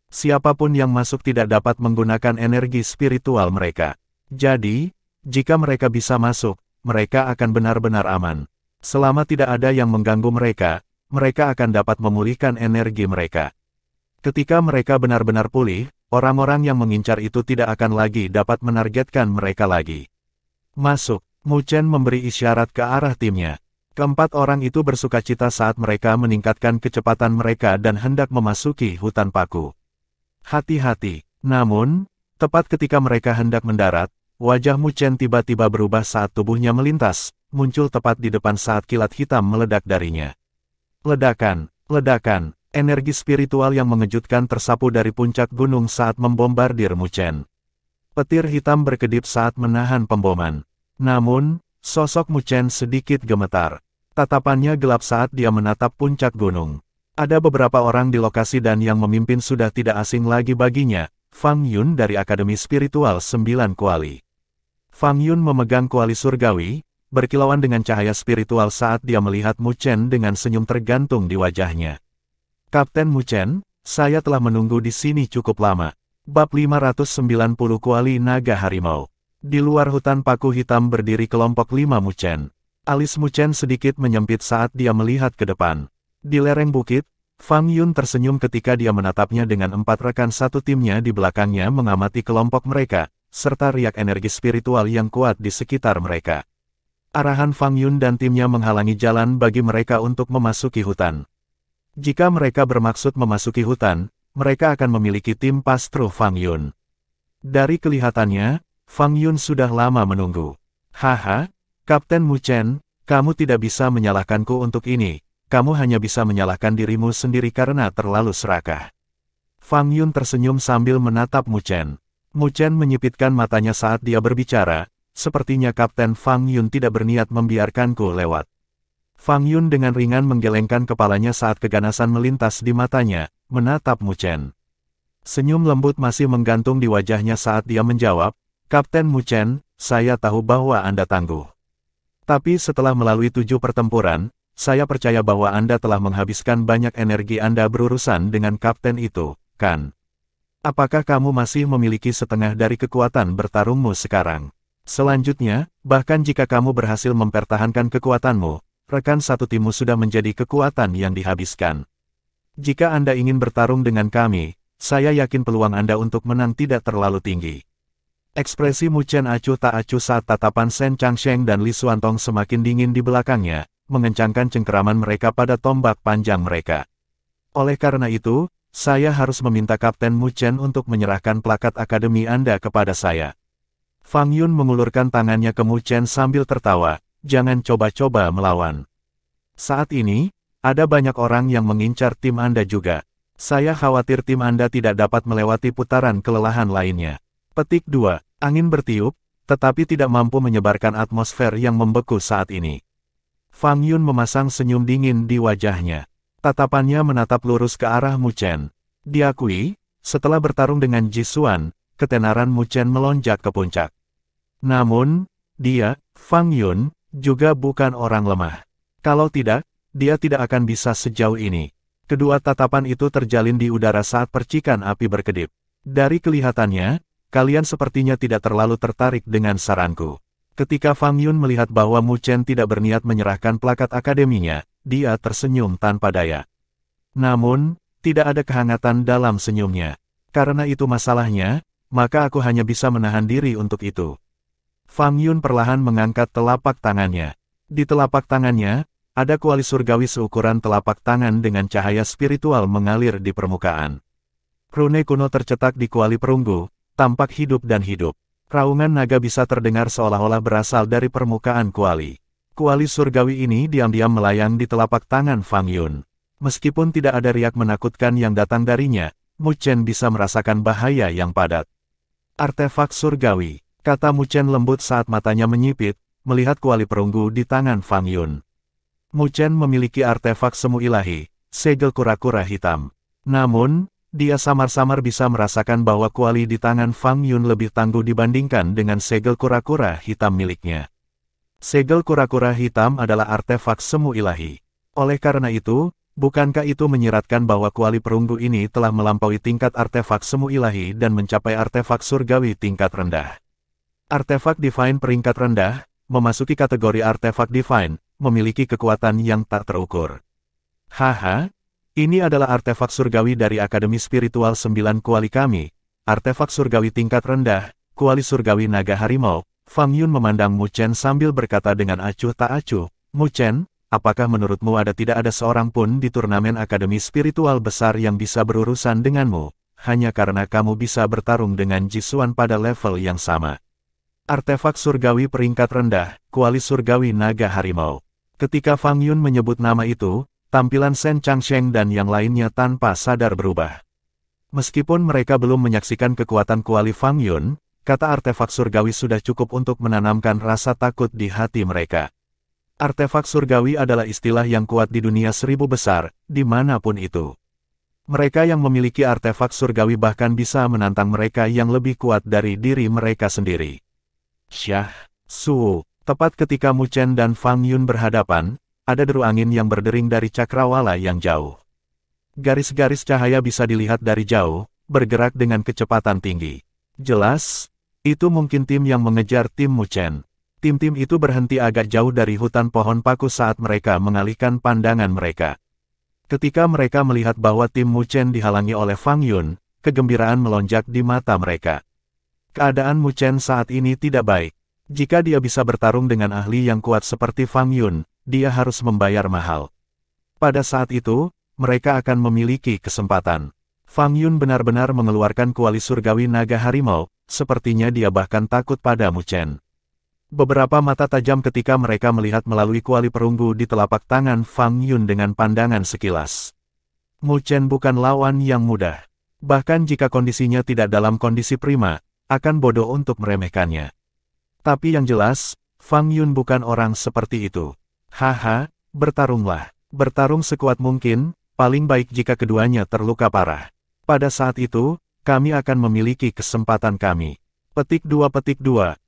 Siapapun yang masuk tidak dapat menggunakan energi spiritual mereka. Jadi, jika mereka bisa masuk, mereka akan benar-benar aman. Selama tidak ada yang mengganggu mereka, mereka akan dapat memulihkan energi mereka. Ketika mereka benar-benar pulih, orang-orang yang mengincar itu tidak akan lagi dapat menargetkan mereka lagi. Masuk, Mu Chen memberi isyarat ke arah timnya. Keempat orang itu bersukacita saat mereka meningkatkan kecepatan mereka dan hendak memasuki hutan paku. Hati-hati, namun, tepat ketika mereka hendak mendarat, wajah Mu Chen tiba-tiba berubah saat tubuhnya melintas, muncul tepat di depan saat kilat hitam meledak darinya. Ledakan, ledakan. Energi spiritual yang mengejutkan tersapu dari puncak gunung saat membombardir Mu Chen. Petir hitam berkedip saat menahan pemboman. Namun, sosok Mu Chen sedikit gemetar. Tatapannya gelap saat dia menatap puncak gunung. Ada beberapa orang di lokasi dan yang memimpin sudah tidak asing lagi baginya, Fang Yun dari Akademi Spiritual 9 Kuali. Fang Yun memegang kuali surgawi, berkilauan dengan cahaya spiritual saat dia melihat Mu Chen dengan senyum tergantung di wajahnya. Kapten Mu Chen, saya telah menunggu di sini cukup lama. Bab 590 Kuali Naga Harimau. Di luar hutan paku hitam berdiri kelompok 5 Mu Chen. Alis Mu Chen sedikit menyempit saat dia melihat ke depan. Di lereng bukit, Fang Yun tersenyum ketika dia menatapnya dengan 4 rekan satu timnya di belakangnya mengamati kelompok mereka, serta riak energi spiritual yang kuat di sekitar mereka. Arahan Fang Yun dan timnya menghalangi jalan bagi mereka untuk memasuki hutan. Jika mereka bermaksud memasuki hutan, mereka akan memiliki tim pastro Fang Yun. Dari kelihatannya, Fang Yun sudah lama menunggu. Haha, Kapten Mu Chen, kamu tidak bisa menyalahkanku untuk ini, kamu hanya bisa menyalahkan dirimu sendiri karena terlalu serakah. Fang Yun tersenyum sambil menatap Mu Chen. Mu Chen menyipitkan matanya saat dia berbicara, sepertinya Kapten Fang Yun tidak berniat membiarkanku lewat. Fang Yun dengan ringan menggelengkan kepalanya saat keganasan melintas di matanya, menatap Mu Chen. Senyum lembut masih menggantung di wajahnya saat dia menjawab, Kapten Mu Chen, saya tahu bahwa Anda tangguh. Tapi setelah melalui 7 pertempuran, saya percaya bahwa Anda telah menghabiskan banyak energi Anda berurusan dengan kapten itu, kan? Apakah kamu masih memiliki setengah dari kekuatan bertarungmu sekarang? Selanjutnya, bahkan jika kamu berhasil mempertahankan kekuatanmu, rekan satu timmu sudah menjadi kekuatan yang dihabiskan. Jika Anda ingin bertarung dengan kami, saya yakin peluang Anda untuk menang tidak terlalu tinggi. Ekspresi Mu Chen acuh tak acuh saat tatapan Shen Changsheng dan Li Xuantong semakin dingin di belakangnya, mengencangkan cengkeraman mereka pada tombak panjang mereka. Oleh karena itu, saya harus meminta Kapten Mu Chen untuk menyerahkan plakat akademi Anda kepada saya. Fang Yun mengulurkan tangannya ke Mu Chen sambil tertawa, jangan coba-coba melawan. Saat ini, ada banyak orang yang mengincar tim Anda juga. Saya khawatir tim Anda tidak dapat melewati putaran kelelahan lainnya. Petik 2. Angin bertiup, tetapi tidak mampu menyebarkan atmosfer yang membeku saat ini. Fang Yun memasang senyum dingin di wajahnya. Tatapannya menatap lurus ke arah Mu Chen. Diakui, setelah bertarung dengan Ji Xuan, ketenaran Mu Chen melonjak ke puncak. Namun, dia, Fang Yun, juga bukan orang lemah. Kalau tidak, dia tidak akan bisa sejauh ini. Kedua tatapan itu terjalin di udara saat percikan api berkedip. Dari kelihatannya, kalian sepertinya tidak terlalu tertarik dengan saranku. Ketika Fang Yun melihat bahwa Mu Chen tidak berniat menyerahkan plakat akademinya, dia tersenyum tanpa daya. Namun, tidak ada kehangatan dalam senyumnya. Karena itu masalahnya, maka aku hanya bisa menahan diri untuk itu. Fang Yun perlahan mengangkat telapak tangannya. Di telapak tangannya, ada kuali surgawi seukuran telapak tangan dengan cahaya spiritual mengalir di permukaan. Rune kuno tercetak di kuali perunggu, tampak hidup dan hidup. Raungan naga bisa terdengar seolah-olah berasal dari permukaan kuali. Kuali surgawi ini diam-diam melayang di telapak tangan Fang Yun. Meskipun tidak ada riak menakutkan yang datang darinya, Mu Chen bisa merasakan bahaya yang padat. Artefak surgawi, kata Mu Chen lembut saat matanya menyipit, melihat kuali perunggu di tangan Fang Yun. Mu Chen memiliki artefak semu ilahi, segel kura-kura hitam. Namun, dia samar-samar bisa merasakan bahwa kuali di tangan Fang Yun lebih tangguh dibandingkan dengan segel kura-kura hitam miliknya. Segel kura-kura hitam adalah artefak semu ilahi. Oleh karena itu, bukankah itu menyiratkan bahwa kuali perunggu ini telah melampaui tingkat artefak semu ilahi dan mencapai artefak surgawi tingkat rendah? Artefak Divine peringkat rendah, memasuki kategori artefak Divine, memiliki kekuatan yang tak terukur. Haha, ini adalah artefak surgawi dari Akademi Spiritual 9 kuali kami, artefak surgawi tingkat rendah, kuali surgawi naga harimau. Fang Yun memandang Mu Chen sambil berkata dengan acuh tak acuh, Mu Chen, apakah menurutmu tidak ada seorang pun di turnamen Akademi Spiritual besar yang bisa berurusan denganmu, hanya karena kamu bisa bertarung dengan Ji Xuan pada level yang sama? Artefak surgawi peringkat rendah, kuali surgawi naga harimau. Ketika Fang Yun menyebut nama itu, tampilan Shen Changsheng dan yang lainnya tanpa sadar berubah. Meskipun mereka belum menyaksikan kekuatan kuali Fang Yun, kata artefak surgawi sudah cukup untuk menanamkan rasa takut di hati mereka. Artefak surgawi adalah istilah yang kuat di dunia 1000 besar, dimanapun itu. Mereka yang memiliki artefak surgawi bahkan bisa menantang mereka yang lebih kuat dari diri mereka sendiri. Syah, Su. Tepat ketika Mu Chen dan Fang Yun berhadapan, ada deru angin yang berdering dari cakrawala yang jauh. Garis-garis cahaya bisa dilihat dari jauh, bergerak dengan kecepatan tinggi. Jelas, itu mungkin tim yang mengejar tim Mu Chen. Tim-tim itu berhenti agak jauh dari hutan pohon paku saat mereka mengalihkan pandangan mereka. Ketika mereka melihat bahwa tim Mu Chen dihalangi oleh Fang Yun, kegembiraan melonjak di mata mereka. Keadaan Mu Chen saat ini tidak baik. Jika dia bisa bertarung dengan ahli yang kuat seperti Fang Yun, dia harus membayar mahal. Pada saat itu, mereka akan memiliki kesempatan. Fang Yun benar-benar mengeluarkan kuali surgawi naga harimau, sepertinya dia bahkan takut pada Mu Chen. Beberapa mata tajam ketika mereka melihat melalui kuali perunggu di telapak tangan Fang Yun dengan pandangan sekilas. Mu Chen bukan lawan yang mudah. Bahkan jika kondisinya tidak dalam kondisi prima, akan bodoh untuk meremehkannya. Tapi yang jelas, Fang Yun bukan orang seperti itu. Haha, bertarunglah. Bertarung sekuat mungkin, paling baik jika keduanya terluka parah. Pada saat itu, kami akan memiliki kesempatan kami. Petik 2,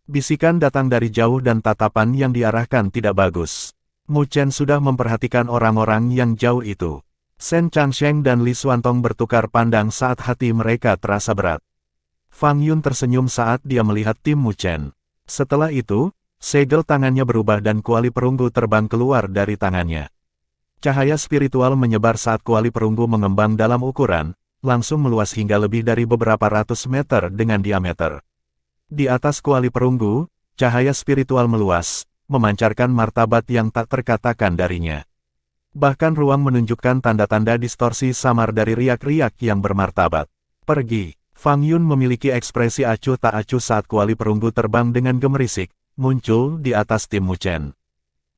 bisikan datang dari jauh dan tatapan yang diarahkan tidak bagus. Mu Chen sudah memperhatikan orang-orang yang jauh itu. Shen Changsheng dan Li Xuantong bertukar pandang saat hati mereka terasa berat. Fang Yun tersenyum saat dia melihat tim Mu Chen. Setelah itu, segel tangannya berubah dan kuali perunggu terbang keluar dari tangannya. Cahaya spiritual menyebar saat kuali perunggu mengembang dalam ukuran, langsung meluas hingga lebih dari beberapa ratus meter dengan diameter. Di atas kuali perunggu, cahaya spiritual meluas, memancarkan martabat yang tak terkatakan darinya. Bahkan ruang menunjukkan tanda-tanda distorsi samar dari riak-riak yang bermartabat. Pergi. Fang Yun memiliki ekspresi acuh tak acuh saat kuali perunggu terbang dengan gemerisik, muncul di atas tim Mu Chen.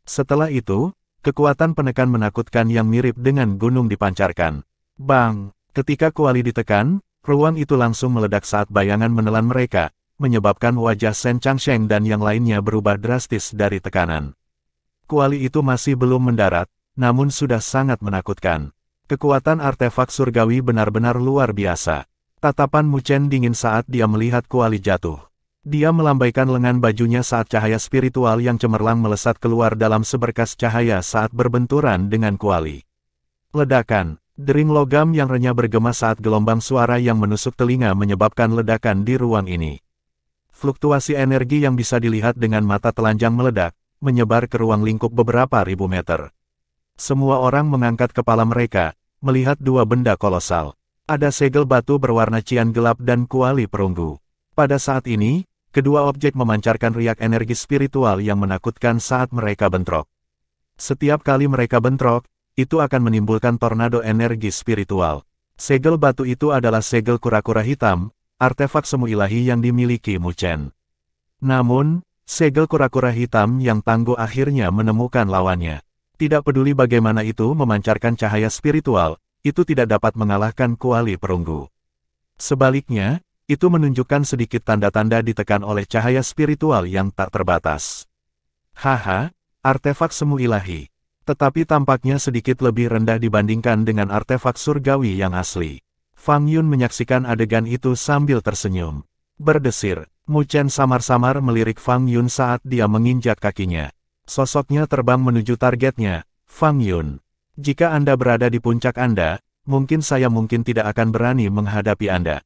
Setelah itu, kekuatan penekan menakutkan yang mirip dengan gunung dipancarkan. Bang! Ketika kuali ditekan, ruang itu langsung meledak saat bayangan menelan mereka, menyebabkan wajah Shen Changsheng dan yang lainnya berubah drastis dari tekanan. Kuali itu masih belum mendarat, namun sudah sangat menakutkan. Kekuatan artefak surgawi benar-benar luar biasa. Tatapan Mu Chen dingin saat dia melihat kuali jatuh. Dia melambaikan lengan bajunya saat cahaya spiritual yang cemerlang melesat keluar dalam seberkas cahaya saat berbenturan dengan kuali. Ledakan, dering logam yang renyah bergema saat gelombang suara yang menusuk telinga menyebabkan ledakan di ruang ini. Fluktuasi energi yang bisa dilihat dengan mata telanjang meledak, menyebar ke ruang lingkup beberapa ribu meter. Semua orang mengangkat kepala mereka, melihat dua benda kolosal. Ada segel batu berwarna cian gelap dan kuali perunggu. Pada saat ini, kedua objek memancarkan riak energi spiritual yang menakutkan saat mereka bentrok. Setiap kali mereka bentrok, itu akan menimbulkan tornado energi spiritual. Segel batu itu adalah segel kura-kura hitam, artefak semu ilahi yang dimiliki Mu Chen. Namun, segel kura-kura hitam yang tangguh akhirnya menemukan lawannya. Tidak peduli bagaimana itu memancarkan cahaya spiritual, itu tidak dapat mengalahkan kuali perunggu. Sebaliknya, itu menunjukkan sedikit tanda-tanda ditekan oleh cahaya spiritual yang tak terbatas. Haha, artefak semu ilahi. Tetapi tampaknya sedikit lebih rendah dibandingkan dengan artefak surgawi yang asli. Fang Yun menyaksikan adegan itu sambil tersenyum. Berdesir, Mu Chen samar-samar melirik Fang Yun saat dia menginjak kakinya. Sosoknya terbang menuju targetnya, Fang Yun. Jika Anda berada di puncak Anda, mungkin saya tidak akan berani menghadapi Anda.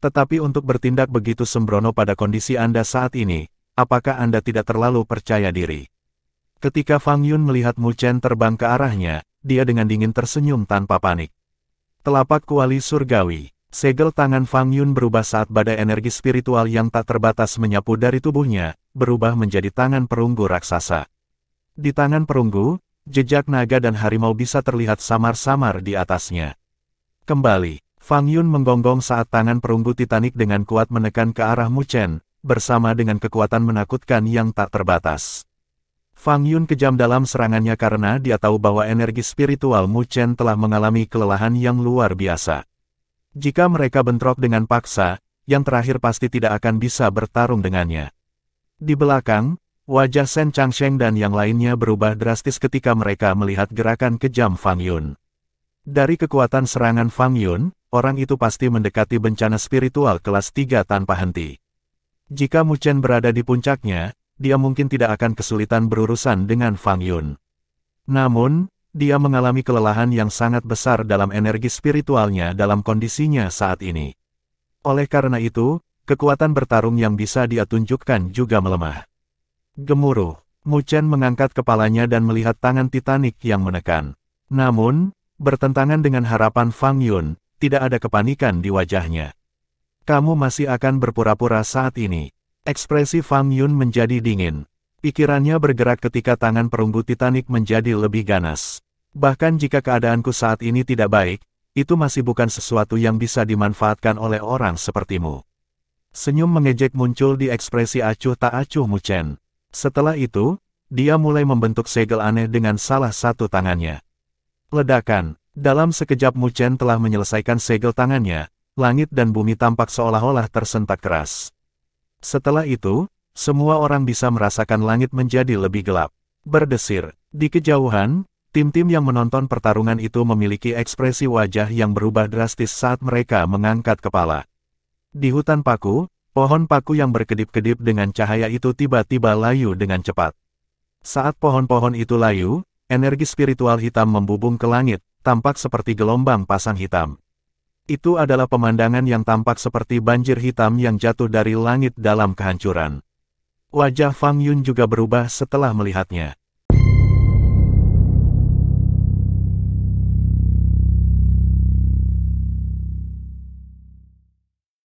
Tetapi untuk bertindak begitu sembrono pada kondisi Anda saat ini, apakah Anda tidak terlalu percaya diri? Ketika Fang Yun melihat Mu Chen terbang ke arahnya, dia dengan dingin tersenyum tanpa panik. Telapak kuali surgawi, segel tangan Fang Yun berubah saat badai energi spiritual yang tak terbatas menyapu dari tubuhnya, berubah menjadi tangan perunggu raksasa. Di tangan perunggu, jejak naga dan harimau bisa terlihat samar-samar di atasnya. Kembali, Fang Yun menggonggong saat tangan perunggu Titanic dengan kuat menekan ke arah Mu Chen, bersama dengan kekuatan menakutkan yang tak terbatas. Fang Yun kejam dalam serangannya karena dia tahu bahwa energi spiritual Mu Chen telah mengalami kelelahan yang luar biasa. Jika mereka bentrok dengan paksa, yang terakhir pasti tidak akan bisa bertarung dengannya. Di belakang, wajah Shen Changsheng dan yang lainnya berubah drastis ketika mereka melihat gerakan kejam Fang Yun. Dari kekuatan serangan Fang Yun, orang itu pasti mendekati bencana spiritual kelas 3 tanpa henti. Jika Mu Chen berada di puncaknya, dia mungkin tidak akan kesulitan berurusan dengan Fang Yun. Namun, dia mengalami kelelahan yang sangat besar dalam energi spiritualnya dalam kondisinya saat ini. Oleh karena itu, kekuatan bertarung yang bisa dia tunjukkan juga melemah. Gemuruh, Mu Chen mengangkat kepalanya dan melihat tangan Titanic yang menekan. Namun, bertentangan dengan harapan Fang Yun, tidak ada kepanikan di wajahnya. Kamu masih akan berpura-pura saat ini. Ekspresi Fang Yun menjadi dingin. Pikirannya bergerak ketika tangan perunggu Titanic menjadi lebih ganas. Bahkan jika keadaanku saat ini tidak baik, itu masih bukan sesuatu yang bisa dimanfaatkan oleh orang sepertimu. Senyum mengejek muncul di ekspresi acuh tak acuh Mu Chen. Setelah itu, dia mulai membentuk segel aneh dengan salah satu tangannya. Ledakan, dalam sekejap Mu Chen telah menyelesaikan segel tangannya, langit dan bumi tampak seolah-olah tersentak keras. Setelah itu, semua orang bisa merasakan langit menjadi lebih gelap. Berdesir, di kejauhan, tim-tim yang menonton pertarungan itu memiliki ekspresi wajah yang berubah drastis saat mereka mengangkat kepala. Di hutan paku, pohon paku yang berkedip-kedip dengan cahaya itu tiba-tiba layu dengan cepat. Saat pohon-pohon itu layu, energi spiritual hitam membubung ke langit, tampak seperti gelombang pasang hitam. Itu adalah pemandangan yang tampak seperti banjir hitam yang jatuh dari langit dalam kehancuran. Wajah Fang Yun juga berubah setelah melihatnya.